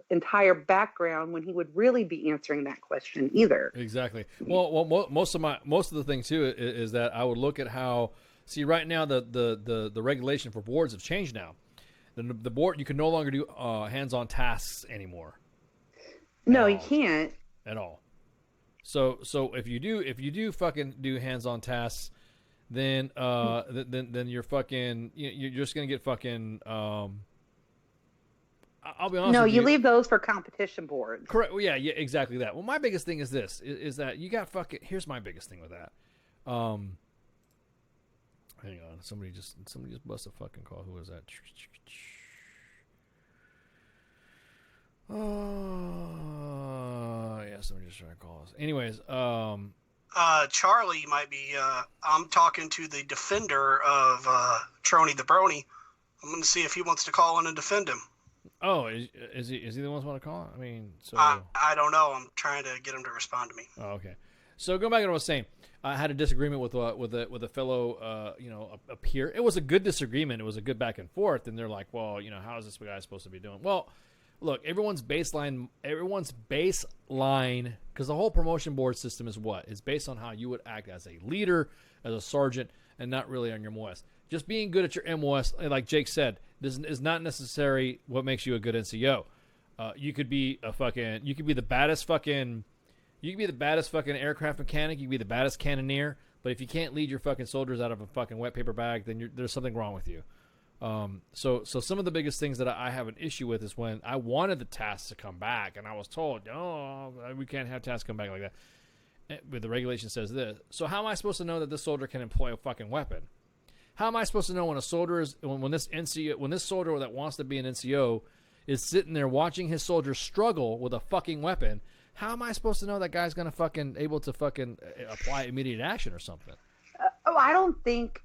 entire background when he would really be answering that question either. Exactly. Well, most of the thing too is that I would look at how, see, right now the regulation for boards have changed now. The board, you can no longer do hands-on tasks anymore. No, you can't at all. So if you do fucking do hands-on tasks, then then you're fucking you're just gonna get fucking. I'll be honest. No, with you leave those for competition boards. Correct. Well, yeah, exactly that. Well, my biggest thing is this: is that you got fucking. Here's my biggest thing with that. Hang on, somebody just bust a fucking call. Who was that? Oh, yeah, somebody just trying to call us. Anyways, Charlie might be, I'm talking to the defender of Trony the Brony. I'm going to see if he wants to call in and defend him. Oh, is he the one who want to call? I mean, so I don't know. I'm trying to get him to respond to me. Oh, okay. So going back to what I was saying, I had a disagreement with a fellow, a peer. It was a good disagreement. It was a good back and forth. And they're like, well, how is this guy supposed to be doing? Well, look, everyone's baseline, because the whole promotion board system is what? It's based on how you would act as a leader, as a sergeant, and not really on your MOS. Just being good at your MOS, like Jake said, this is not necessary what makes you a good NCO. You could be the baddest fucking aircraft mechanic. You could be the baddest cannoneer, but if you can't lead your fucking soldiers out of a fucking wet paper bag, then there's something wrong with you. So some of the biggest things that I have an issue with is when I wanted the tasks to come back, and I was told, no, we can't have tasks come back like that. But the regulation says this. So how am I supposed to know that this soldier can employ a fucking weapon? How am I supposed to know when a soldier when this soldier that wants to be an NCO is sitting there watching his soldiers struggle with a fucking weapon? How am I supposed to know that guy's gonna fucking able to fucking apply immediate action or something? I don't think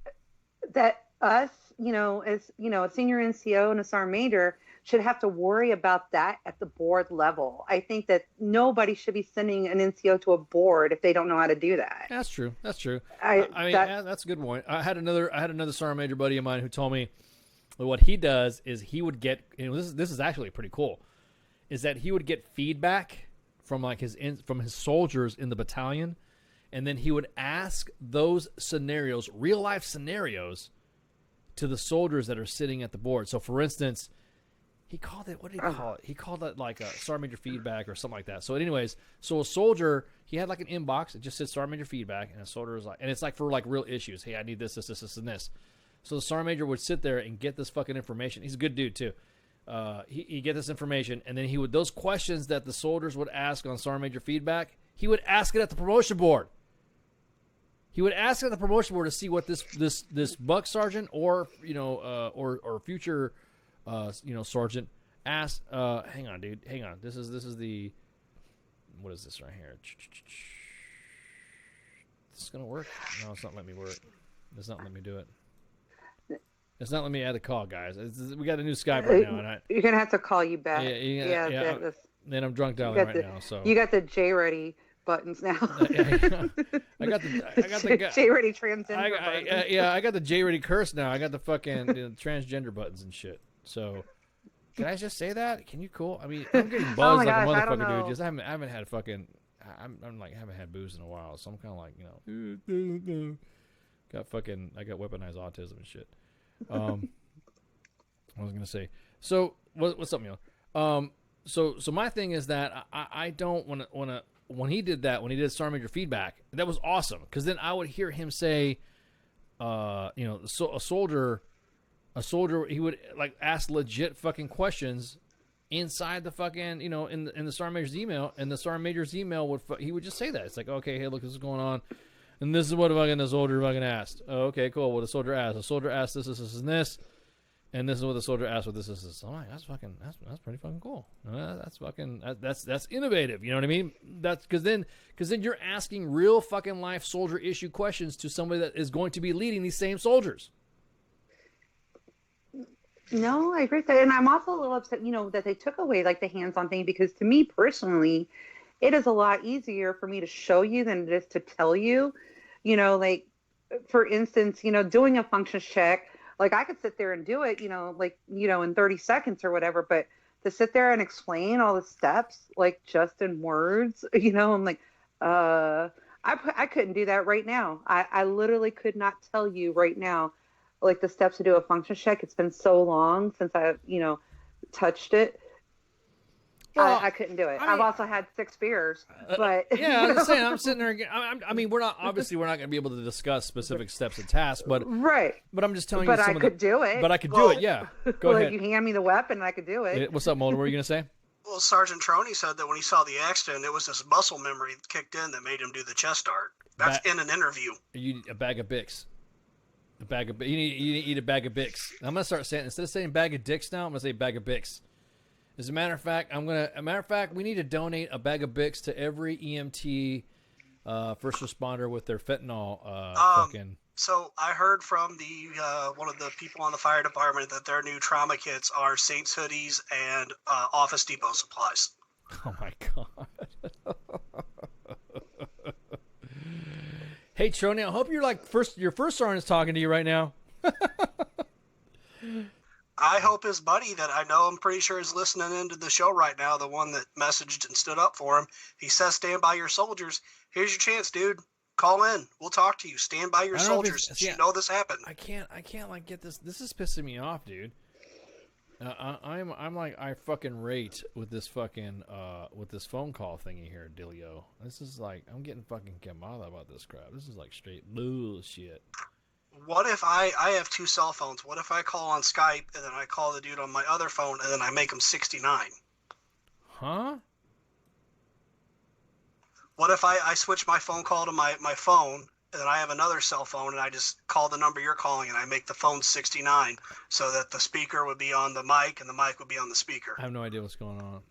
that us, as a senior NCO and a sergeant major should have to worry about that at the board level. I think that nobody should be sending an NCO to a board if they don't know how to do that. That's true. That's true. That's a good point. I had another sergeant major buddy of mine who told me that what he does is he would get, this is actually pretty cool, is that he would get feedback from from his soldiers in the battalion, and then he would ask those scenarios, real life scenarios, to the soldiers that are sitting at the board. So, for instance, he called it, what did he call it? He called it like a sergeant major feedback or something like that. So, anyways, a soldier, he had like an inbox. It just said sergeant major feedback, and a soldier was like, and it's like for like real issues. Hey, I need this, and this. So the sergeant major would sit there and get this fucking information. He's a good dude too. He get this information, and then he would, those questions that the soldiers would ask on sergeant major feedback, he would ask it at the promotion board. He would ask at the promotion board to see what this buck sergeant or future sergeant asked. Hang on, dude. Hang on. This is the, what is this right here? this gonna work? No, it's not letting me work. It's not letting me do it. It's not letting me add the call, guys. We got a new Skype right now, and you're gonna have to call you back. Yeah. Then I'm drunk dialing right now. So you got the J Ready buttons now. I got the J Ready transgender buttons. I got the J Ready curse now. I got the fucking transgender buttons and shit. So can I just say that? Can you cool? I mean, I'm getting buzzed like a motherfucker, dude. Just I haven't had fucking. I'm like haven't had booze in a while, so I'm kind of like I got weaponized autism and shit. What was I gonna say? So what's up, Neil? So my thing is that I don't want to when he did that, when he did Sergeant Major feedback, that was awesome, because then I would hear him say, a soldier, he would like ask legit fucking questions inside the fucking, in the Sergeant Major's email, and the Sergeant Major's email he would just say that. It's like, okay, hey, look, this is going on, and this is what the soldier fucking asked. Oh, okay, cool. What the soldier asked. The soldier asked this, and this. And this is what the soldier asked. What this is. I'm like, that's pretty fucking cool. That's innovative. You know what I mean? That's because then you're asking real fucking life soldier issue questions to somebody that is going to be leading these same soldiers. No, I agree with that, and I'm also a little upset, that they took away like the hands-on thing, because to me personally, it is a lot easier for me to show you than it is to tell you. Like for instance, doing a functions check. Like, I could sit there and do it, in 30 seconds or whatever, but to sit there and explain all the steps, like, just in words, I'm like, I couldn't do that right now. I literally could not tell you right now, like, the steps to do a function check. It's been so long since I, touched it. Well, I couldn't do it. I've also had 6 beers, but yeah, I'm just saying. I'm sitting there. I mean, we're not going to be able to discuss specific steps and tasks, but right. But I'm just telling you. But I could do it. But I could do it. Yeah. Go ahead. You hand me the weapon, and I could do it. What's up, Mulder? What are you going to say? Well, Sergeant Troney said that when he saw the accident, it was this muscle memory that kicked in that made him do the chest dart. That's in an interview. You need a bag of Bix. You need to eat a bag of Bix. I'm going to start saying, instead of saying bag of dicks now, I'm going to say bag of Bix. As a matter of fact, we need to donate a bag of Bix to every EMT first responder with their fentanyl fucking. So I heard from the one of the people on the fire department that their new trauma kits are Saints hoodies and Office Depot supplies. Oh my god. Hey Troney, I hope your first sergeant's talking to you right now. I hope his buddy that I know, I'm pretty sure is listening into the show right now, the one that messaged and stood up for him. He says, stand by your soldiers. Here's your chance, dude. Call in. We'll talk to you. Stand by your soldiers. You know this happened. I can't like get this. This is pissing me off, dude. I'm like, I fucking rate with this fucking with this phone call thingy here, Dilio. This is like, I'm getting fucking Kamala about this crap. This is like straight bullshit. What if I have 2 cell phones? What if I call on Skype and then I call the dude on my other phone and then I make him 69? Huh? What if I switch my phone call to my phone and then I have another cell phone and I just call the number you're calling and I make the phone 69 so that the speaker would be on the mic and the mic would be on the speaker? I have no idea what's going on.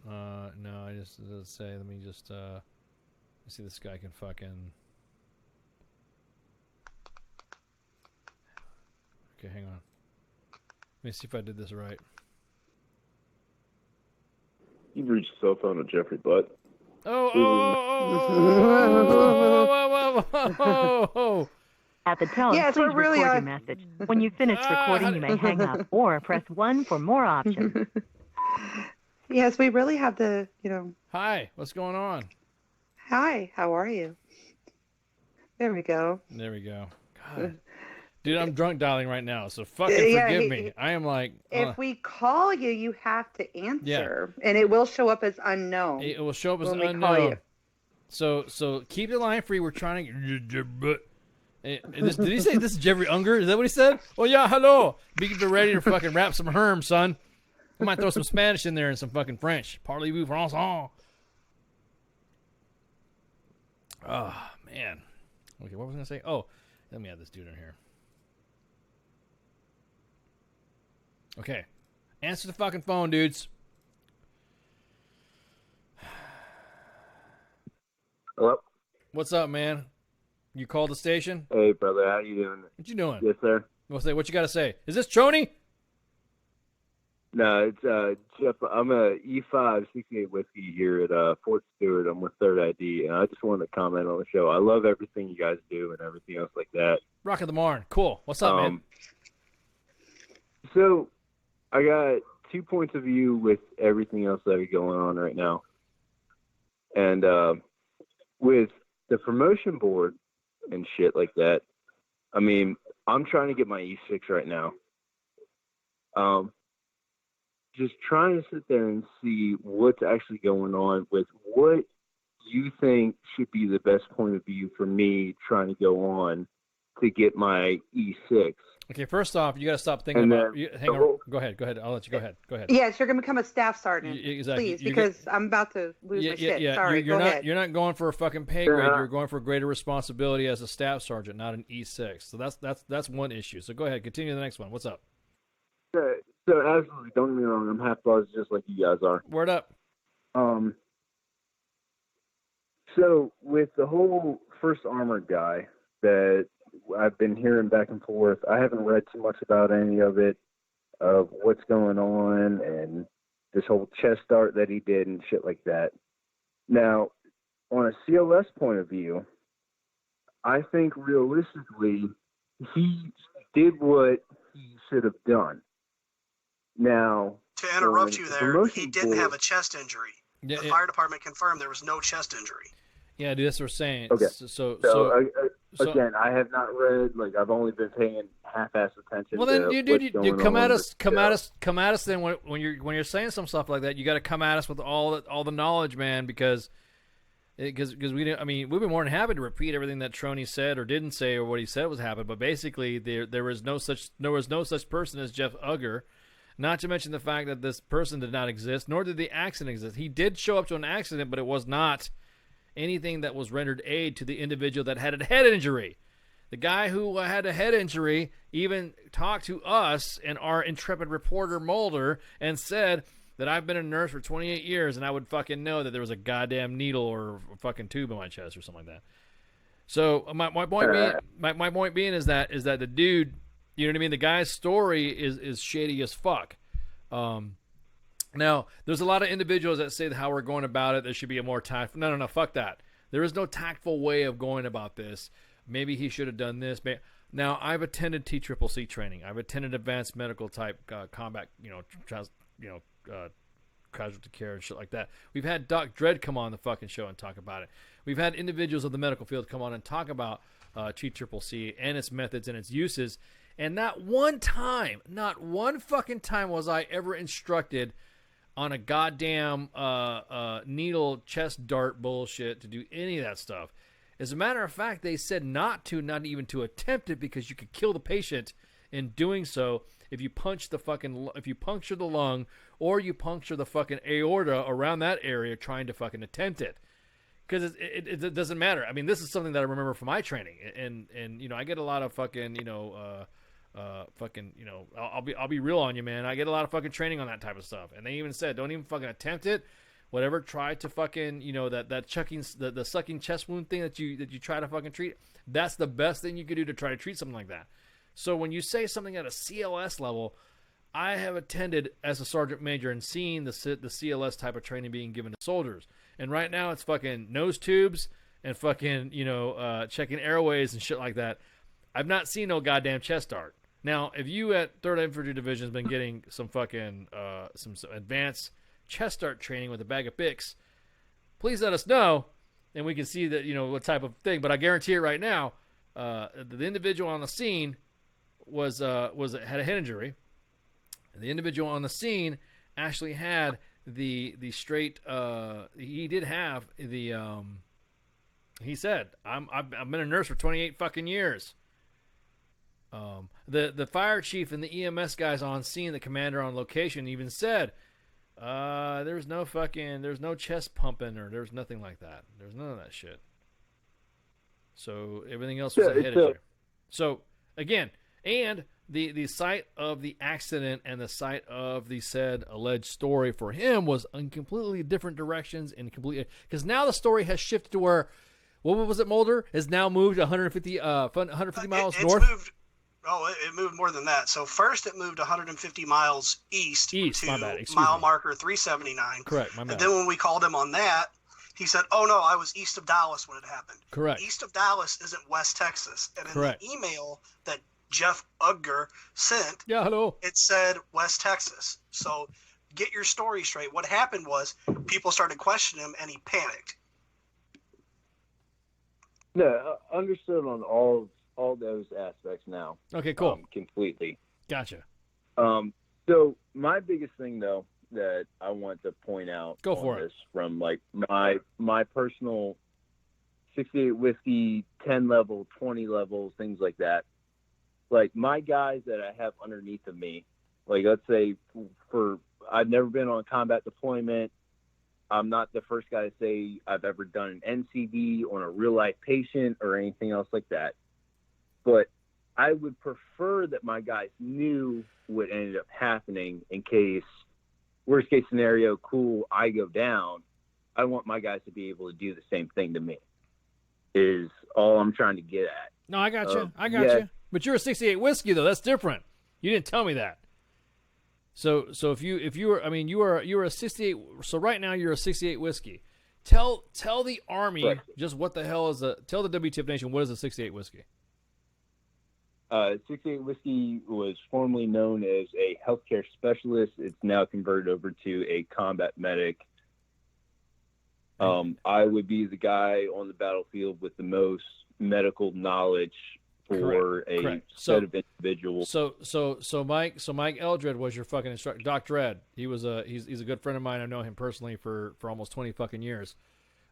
No, I just say, let me just see this guy can fucking... Okay, hang on. Let me see if I did this right. You've reached the cell phone of Jeffrey Butt. At the tone, yes, please really record your message. When you finish recording, you may hang up or press 1 for more options. Yes, we really have the, Hi, what's going on? Hi, how are you? There we go. There we go. God. Dude, I'm drunk dialing right now, so fucking forgive me. I am like... If we call you, you have to answer, and it will show up as unknown. It will show up as unknown. So keep the line free. We're trying to... Did he say this is Jeffrey Unger? Is that what he said? Oh, yeah, hello. Be ready to fucking rap some Herm, son. I might throw some Spanish in there and some fucking French. Parlez-vous français? Oh, man. Okay, what was I going to say? Oh, let me add this dude in here. Okay. Answer the fucking phone, dudes. Hello? What's up, man? You called the station? Hey, brother, how you doing? What you doing? Yes, sir. What you got to say? Is this Trony? No, it's Jeff. I'm a E5 68 whiskey here at Fort Stewart. I'm with Third ID, and I just wanted to comment on the show. I love everything you guys do and everything else like that. Rock of the Marn. Cool. What's up, man? So, I got 2 points of view with everything else that is going on right now. And with the promotion board and shit like that, I mean, I'm trying to get my E6 right now. Just trying to sit there and see what's actually going on with what you think should be the best point of view for me trying to go on to get my E6. Okay, first off, you got to stop thinking about. Hang on. Go ahead. I'll let you go ahead. Yes, you're gonna become a staff sergeant, exactly. please, because I'm about to lose my shit. Sorry, you're go not. ahead. You're not going for a fucking pay grade. You're going for greater responsibility as a staff sergeant, not an E6. So that's one issue. So go ahead, continue the next one. What's up? So absolutely, don't get me wrong. I'm half buzzed just like you guys are. Word up. So with the whole First Armored guy that I've been hearing back and forth, I haven't read too much about any of it, of what's going on and this whole chest dart that he did and shit like that. Now, on a CLS point of view, I think realistically he did what he should have done. Now, to interrupt you there, he didn't board, have a chest injury. The fire department confirmed there was no chest injury. Yeah, dude, that's what we're saying. Okay. So again, I have not read. Like, I've only been paying half-ass attention. Well, then, to you come at us. Then when you're saying some stuff like that, you got to come at us with all the knowledge, man, because we didn't. I mean, we've been more than happy to repeat everything that Trony said or didn't say or what he said was happening. But basically, there was no such person as Jeff Ugger. Not to mention the fact that this person did not exist, nor did the accident exist. He did show up to an accident, but it was not anything that was rendered aid to the individual that had a head injury. The guy who had a head injury even talked to us and our intrepid reporter Mulder and said that I've been a nurse for 28 years and I would fucking know that there was a goddamn needle or a fucking tube in my chest or something like that. So my point being is that the dude, you know what I mean? The guy's story is shady as fuck. Now, there's a lot of individuals that say how we're going about it. There should be a more tactful. No, fuck that. There is no tactful way of going about this. Maybe he should have done this. Now, I've attended TCCC training. I've attended advanced medical type combat, casualty care and shit like that. We've had Doc Dredd come on the fucking show and talk about it. We've had individuals of the medical field come on and talk about TCCC and its methods and its uses. And not one fucking time was I ever instructed on a goddamn needle chest dart bullshit to do any of that stuff. As a matter of fact, they said not even to attempt it because you could kill the patient in doing so if you puncture the lung or you puncture the fucking aorta around that area trying to fucking attempt it. Because it doesn't matter. I mean, this is something that I remember from my training, and I get a lot of fucking I'll be real on you, man. I get a lot of fucking training on that type of stuff, and they even said don't even fucking attempt it. Whatever, try to fucking the sucking chest wound thing that you try to fucking treat. That's the best thing you could do to try to treat something like that. So when you say something at a CLS level, I have attended as a sergeant major and seen the CLS type of training being given to soldiers. And right now it's fucking nose tubes and fucking checking airways and shit like that. I've not seen no goddamn chest dart. Now, if you at 3rd Infantry Division has been getting some fucking some advanced chest dart training with a bag of picks, please let us know, and we can see that what type of thing. But I guarantee it right now, the individual on the scene had a head injury. The individual on the scene actually had the straight. He did have the. He said, "I've been a nurse for 28 fucking years." The fire chief and the EMS guys on scene, the commander on location, even said, "There's no chest pumping or there's nothing like that. There's none of that shit." So everything else was a head injury. So again, and the site of the accident and the site of the said alleged story for him was in completely different directions and completely, because now the story has shifted to where What was it, Mulder? Has now moved 150 miles It's north? moved. Oh, it moved more than that. So first it moved 150 miles east to my bad. Excuse mile me. marker 379. Correct, my bad. And then when we called him on that, he said, "Oh no, I was east of Dallas when it happened." Correct. East of Dallas isn't West Texas. And in Correct. the email that Jeff Ugger sent, hello, it said West Texas. So get your story straight. What happened was people started questioning him, and he panicked. No, understood on all those aspects now. Okay, cool. Completely. Gotcha. So my biggest thing though that I want to point out Go for on it. this from like my personal 68 whiskey, 10 level, 20 levels, things like that. Like my guys that I have underneath of me, like let's say I've never been on combat deployment. I'm not the first guy to say I've ever done an NCD on a real life patient or anything else like that. But I would prefer that my guys knew what ended up happening in case, worst case scenario, cool, I go down. I want my guys to be able to do the same thing to me, is all I'm trying to get at. No, I got you. I got you. But you're a 68 whiskey though. That's different. You didn't tell me that. So if you were, I mean, you are a 68. So right now you're a 68 whiskey. Tell the Army Correct. just what the hell is tell the WTF Nation what is a 68 whiskey. 68 whiskey was formerly known as a healthcare specialist. It's now converted over to a combat medic. I would be the guy on the battlefield with the most medical knowledge for a set of individuals. So Mike Eldred was your fucking instructor. Dr. Ed, he's a good friend of mine. I've known him personally for almost 20 fucking years.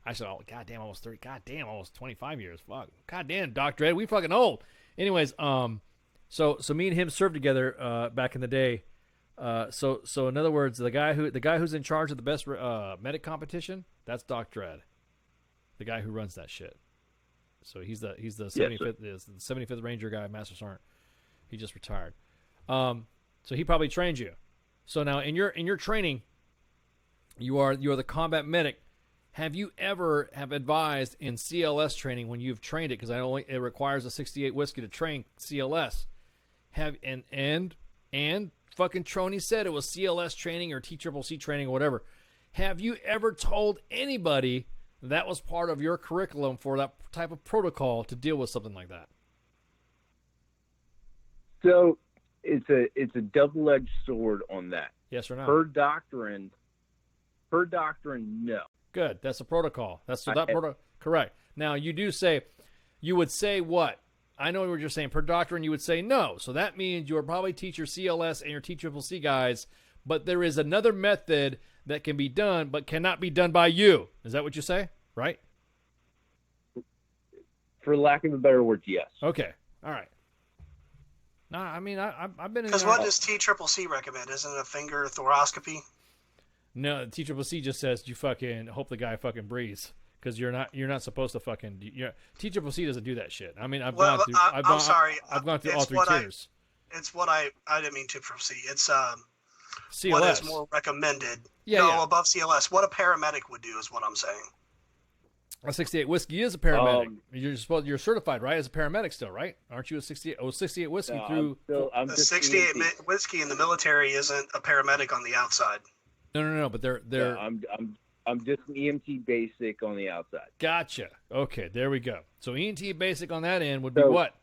I said, oh goddamn, almost 30. Goddamn, almost 25 years. Fuck. Goddamn, Dr. Ed, we fucking old. Anyways, so me and him served together back in the day. So in other words, the guy who's in charge of the best medic competition, that's Dr. Ed, the guy who runs that shit. So he's the 75th the 75th Ranger guy, Master Sergeant. He just retired. So he probably trained you. So now in your training, you are the combat medic. Have you ever advised in CLS training when you've trained it? Because it requires a 68 whiskey to train CLS. And fucking Troney said it was CLS training or TCCC training or whatever. Have you ever told anybody that was part of your curriculum for that type of protocol to deal with something like that? So it's a double-edged sword on that. Yes or no? Per doctrine, no. Good. That's a protocol. Correct. Now you would say what? I know what you're saying. Per doctrine, you would say no. So that means you're probably teach your CLS and your TCCC guys, but there is another method that can be done, but cannot be done by you. Is that what you say? Right? For lack of a better word, yes. Okay. All right. No, I mean, I've been in. Because what does TCCC recommend? Isn't it a finger thoracoscopy? No, TCCC just says you fucking hope the guy fucking breathes. Because you're not supposed to fucking. TCCC doesn't do that shit. I mean, I've gone through all three tiers. It's what I didn't mean TCCC. It's CLS. What is more recommended. Above CLS. What a paramedic would do is what I'm saying. A 68 whiskey is a paramedic. You're certified, right, as a paramedic still, right? Aren't you a 68? Oh, 68 whiskey through. A 68 whiskey in the military isn't a paramedic on the outside. No. But they're. Yeah, I'm just an EMT basic on the outside. Gotcha. Okay, there we go. So EMT basic on that end would be what?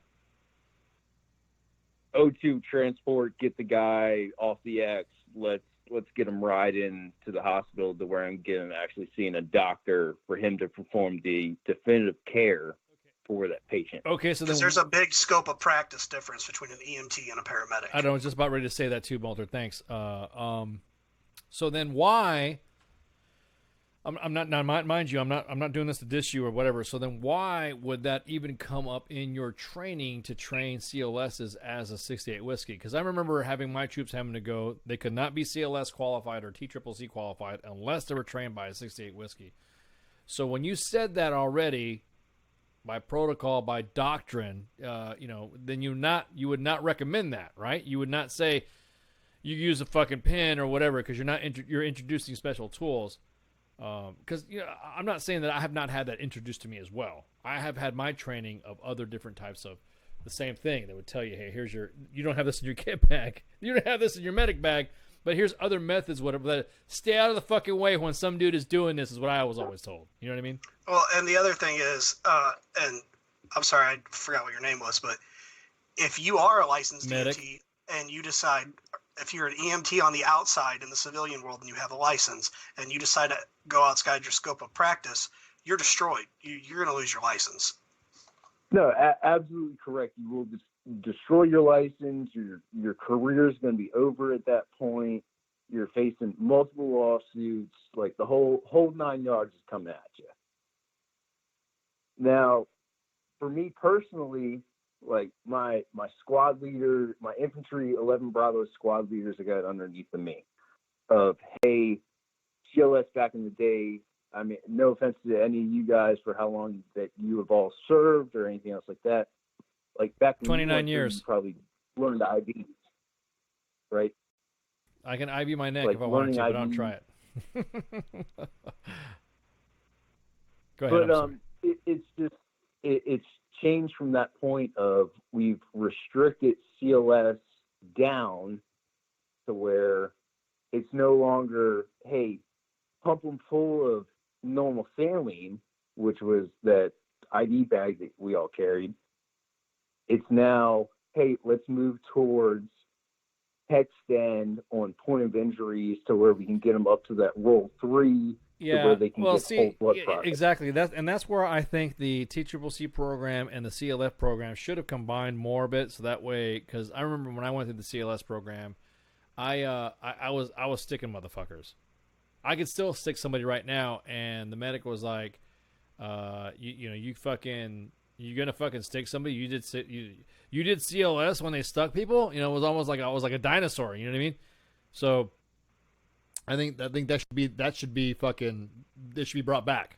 O2 transport, get the guy off the X. Let's get him right into the hospital to where I'm actually seeing a doctor for him to perform the definitive care for that patient. Okay, so then there's a big scope of practice difference between an EMT and a paramedic. I was just about ready to say that too, Mulder. Thanks. So then why? I'm not now, mind you, I'm not doing this to diss you or whatever. So then why would that even come up in your training to train CLSs as a 68 whiskey? Because I remember having my troops having to go, they could not be CLS qualified or TCCC qualified unless they were trained by a 68 whiskey. So when you said that already, by protocol, by doctrine, then you would not recommend that, right? You would not say you use a fucking pen or whatever because you're introducing special tools. Because I'm not saying that I have not had that introduced to me as well. I have had my training of other different types of the same thing. They would tell you, hey, you don't have this in your kit bag. You don't have this in your medic bag, but here's other methods, whatever. That stay out of the fucking way when some dude is doing this is what I was always told. You know what I mean? Well, and the other thing is, and I'm sorry, I forgot what your name was, but if you are a licensed medic EMT and you decide, if you're an EMT on the outside in the civilian world and you have a license and you decide to go outside your scope of practice, you're destroyed. You're going to lose your license. No, absolutely correct. You will destroy your license. Your career is going to be over at that point. You're facing multiple lawsuits. Like the whole 9 yards is coming at you. Now, for me personally, like my squad leader, my infantry 11 Bravo squad leaders that got underneath of me, of hey, CLS back in the day. I mean, no offense to any of you guys for how long that you have all served or anything else like that. Like back in 29 years, you probably learned IVs, right? I can IV my neck like if I wanted to, but I don't IVs. try it. Go ahead. But it's changed from that point of we've restricted CLS down to where it's no longer, hey, pump them full of normal saline, which was that ID bag that we all carried. It's now, hey, let's move towards head stand on point of injuries to where we can get them up to that roll 3 to where they can get whole blood products. Exactly. That's where I think the TCCC program and the CLF program should have combined more of it, so that way, because I remember when I went through the CLS program, I was sticking motherfuckers. I could still stick somebody right now, and the medic was like, you're gonna fucking stick somebody. You did CLS when they stuck people. It was almost like I was like a dinosaur. You know what I mean? So I think that should be brought back.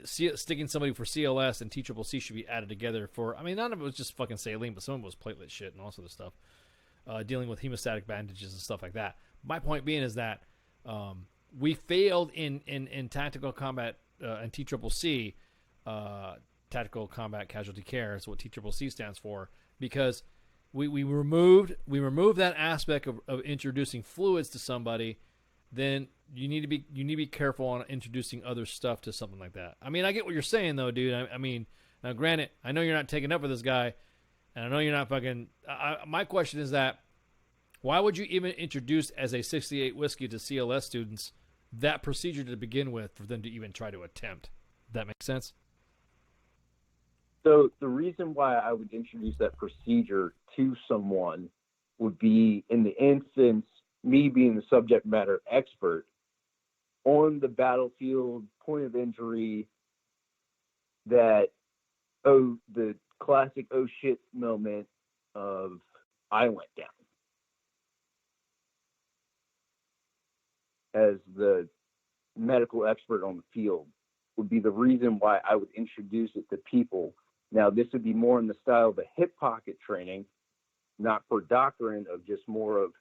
Sticking somebody for CLS and TCCC should be added together for. I mean, none of it was just fucking saline, but some of it was platelet shit and all sorts of stuff. Dealing with hemostatic bandages and stuff like that. My point being is that we failed in tactical combat and TCCC. Tactical Combat Casualty Care is what TCCC stands for, because we removed that aspect of introducing fluids to somebody. Then you need to be careful on introducing other stuff to something like that. I mean, I get what you're saying though, dude. I mean, now granted, I know you're not taking up with this guy, and I know you're not fucking. My question is that why would you even introduce as a 68 whiskey to CLS students that procedure to begin with for them to even try to attempt? That makes sense. So the reason why I would introduce that procedure to someone would be, in the instance, me being the subject matter expert on the battlefield, point of injury, that, the classic oh shit moment of I went down. As the medical expert on the field would be the reason why I would introduce it to people. Now, this would be more in the style of a hip pocket training, not for doctrine, of just more of,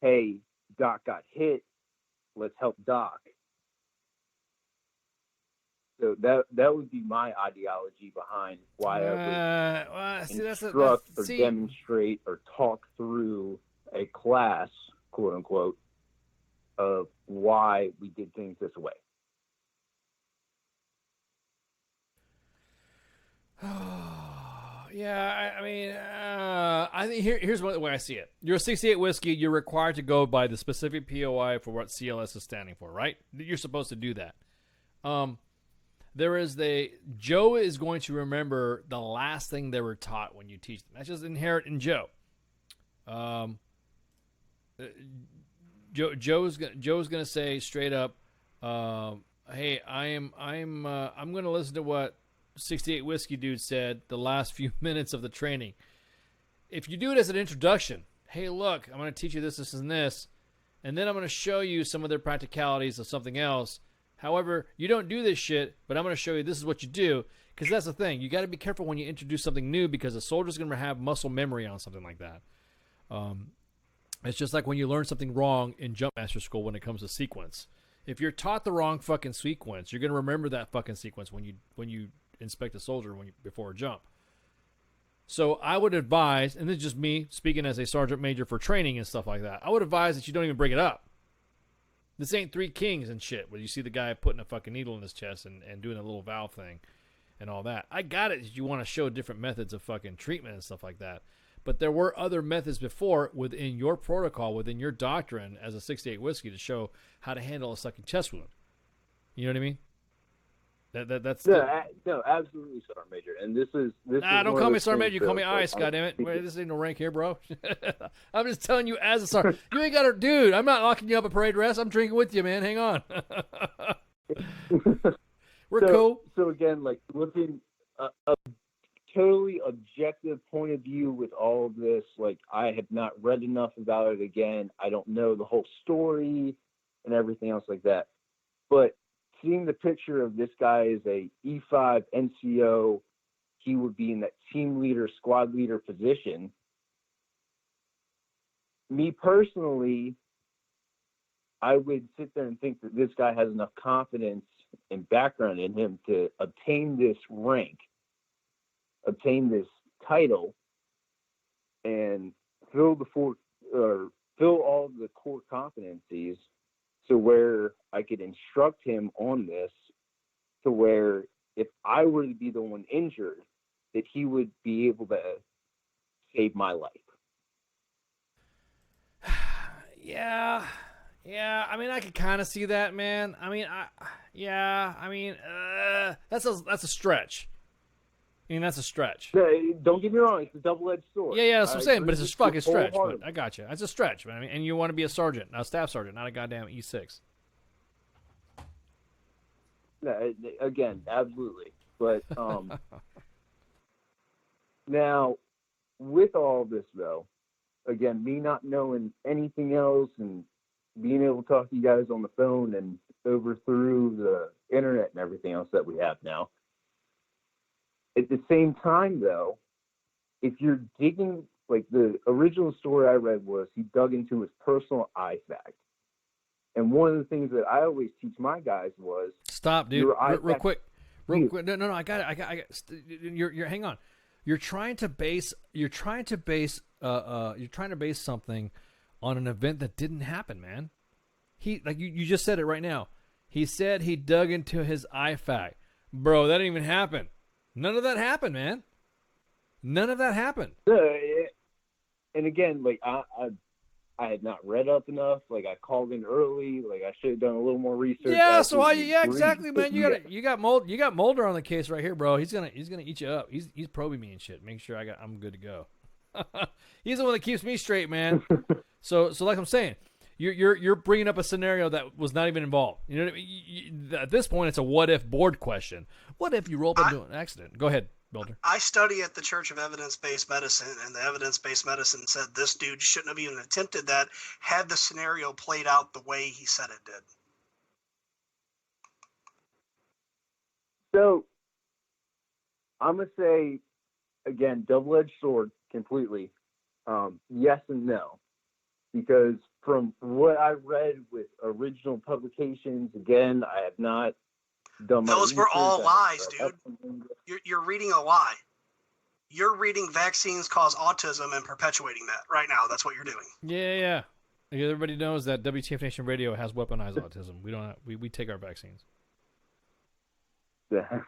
hey, Doc got hit, let's help Doc. So that would be my ideology behind why I would instruct or demonstrate or talk through a class, quote unquote, of why we did things this way. Yeah, I mean, I think here's the way I see it. You're a 68 whiskey. You're required to go by the specific POI for what CLS is standing for, right? You're supposed to do that. Joe is going to remember the last thing they were taught when you teach them. That's just inherent in Joe. Joe's gonna say straight up, "Hey, I'm gonna listen to what 68 whiskey dude said the last few minutes of the training." If you do it as an introduction, hey, look, I'm gonna teach you this, and this, and then I'm gonna show you some of their practicalities of something else. However, you don't do this shit, but I'm gonna show you this is what you do, because that's the thing. You got to be careful when you introduce something new, because a soldier's gonna have muscle memory on something like that. It's just like when you learn something wrong in jump master school when it comes to sequence. If you're taught the wrong fucking sequence, you're gonna remember that fucking sequence when you inspect a soldier before a jump. So I would advise, and this is just me speaking as a sergeant major for training and stuff like that, I would advise that you don't even bring it up. This ain't Three Kings and shit where you see the guy putting a fucking needle in his chest and doing a little valve thing and all that. I got it. You want to show different methods of fucking treatment and stuff like that. But there were other methods before within your protocol, within your doctrine as a 68 whiskey to show how to handle a sucking chest wound. You know what I mean? That's no, absolutely, Sergeant Major. And this is don't call me Sergeant Major. You call me Ice. Goddammit. Wait, this ain't no rank here, bro. I'm just telling you as a sergeant. You ain't got to, dude. I'm not locking you up at parade rest. I'm drinking with you, man. Hang on. We're cool. So again, like looking a totally objective point of view with all of this, like I have not read enough about it. Again, I don't know the whole story and everything else like that, but seeing the picture of this guy as a E5 NCO, he would be in that team leader, squad leader position. Me personally, I would sit there and think that this guy has enough confidence and background in him to obtain this rank, obtain this title, and fill all the core competencies to where I could instruct him on this, to where if I were to be the one injured, that he would be able to save my life. Yeah. I mean, I could kind of see that, man. I mean, that's a stretch. I mean, that's a stretch. Don't get me wrong; it's a double-edged sword. Yeah, that's what I'm saying. But it's a fucking stretch. But I got you. It's a stretch, man. I mean, and you want to be a sergeant, not a staff sergeant, not a goddamn E6. No, again, absolutely. But now, with all this, though, again, me not knowing anything else and being able to talk to you guys on the phone and over through the internet and everything else that we have now. At the same time, though, if you're digging, like the original story I read was he dug into his personal IFAC. And one of the things that I always teach my guys was stop, dude. Real quick. No. I got it. You're hang on. You're trying to base something on an event that didn't happen, man. You just said it right now. He said he dug into his IFAC. Bro, that didn't even happen. None of that happened, man. None of that happened. And again, like I had not read up enough. Like I called in early. Like I should have done a little more research. Yeah, exactly, man. You got Mulder on the case right here, bro. He's gonna eat you up. He's probing me and shit. Make sure I'm good to go. He's the one that keeps me straight, man. So like I'm saying, you're bringing up a scenario that was not even involved. You know what I mean? At this point, it's a what if board question. What if you roll up into an accident? Go ahead, Builder. I study at the Church of Evidence-Based Medicine, and the evidence-based medicine said this dude shouldn't have even attempted that had the scenario played out the way he said it did. So I'm going to say, again, double-edged sword completely. Yes and no. Because from what I read with original publications, again, I have not done my Those were research. all lies, dude. You're reading a lie. You're reading vaccines cause autism and perpetuating that right now. That's what you're doing. Yeah. Everybody knows that WTF Nation Radio has weaponized autism. We take our vaccines. Yeah.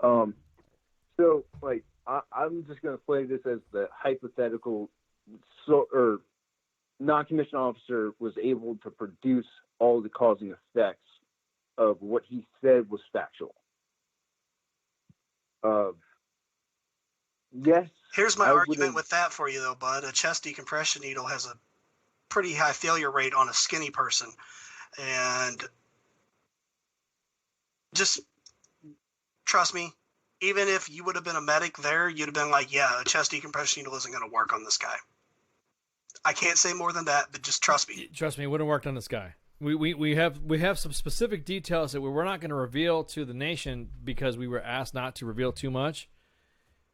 So, like, I'm just going to play this as the hypothetical. Or non-commissioned officer was able to produce all the causing effects of what he said was factual. Yes. Here's my argument with that for you, though, bud. A chest decompression needle has a pretty high failure rate on a skinny person. And just trust me, even if you would have been a medic there, you'd have been like, yeah, a chest decompression needle isn't going to work on this guy. I can't say more than that, but just trust me. Trust me, it wouldn't have worked on this guy. We have some specific details that we're not going to reveal to the nation because we were asked not to reveal too much.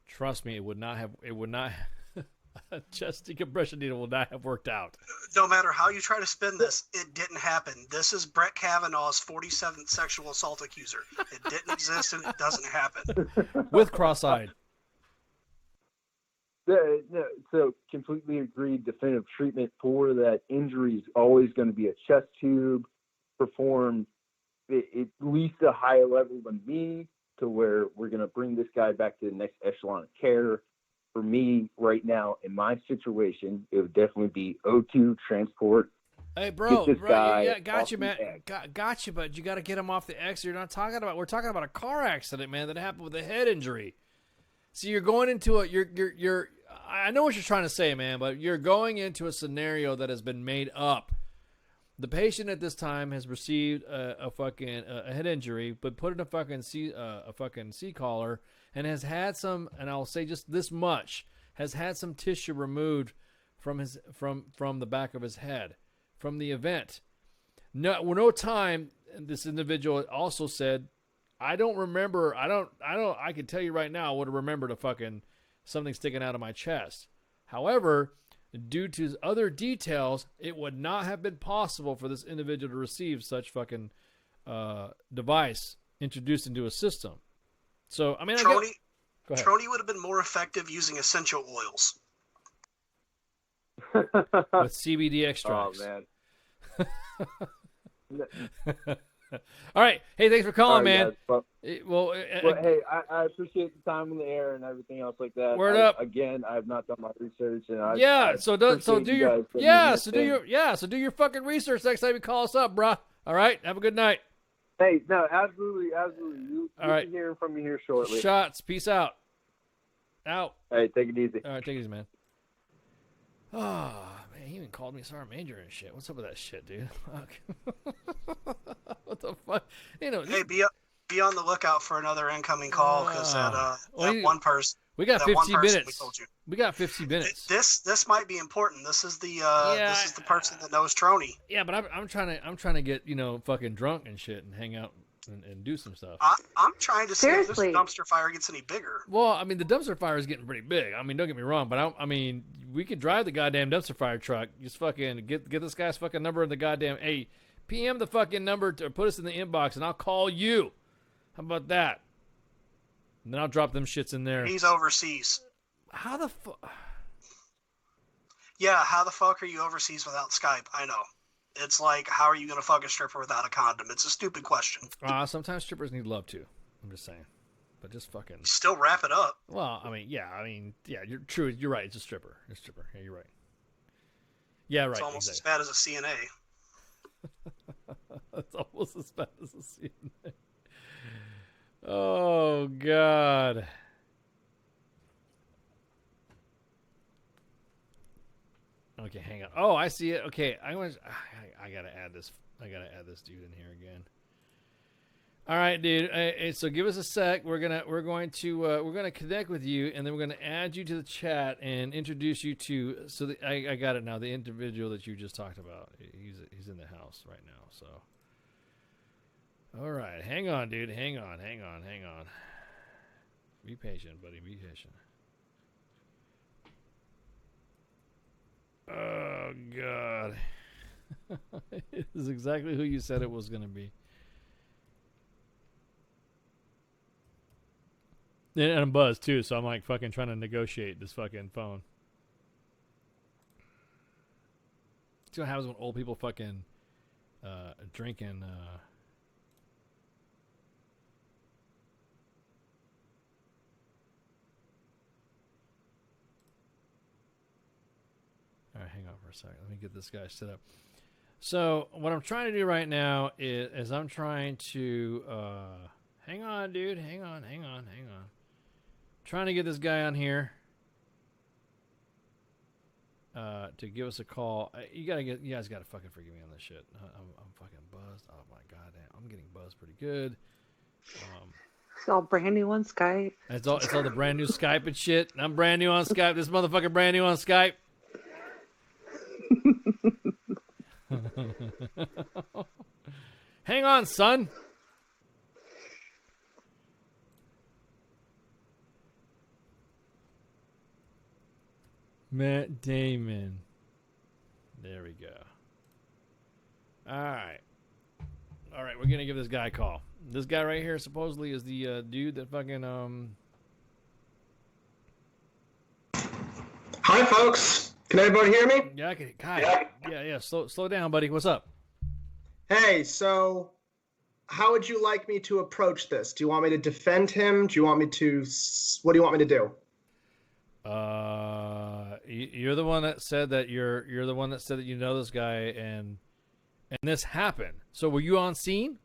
Trust me, it would not. A chest decompression needle will not have worked out. No matter how you try to spin this, it didn't happen. This is Brett Kavanaugh's 47th sexual assault accuser. It didn't exist and it doesn't happen. With cross-eyed. So completely agreed. Definitive treatment for that injury is always going to be a chest tube performed at least a higher level than me, to where we're going to bring this guy back to the next echelon of care. For me, right now, in my situation, it would definitely be O2 transport. Hey, bro, Get this guy yeah, got off you, the man. X. Got you, but you got to get him off the X. We're talking about a car accident, man, that happened with a head injury. So you're going into I know what you're trying to say, man, but you're going into a scenario that has been made up. The patient at this time has received a head injury, but put in a fucking C collar, and has had some, and I'll say just this much, has had some tissue removed from the back of his head from the event. No time. This individual also said, I don't remember. I can tell you right now, I would have remembered something sticking out of my chest. However, due to other details, it would not have been possible for this individual to receive such fucking device introduced into a system. So, I mean, Trony go ahead. would have been more effective using essential oils. With CBD extracts. Oh, man. All right. Hey, thanks for calling, man. Guys, hey, I appreciate the time in the air and everything else like that. Word up. Again, I have not done my research, and so do your fucking research next time you call us up, bruh. All right. Have a good night. Hey, no, absolutely. You'll right. be hearing from you here shortly. Shots. Peace out. Out. Hey, take it easy. All right, take it easy, man. Oh, man, he even called me Sergeant Major and shit. What's up with that shit, dude? Fuck. What the fuck? You know. Hey, be on the lookout for another incoming call, because that one person. We got 15 minutes. We got 15 minutes. This might be important. This is the person that knows Trony. Yeah, but I'm trying to get fucking drunk and shit and hang out and do some stuff. I'm trying to see if this dumpster fire gets any bigger. Well, I mean, the dumpster fire is getting pretty big. I mean, don't get me wrong, but I mean, we could drive the goddamn dumpster fire truck. Just fucking get this guy's fucking number in the goddamn. Hey, PM the fucking number to put us in the inbox, and I'll call you. How about that? And then I'll drop them shits in there. He's overseas. How the fuck? Yeah, how the fuck are you overseas without Skype? I know. It's like, how are you going to fuck a stripper without a condom? It's a stupid question. Sometimes strippers need love too. I'm just saying. But just fucking. Still wrap it up. Well, I mean, you're true. You're right. It's a stripper. It's a stripper. Yeah, you're right. Yeah, right. It's almost as bad as a CNA. It's almost as bad as a CNA. Oh, God. Okay, hang on. Oh, I see it. Okay, I gotta add this. I gotta add this dude in here again. All right, dude. So give us a sec. We're going to connect with you, and then we're gonna add you to the chat and introduce you to. So I got it now. The individual that you just talked about. He's in the house right now. So. All right, hang on, dude. Hang on. Be patient, buddy. Be patient. Oh, God. It is exactly who you said it was going to be. And I'm buzzed, too, so I'm like fucking trying to negotiate this fucking phone. See what happens when old people fucking drinking... All right, hang on for a second. Let me get this guy set up. So what I'm trying to do right now is I'm trying to hang on, dude. Hang on. Trying to get this guy on here to give us a call. You guys gotta fucking forgive me on this shit. I'm fucking buzzed. Oh my goddamn, I'm getting buzzed pretty good. It's all brand new on Skype. It's all the brand new Skype and shit. I'm brand new on Skype. This motherfucker brand new on Skype. Hang on, son. Matt Damon. There we go. All right. All right, we're going to give this guy a call. This guy right here supposedly is the dude that fucking... Hi, folks. Can everybody hear me? Yeah, I can. God, yeah. Slow down, buddy. What's up? Hey, so how would you like me to approach this? Do you want me to defend him? Do you want me to... What do you want me to do? You're the one that said that you're the one that said that you know this guy and this happened. So were you on scene?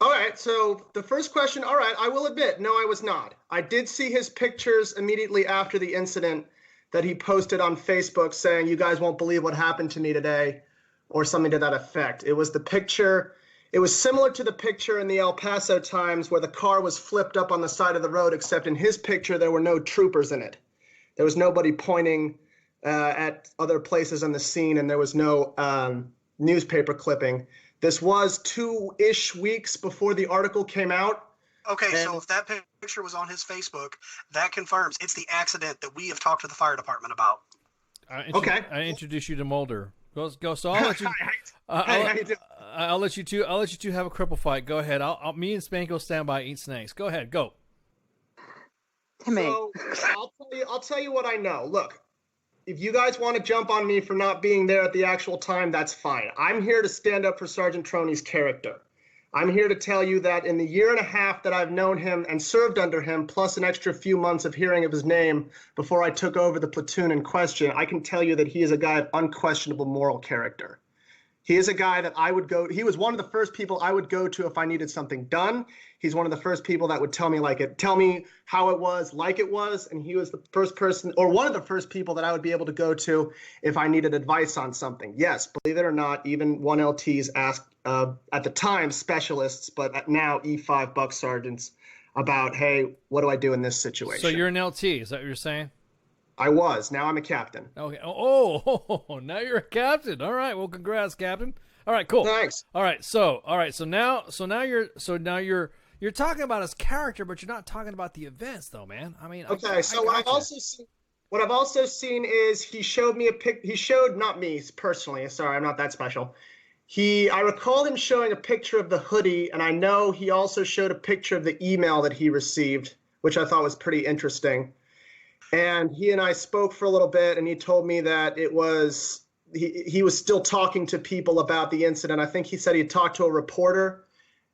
All right, so the first question, all right, I will admit, no, I was not. I did see his pictures immediately after the incident that he posted on Facebook saying, you guys won't believe what happened to me today, or something to that effect. It was the picture, it was similar to the picture in the El Paso Times where the car was flipped up on the side of the road, except in his picture there were no troopers in it. There was nobody pointing at other places on the scene, and there was no newspaper clipping. This was 2-ish weeks before the article came out. Okay, so if that picture was on his Facebook, that confirms it's the accident that we have talked to the fire department about. Okay. I introduce you to Mulder. Go. So I'll let you. I'll let you two. I'll let you two have a cripple fight. Go ahead. Me and Spanko stand by, eat snakes. Go ahead. Go. So I'll tell you what I know. Look, if you guys want to jump on me for not being there at the actual time, that's fine. I'm here to stand up for Sergeant Troney's character. I'm here to tell you that in the year and a half that I've known him and served under him, plus an extra few months of hearing of his name before I took over the platoon in question, I can tell you that he is a guy of unquestionable moral character. He is a guy that he was one of the first people I would go to if I needed something done. He's one of the first people that would tell me how it was, like it was, and he was the first person, or one of the first people that I would be able to go to if I needed advice on something. Yes, believe it or not, even 1LTs asked, at the time, specialists, but now E5 buck sergeants about, hey, what do I do in this situation? So you're an LT, is that what you're saying? I was. Now I'm a captain. Okay. Oh, now you're a captain. All right. Well, congrats, captain. All right. Cool. Thanks. All right. So now you're talking about his character, but you're not talking about the events, though, man. I mean. Okay. What I've also seen is he showed me he showed, not me personally. Sorry, I'm not that special. I recall him showing a picture of the hoodie, and I know he also showed a picture of the email that he received, which I thought was pretty interesting. And he and I spoke for a little bit, and he told me that he was still talking to people about the incident. I think he said he had talked to a reporter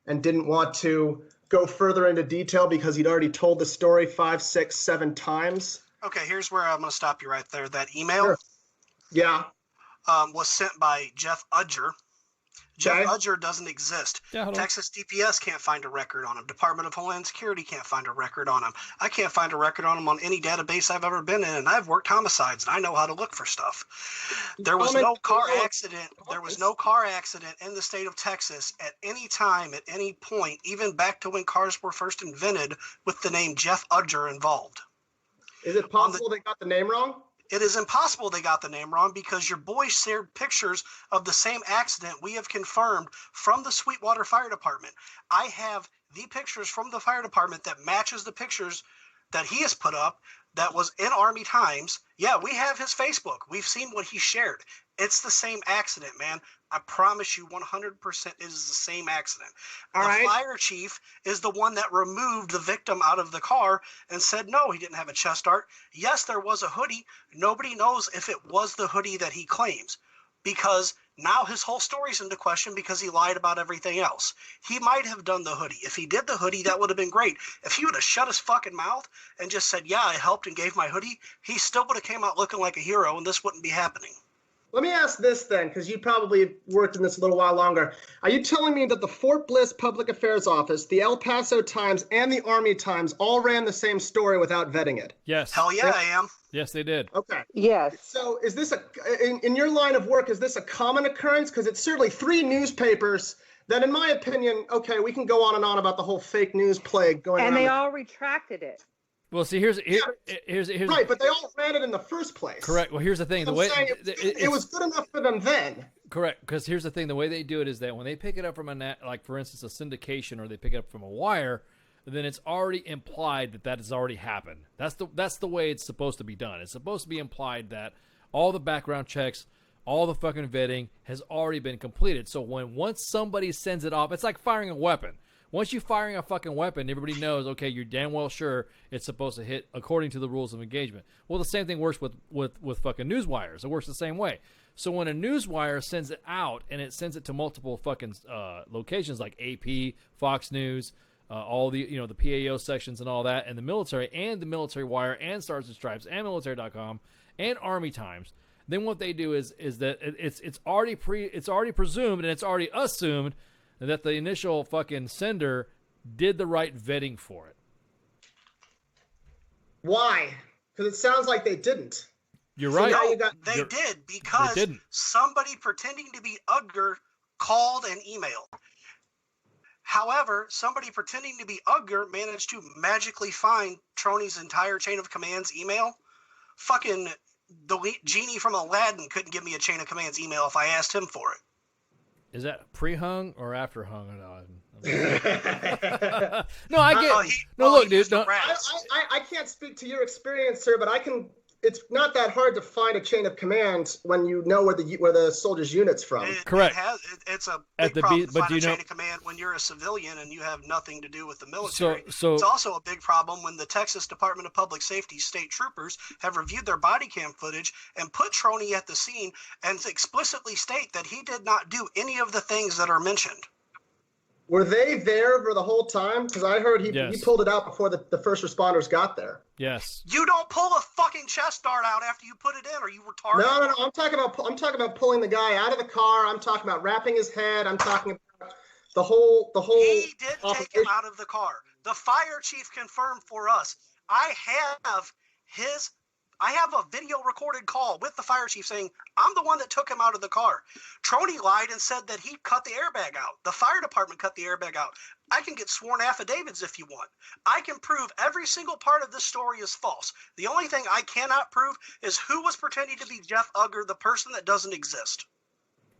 and didn't want to go further into detail because he'd already told the story 5, 6, 7 times. Okay, here's where I'm going to stop you right there. That email was sent by Jeff Udger. Jeff Udger doesn't exist. Yeah, Texas DPS can't find a record on him. Department of Homeland Security can't find a record on him. I can't find a record on him on any database I've ever been in, and I've worked homicides, and I know how to look for stuff. There was no car accident. There was no car accident in the state of Texas at any time, at any point, even back to when cars were first invented, with the name Jeff Udger involved. Is it possible they got the name wrong? It is impossible they got the name wrong because your boy shared pictures of the same accident we have confirmed from the Sweetwater Fire Department. I have the pictures from the fire department that matches the pictures that he has put up that was in Army Times. Yeah, we have his Facebook. We've seen what he shared. It's the same accident, man. I promise you 100% it is the same accident. The fire chief is the one that removed the victim out of the car and said, no, he didn't have a chest dart. Yes, there was a hoodie. Nobody knows if it was the hoodie that he claims because now his whole story's into question because he lied about everything else. He might have done the hoodie. If he did the hoodie, that would have been great. If he would have shut his fucking mouth and just said, yeah, I helped and gave my hoodie, he still would have came out looking like a hero and this wouldn't be happening. Let me ask this then, because you probably worked in this a little while longer. Are you telling me that the Fort Bliss Public Affairs Office, the El Paso Times, and the Army Times all ran the same story without vetting it? Yes. Hell yeah, I am. Yes, they did. Okay. Yes. So is this in your line of work, is this a common occurrence? Because it's certainly 3 newspapers that, in my opinion, okay, we can go on and on about the whole fake news plague going on. And they all retracted it. Well, see, here's right, but they all ran it in the first place. Correct. Well, here's the thing. It was good enough for them then. Correct, because here's the thing. The way they do it is that when they pick it up from for instance, a syndication, or they pick it up from a wire, then it's already implied that that has already happened. That's the way it's supposed to be done. It's supposed to be implied that all the background checks, all the fucking vetting has already been completed. So once somebody sends it off, it's like firing a weapon. Once you're firing a fucking weapon, everybody knows, okay, you're damn well sure it's supposed to hit according to the rules of engagement. Well, the same thing works with fucking news wires. It works the same way. So when a news wire sends it out and it sends it to multiple fucking locations like AP, Fox News, all the the PAO sections and all that, and the military wire and Stars and Stripes and military.com and Army Times, then what they do is that it's already presumed and it's already assumed that the initial fucking sender did the right vetting for it. Why? Because it sounds like they didn't. You're right. No, they did because somebody pretending to be Udger called and emailed. However, somebody pretending to be Udger managed to magically find Trony's entire chain of commands email. Fucking the genie from Aladdin couldn't give me a chain of commands email if I asked him for it. Is that pre-hung or after hung? No, I get. Look, dude. No. I can't speak to your experience, sir, but I can. It's not that hard to find a chain of command when you know where the soldier's unit's from. Correct. It's a big problem to find a chain of command when you're a civilian and you have nothing to do with the military. So it's also a big problem when the Texas Department of Public Safety state troopers have reviewed their body cam footage and put Trony at the scene and explicitly state that he did not do any of the things that are mentioned. Were they there for the whole time? Because I heard he pulled it out before the first responders got there. Yes. You don't pull a fucking chest dart out after you put it in. Are you retarded? No. I'm talking about pulling the guy out of the car. I'm talking about wrapping his head. I'm talking about the whole. He did take him out of the car. The fire chief confirmed for us. I have a video recorded call with the fire chief saying, I'm the one that took him out of the car. Trony lied and said that he cut the airbag out. The fire department cut the airbag out. I can get sworn affidavits if you want. I can prove every single part of this story is false. The only thing I cannot prove is who was pretending to be Jeff Ugger, the person that doesn't exist.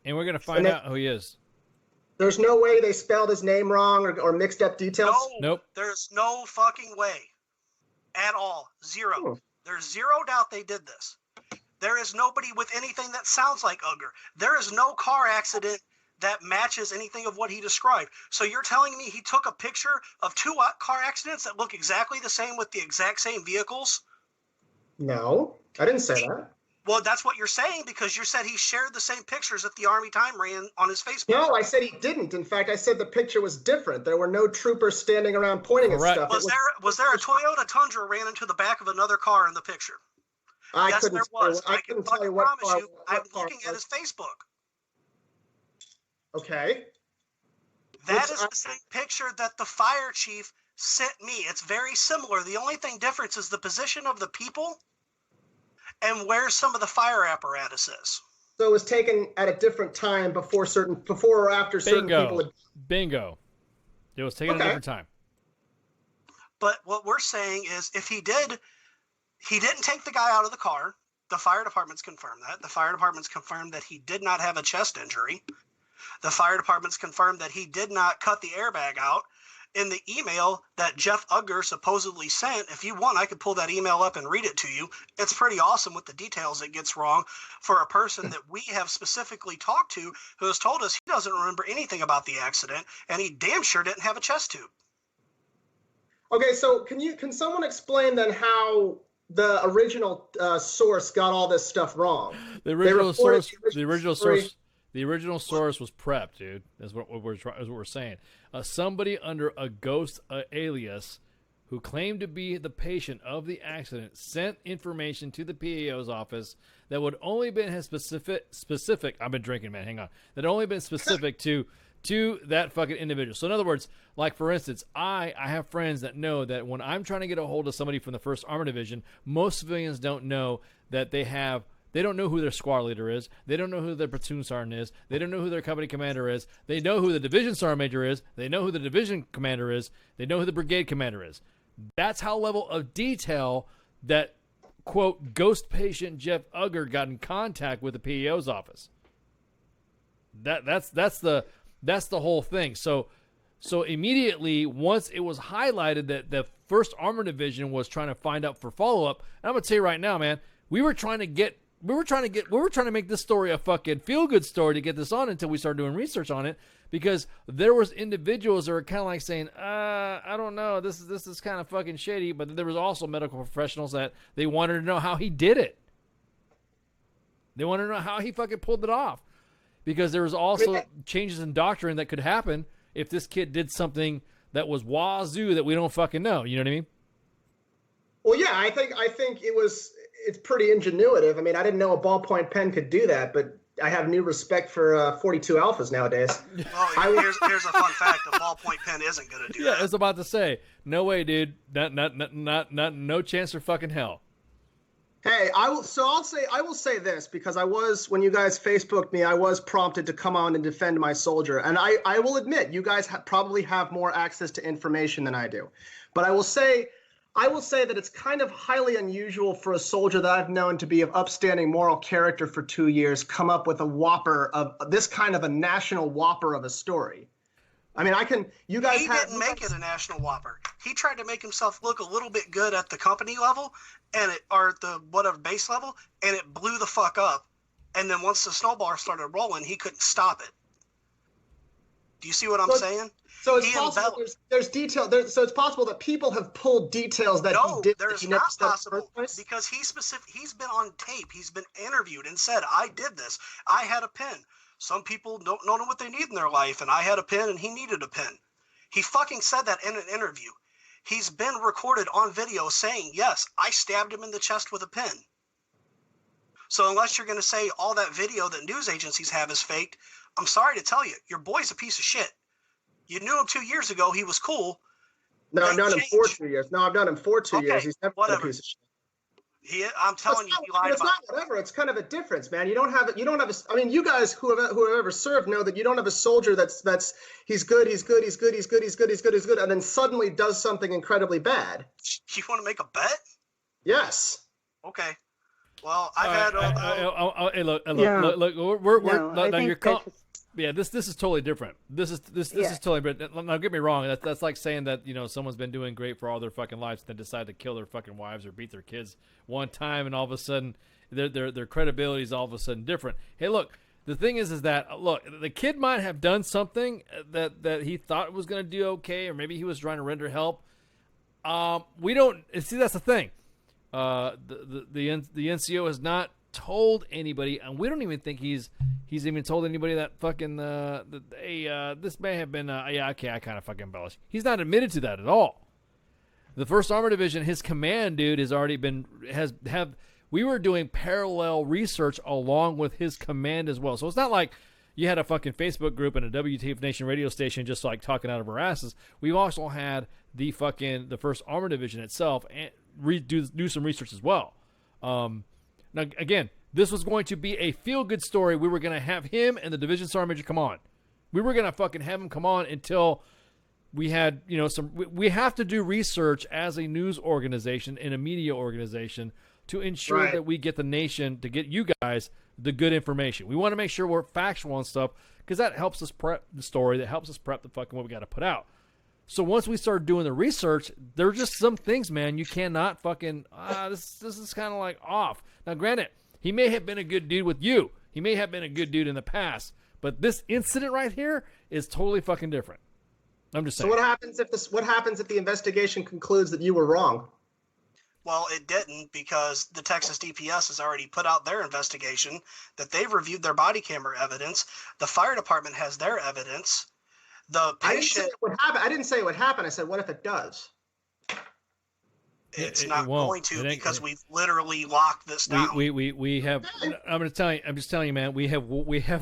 And we're going to find out who he is. There's no way they spelled his name wrong or mixed up details? Nope. There's no fucking way. At all. Zero. Oh. There's zero doubt they did this. There is nobody with anything that sounds like Ugger. There is no car accident that matches anything of what he described. So you're telling me he took a picture of two car accidents that look exactly the same with the exact same vehicles? No, I didn't say that. Well, that's what you're saying because you said he shared the same pictures that the Army Time ran on his Facebook. No, I said he didn't. In fact, I said the picture was different. There were no troopers standing around pointing at stuff. Was there a Toyota Tundra ran into the back of another car in the picture? Yes, there was. I can fucking promise you. I'm looking at his Facebook. Okay. That is the same picture that the fire chief sent me. It's very similar. The only thing difference is the position of the people and where some of the fire apparatus is. So it was taken at a different time before or after certain people had... Bingo. It was taken at a different time. But what we're saying is if he didn't take the guy out of the car. The fire department's confirmed that. The fire department's confirmed that he did not have a chest injury. The fire department's confirmed that he did not cut the airbag out. In the email that Jeff Ugger supposedly sent, if you want, I could pull that email up and read it to you. It's pretty awesome with the details it gets wrong for a person that we have specifically talked to who has told us he doesn't remember anything about the accident and he damn sure didn't have a chest tube. Okay, so can someone explain then how the original source got all this stuff wrong? The original source was prep, dude. That's what we're saying. Somebody under a ghost alias who claimed to be the patient of the accident sent information to the PAO's office that would only been specific. I've been drinking, man. Hang on. That only been specific to that fucking individual. So in other words, like for instance, I have friends that know that when I'm trying to get a hold of somebody from the 1st Armored Division, most civilians don't know that they don't know who their squad leader is. They don't know who their platoon sergeant is. They don't know who their company commander is. They know who the division sergeant major is. They know who the division commander is. They know who the brigade commander is. That's how level of detail that, quote, ghost patient Jeff Ugger got in contact with the PEO's office. That's the whole thing. So So immediately, once it was highlighted that the 1st Armored Division was trying to find out for follow-up, and I'm going to tell you right now, man, we were trying to make this story a fucking feel-good story to get this on until we started doing research on it, because there was individuals that were kind of like saying, I don't know, this is kind of fucking shady, but there was also medical professionals that they wanted to know how he did it. They wanted to know how he fucking pulled it off, because there was also changes in doctrine that could happen if this kid did something that was wazoo that we don't fucking know. You know what I mean? Well, yeah, I think it's pretty ingenuitive. I mean, I didn't know a ballpoint pen could do that, but I have new respect for 42 alphas nowadays. Well, here's a fun fact: a ballpoint pen isn't going to do that. Yeah, I was about to say, no way, dude. No chance for fucking hell. Hey, I will say this, because when you guys Facebooked me, I was prompted to come on and defend my soldier. And I will admit, you guys probably have more access to information than I do. But I will say that it's kind of highly unusual for a soldier that I've known to be of upstanding moral character for 2 years come up with a whopper of this kind of a national whopper of a story. I mean, he didn't make it a national whopper. He tried to make himself look a little bit good at the company level or at the whatever base level, and it blew the fuck up. And then once the snowball started rolling, he couldn't stop it. Do you see what I'm saying? So it's possible there's detail. So it's possible that people have pulled details that he did. No, there's not possible, because he's been on tape. He's been interviewed and said, I did this. I had a pen. Some people don't know what they need in their life, and I had a pen and he needed a pen. He fucking said that in an interview. He's been recorded on video saying, yes, I stabbed him in the chest with a pen. So unless you're going to say all that video that news agencies have is faked, I'm sorry to tell you, your boy's a piece of shit. You knew him 2 years ago. He was cool. No, I've known him for 2 years. No, I've known him for 2 years. He's never been a piece of shit. I'm telling you, he lied it's about not whatever. It's kind of a difference, man. You don't have a. I mean, you guys who have ever served know that you don't have a soldier that's he's good, and then suddenly does something incredibly bad. You want to make a bet? Yes. Okay. Well, I've had. Hey, look. Yeah, this is totally different. This is totally different. Now, get me wrong. That's like saying that someone's been doing great for all their fucking lives, and then decide to kill their fucking wives or beat their kids one time, and all of a sudden their credibility is all of a sudden different. Hey, look. The thing is that the kid might have done something that he thought was going to do okay, or maybe he was trying to render help. We don't see. That's the thing. The NCO has not told anybody, and we don't even think he's even told anybody that fucking this may have been I kind of fucking embellished. He's not admitted to that at all. The 1st Armored Division, his command dude has already been we were doing parallel research along with his command as well. So it's not like you had a fucking Facebook group and a WTF Nation radio station just like talking out of our asses. We've also had the 1st Armored Division itself and do some research as well. Now, again, this was going to be a feel-good story. We were going to have him and the Division Sergeant Major come on. We were going to fucking have him come on until we had, we have to do research as a news organization and a media organization to ensure that we get the nation, to get you guys the good information. We want to make sure we're factual and stuff, because that helps us prep the story, that helps us prep the fucking what we got to put out. So once we started doing the research, there are just some things, man, you cannot fucking, this is kind of like off. Now, granted, he may have been a good dude with you. He may have been a good dude in the past. But this incident right here is totally fucking different. I'm just saying. So what happens if the investigation concludes that you were wrong? Well, it didn't, because the Texas DPS has already put out their investigation, that they've reviewed their body camera evidence. The fire department has their evidence. The patient. I didn't say it would happen. I said, what if it does? It's not going to, because we've literally locked this down. We have. I'm going to tell you. I'm just telling you, man. We have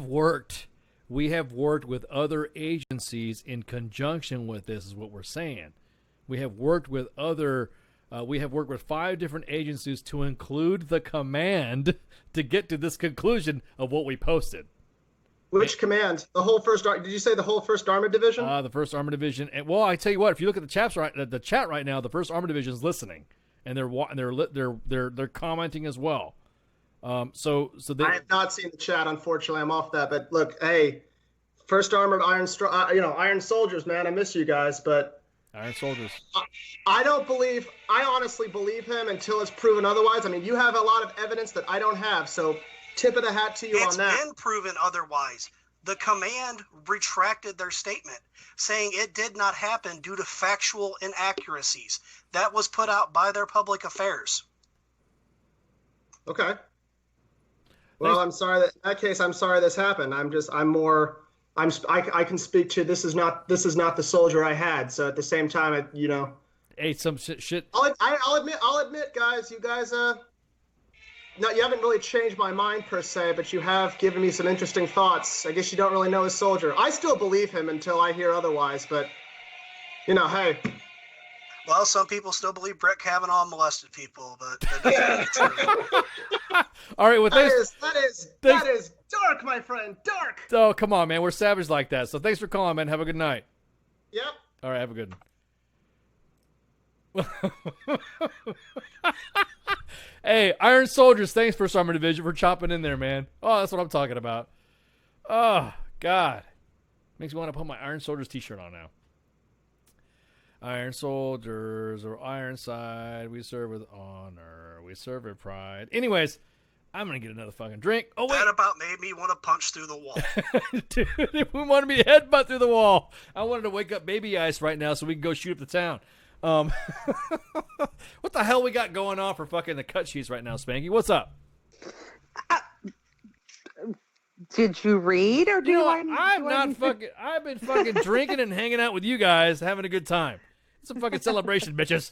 worked with other agencies in conjunction with this. Is what we're saying. We have worked with other. We have worked with 5 different agencies to include the command to get to this conclusion of what we posted. Which command? The whole first? Did you say the whole 1st Armored Division? The 1st Armored Division. And well, I tell you what, if you look at the chat right now, the 1st Armored Division is listening, and they're commenting as well. So I have not seen the chat, unfortunately. I'm off that. But look, hey, First Armored Iron Soldiers, man. I miss you guys, but Iron Soldiers. I honestly believe him until it's proven otherwise. I mean, you have a lot of evidence that I don't have, so tip of the hat to you on that. It's been proven otherwise. The command retracted their statement, saying it did not happen due to factual inaccuracies. That was put out by their public affairs. Okay. Well, I'm sorry that in that case, I'm sorry this happened. I can speak to this is not the soldier I had. So at the same time, Hey, some shit. I'll admit, guys, you guys, no, you haven't really changed my mind per se, but you have given me some interesting thoughts. I guess you don't really know a soldier. I still believe him until I hear otherwise, but hey. Well, some people still believe Brett Kavanaugh molested people, but that doesn't true. All right, that is dark, my friend, dark. Oh, come on, man, we're savage like that. So thanks for calling, man. Have a good night. Yep. All right, have a good one. Hey, Iron Soldiers, thanks for Summer Division for chopping in there, man. Oh, that's what I'm talking about. Oh, God. Makes me want to put my Iron Soldiers t-shirt on now. Iron Soldiers or Ironside, we serve with honor, we serve with pride. Anyways, I'm going to get another fucking drink. Oh, wait. That about made me want to punch through the wall. Dude, we wanted me to headbutt through the wall. I wanted to wake up Baby Ice right now so we can go shoot up the town. What the hell we got going on for fucking the cut sheets right now, Spanky? What's up? Did you read or I've been fucking drinking and hanging out with you guys, having a good time. It's a fucking celebration, bitches.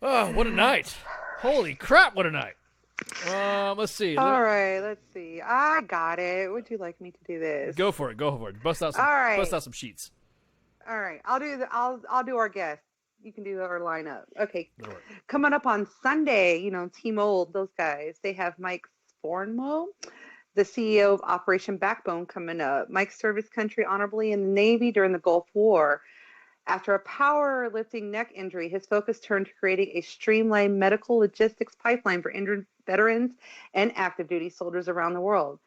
Oh, what a night. Holy crap, what a night. Let's see. All right, let's see. I got it. Would you like me to do this? Go for it. Bust out some sheets. All right, I'll do our guest. You can do our lineup. Okay. Coming up on Sunday, Team Old, those guys, they have Mike Spornmo, the CEO of Operation Backbone, coming up. Mike served his country honorably in the Navy during the Gulf War. After a powerlifting neck injury, his focus turned to creating a streamlined medical logistics pipeline for injured veterans and active duty soldiers around the world.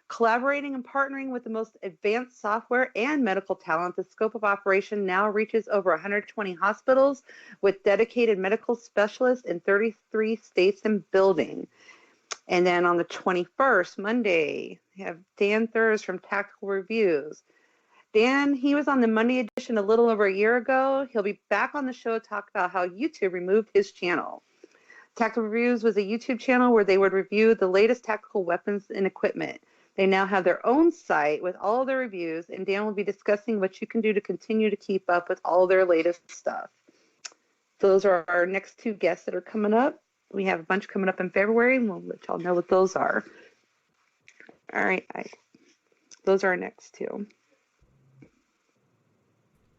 Collaborating and partnering with the most advanced software and medical talent, the scope of operation now reaches over 120 hospitals with dedicated medical specialists in 33 states and building. And then on the 21st, Monday, we have Dan Thurs from Tactical Reviews. Dan, he was on the Monday edition a little over a year ago. He'll be back on the show to talk about how YouTube removed his channel. Tactical Reviews was a YouTube channel where they would review the latest tactical weapons and equipment. They now have their own site with all of their reviews, and Dan will be discussing what you can do to continue to keep up with all their latest stuff. Those are our next two guests that are coming up. We have a bunch coming up in February, and we'll let y'all know what those are. All right, those are our next two.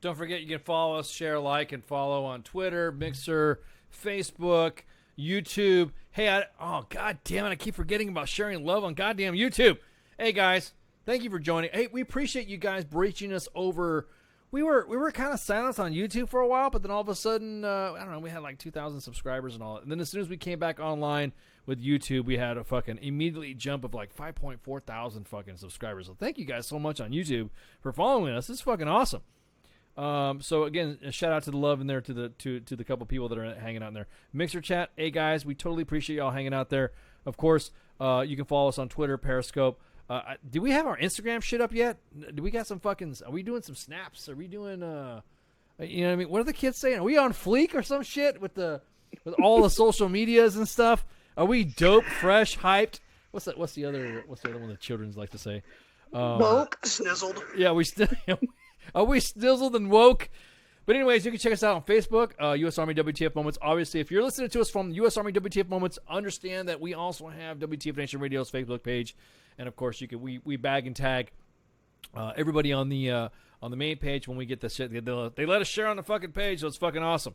Don't forget, you can follow us, share, like, and follow on Twitter, Mixer, Facebook, YouTube. Hey, God damn it, I keep forgetting about sharing love on goddamn YouTube. Hey, guys, thank you for joining. Hey, we appreciate you guys breaching us over. We were kind of silent on YouTube for a while, but then all of a sudden, I don't know, we had like 2,000 subscribers and all that. And then as soon as we came back online with YouTube, we had a fucking immediately jump of like 5.4 thousand fucking subscribers. So thank you guys so much on YouTube for following us. It's fucking awesome. So again, a shout out to the love in there to the couple people that are hanging out in there. Mixer chat, hey guys, we totally appreciate y'all hanging out there. Of course, you can follow us on Twitter, Periscope. Do we have our Instagram shit up yet? Do we got some fucking? Are we doing some snaps? Are we doing you know what I mean? What are the kids saying? Are we on fleek or some shit with all the social medias and stuff? Are we dope, fresh, hyped? What's the other one the children's like to say? Woke, snizzled. Yeah, are we snizzled and woke? But anyways, you can check us out on Facebook, U.S. Army WTF Moments. Obviously, if you're listening to us from U.S. Army WTF Moments, understand that we also have WTF Nation Radio's Facebook page, and of course, we bag and tag everybody on the main page when we get the shit. They let us share on the fucking page, so it's fucking awesome.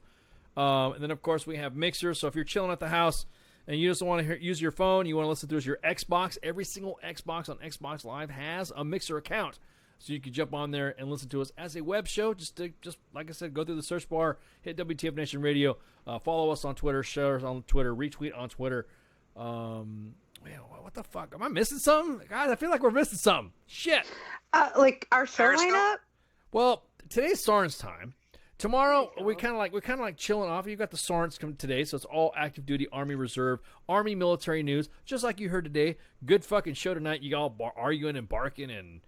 And then of course we have Mixer. So if you're chilling at the house and you just want to use your phone, you want to listen to us your Xbox. Every single Xbox on Xbox Live has a Mixer account. So you can jump on there and listen to us as a web show. Just like I said, go through the search bar, hit WTF Nation Radio, follow us on Twitter, share us on Twitter, retweet on Twitter. Man, what the fuck? Am I missing something? Guys, I feel like we're missing something. Shit. Like our show lineup? Well, today's SARN's time. Tomorrow we're kind of like chilling off. You got the SARN's coming today, so it's all active duty, Army Reserve, Army military news, just like you heard today. Good fucking show tonight. You all arguing and barking and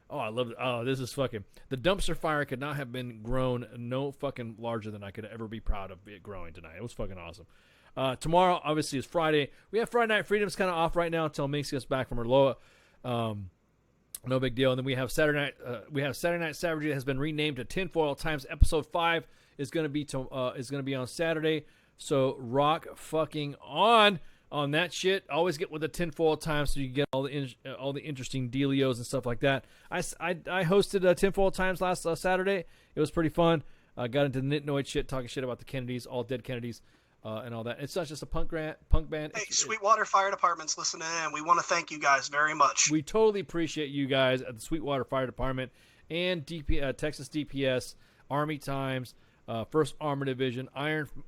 I love it. Oh, this is fucking the dumpster fire could not have been grown no fucking larger than I could ever be proud of it growing tonight. It was fucking awesome. Tomorrow obviously is Friday. We have Friday Night Freedom's kind of off right now until Macy gets back from her Loa. No big deal. And then we have Saturday Night. We have Saturday Night Savagery that has been renamed to Tinfoil Times. Episode 5 is going to be on Saturday. So rock fucking on that shit. Always get with the Tinfoil Times so you get all the interesting dealios and stuff like that. I hosted Tinfoil Times last Saturday. It was pretty fun. Got into the nitnoid shit, talking shit about the Kennedys, all dead Kennedys. And all that. It's not just a punk band. Hey, Sweetwater Fire Department's listening in. We want to thank you guys very much. We totally appreciate you guys at the Sweetwater Fire Department and Texas DPS, Army Times, 1st Armored Division,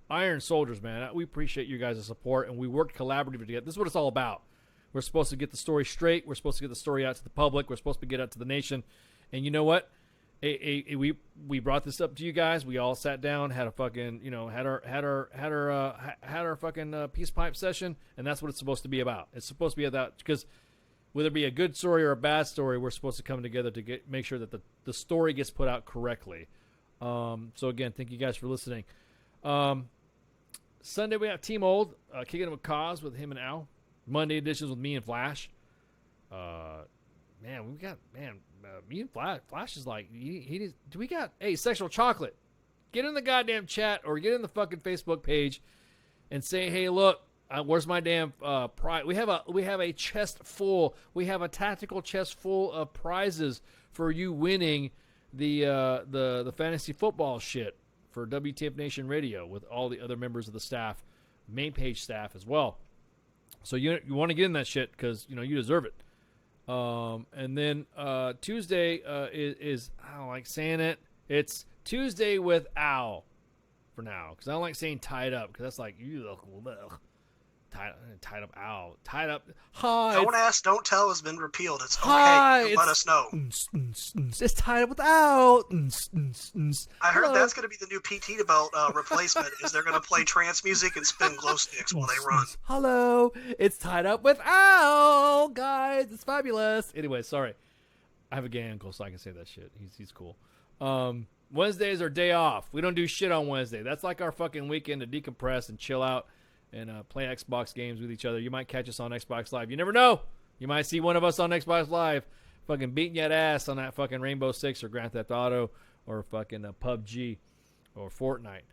Iron Soldiers, man. We appreciate you guys' support, and we worked collaboratively together. This is what it's all about. We're supposed to get the story straight. We're supposed to get the story out to the public. We're supposed to get it out to the nation. And you know what? We brought this up to you guys. We all sat down, had a fucking, had our fucking peace pipe session, and that's what it's supposed to be about. It's supposed to be about, because whether it be a good story or a bad story, we're supposed to come together to make sure that the story gets put out correctly. So again, thank you guys for listening. Sunday we have Team Old kicking it with Cause with him and Al. Monday editions with me and Flash. Me and Flash is like, Sexual Chocolate, get in the goddamn chat or get in the fucking Facebook page and say, hey, look, where's my damn prize? We have a chest full. We have a tactical chest full of prizes for you winning the fantasy football shit for WTF Nation Radio with all the other members of the staff, main page staff as well. So you want to get in that shit because you deserve it. And then Tuesday is I don't like saying it. It's Tuesday with Al for now because I don't like saying tied up because that's like tied up Al. Tied up. Hi. Don't ask, don't tell has been repealed. It's okay. Let us know. It's tied up with Al. I heard that's going to be the new PT belt replacement. Is they're going to play trance music and spin glow sticks while they run. Hello, it's tied up with Al, guys. It's fabulous. Anyway, sorry. I have a gay uncle, so I can say that shit. He's cool. Wednesdays are day off. We don't do shit on Wednesday. That's like our fucking weekend to decompress and chill out and play Xbox games with each other. You might catch us on Xbox Live. You never know. You might see one of us on Xbox Live fucking beating your ass on that fucking Rainbow Six or Grand Theft Auto or fucking PUBG or Fortnite.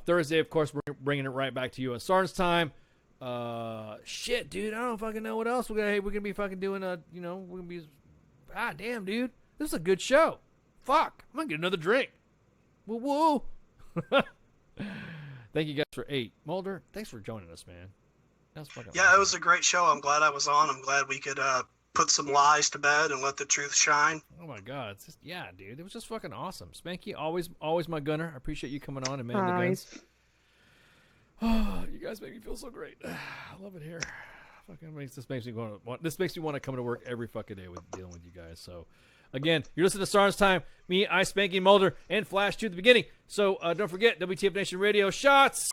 Thursday, of course, we're bringing it right back to you on SARN's time. Shit, dude. I don't fucking know what else we're gonna be fucking doing. We're gonna be. Ah, damn, dude. This is a good show. Fuck. I'm gonna get another drink. Woo woo. Thank you guys for 8. Mulder, thanks for joining us, man. That was fucking awesome. It was a great show. I'm glad I was on. I'm glad we could put some lies to bed and let the truth shine. Oh my God. It's just, dude. It was just fucking awesome. Spanky, always my gunner. I appreciate you coming on and manning the guns. Oh, you guys make me feel so great. I love it here. Fucking this makes me want to come to work every fucking day with dealing with you guys. So again, you're listening to SARN's Time. Me, Spanky, Mulder, and Flash to the beginning. So don't forget, WTF Nation Radio shots.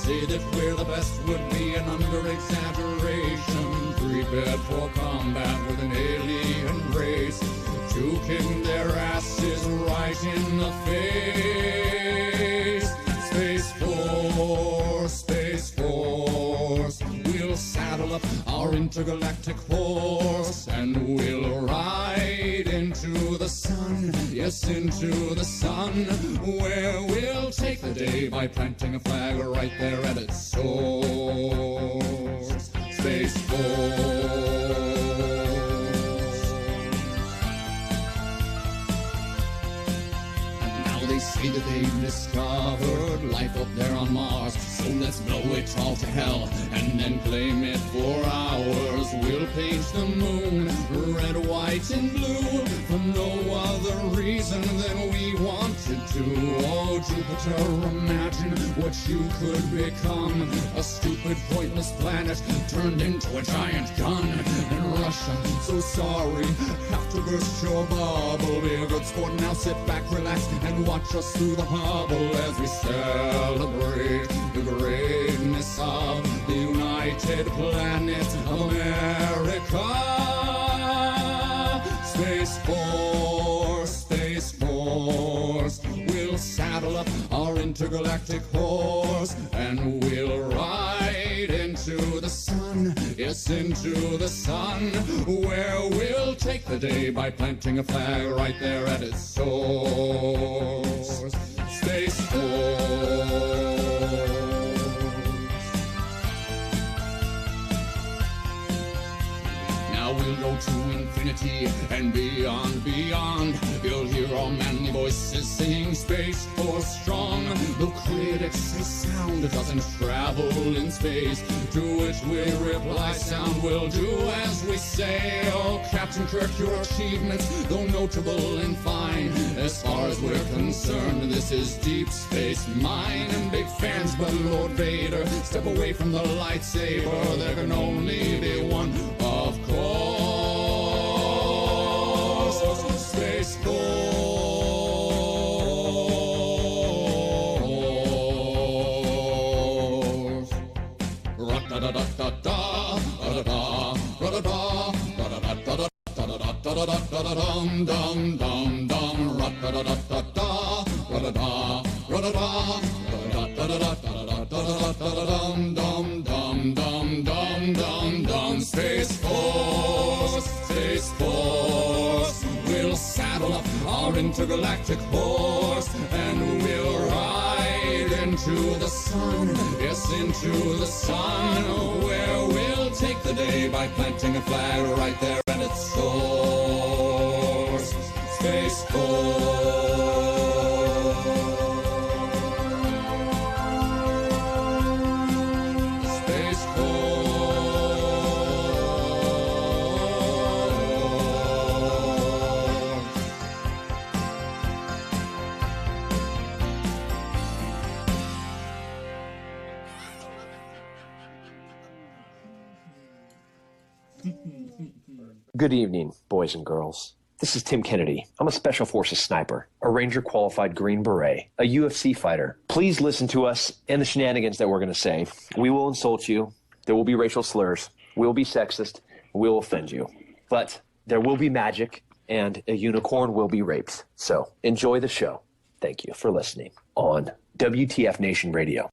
say that we're the best would be an under-exaggeration. Prepared for combat with an alien race to kick their asses right in the face. Space Force, Space Force, we'll saddle up our intergalactic horse and we'll ride into the sun, yes, into the sun, where we'll take the day by planting a flag right there at its source. Space Force. They say that they've discovered life up there on Mars, so let's blow it all to hell and then claim it for ours. We'll paint the moon red, white, and blue for no other reason than we wanted to. Oh, Jupiter, imagine what you could become. A stupid, pointless planet turned into a giant gun. And Russia, so sorry, have to burst your bubble. Be a good sport now, sit back, relax, and watch us through the hubble as we celebrate the greatness of the United Planet of America. Space Force, Space Force, we'll saddle up our intergalactic horse and we'll ride into the sun, yes, into the sun, where we'll take the day by planting a flag right there at its source. Space Force. Now we'll go to infinity and beyond, beyond. You'll hear our manly voices singing Space Force strong. The critics say sound doesn't travel in space, to which we reply sound will do as we say. Oh, Captain Kirk, your achievements, though notable and fine, as far as we're concerned, this is Deep Space Mine. And big fans, but Lord Vader, step away from the lightsaber. There can only be one, of course. Space Force. Ra-da-da-da-da-da, ra-da-da, ra-da-da, ra-da-da-da-da-da-da-dum-dum-dum-dum, ra-da-da-da-da-da, ra-da-da, ra-da-da, ra-da-da-da-da-da-dum-dum-dum-dum-dum-dum. Space Force, Space Force, we'll saddle up our intergalactic horse and we'll ride into the sun, yes, into the sun, where we'll take the day by planting a flag right there at its source. Space Force. Space Good evening, boys and girls. This is Tim Kennedy. I'm a Special Forces sniper, a Ranger qualified Green Beret, a UFC fighter. Please listen to us and the shenanigans that we're going to say. We will insult you. There will be racial slurs. We will be sexist. We will offend you. But there will be magic and a unicorn will be raped. So enjoy the show. Thank you for listening on WTF Nation Radio.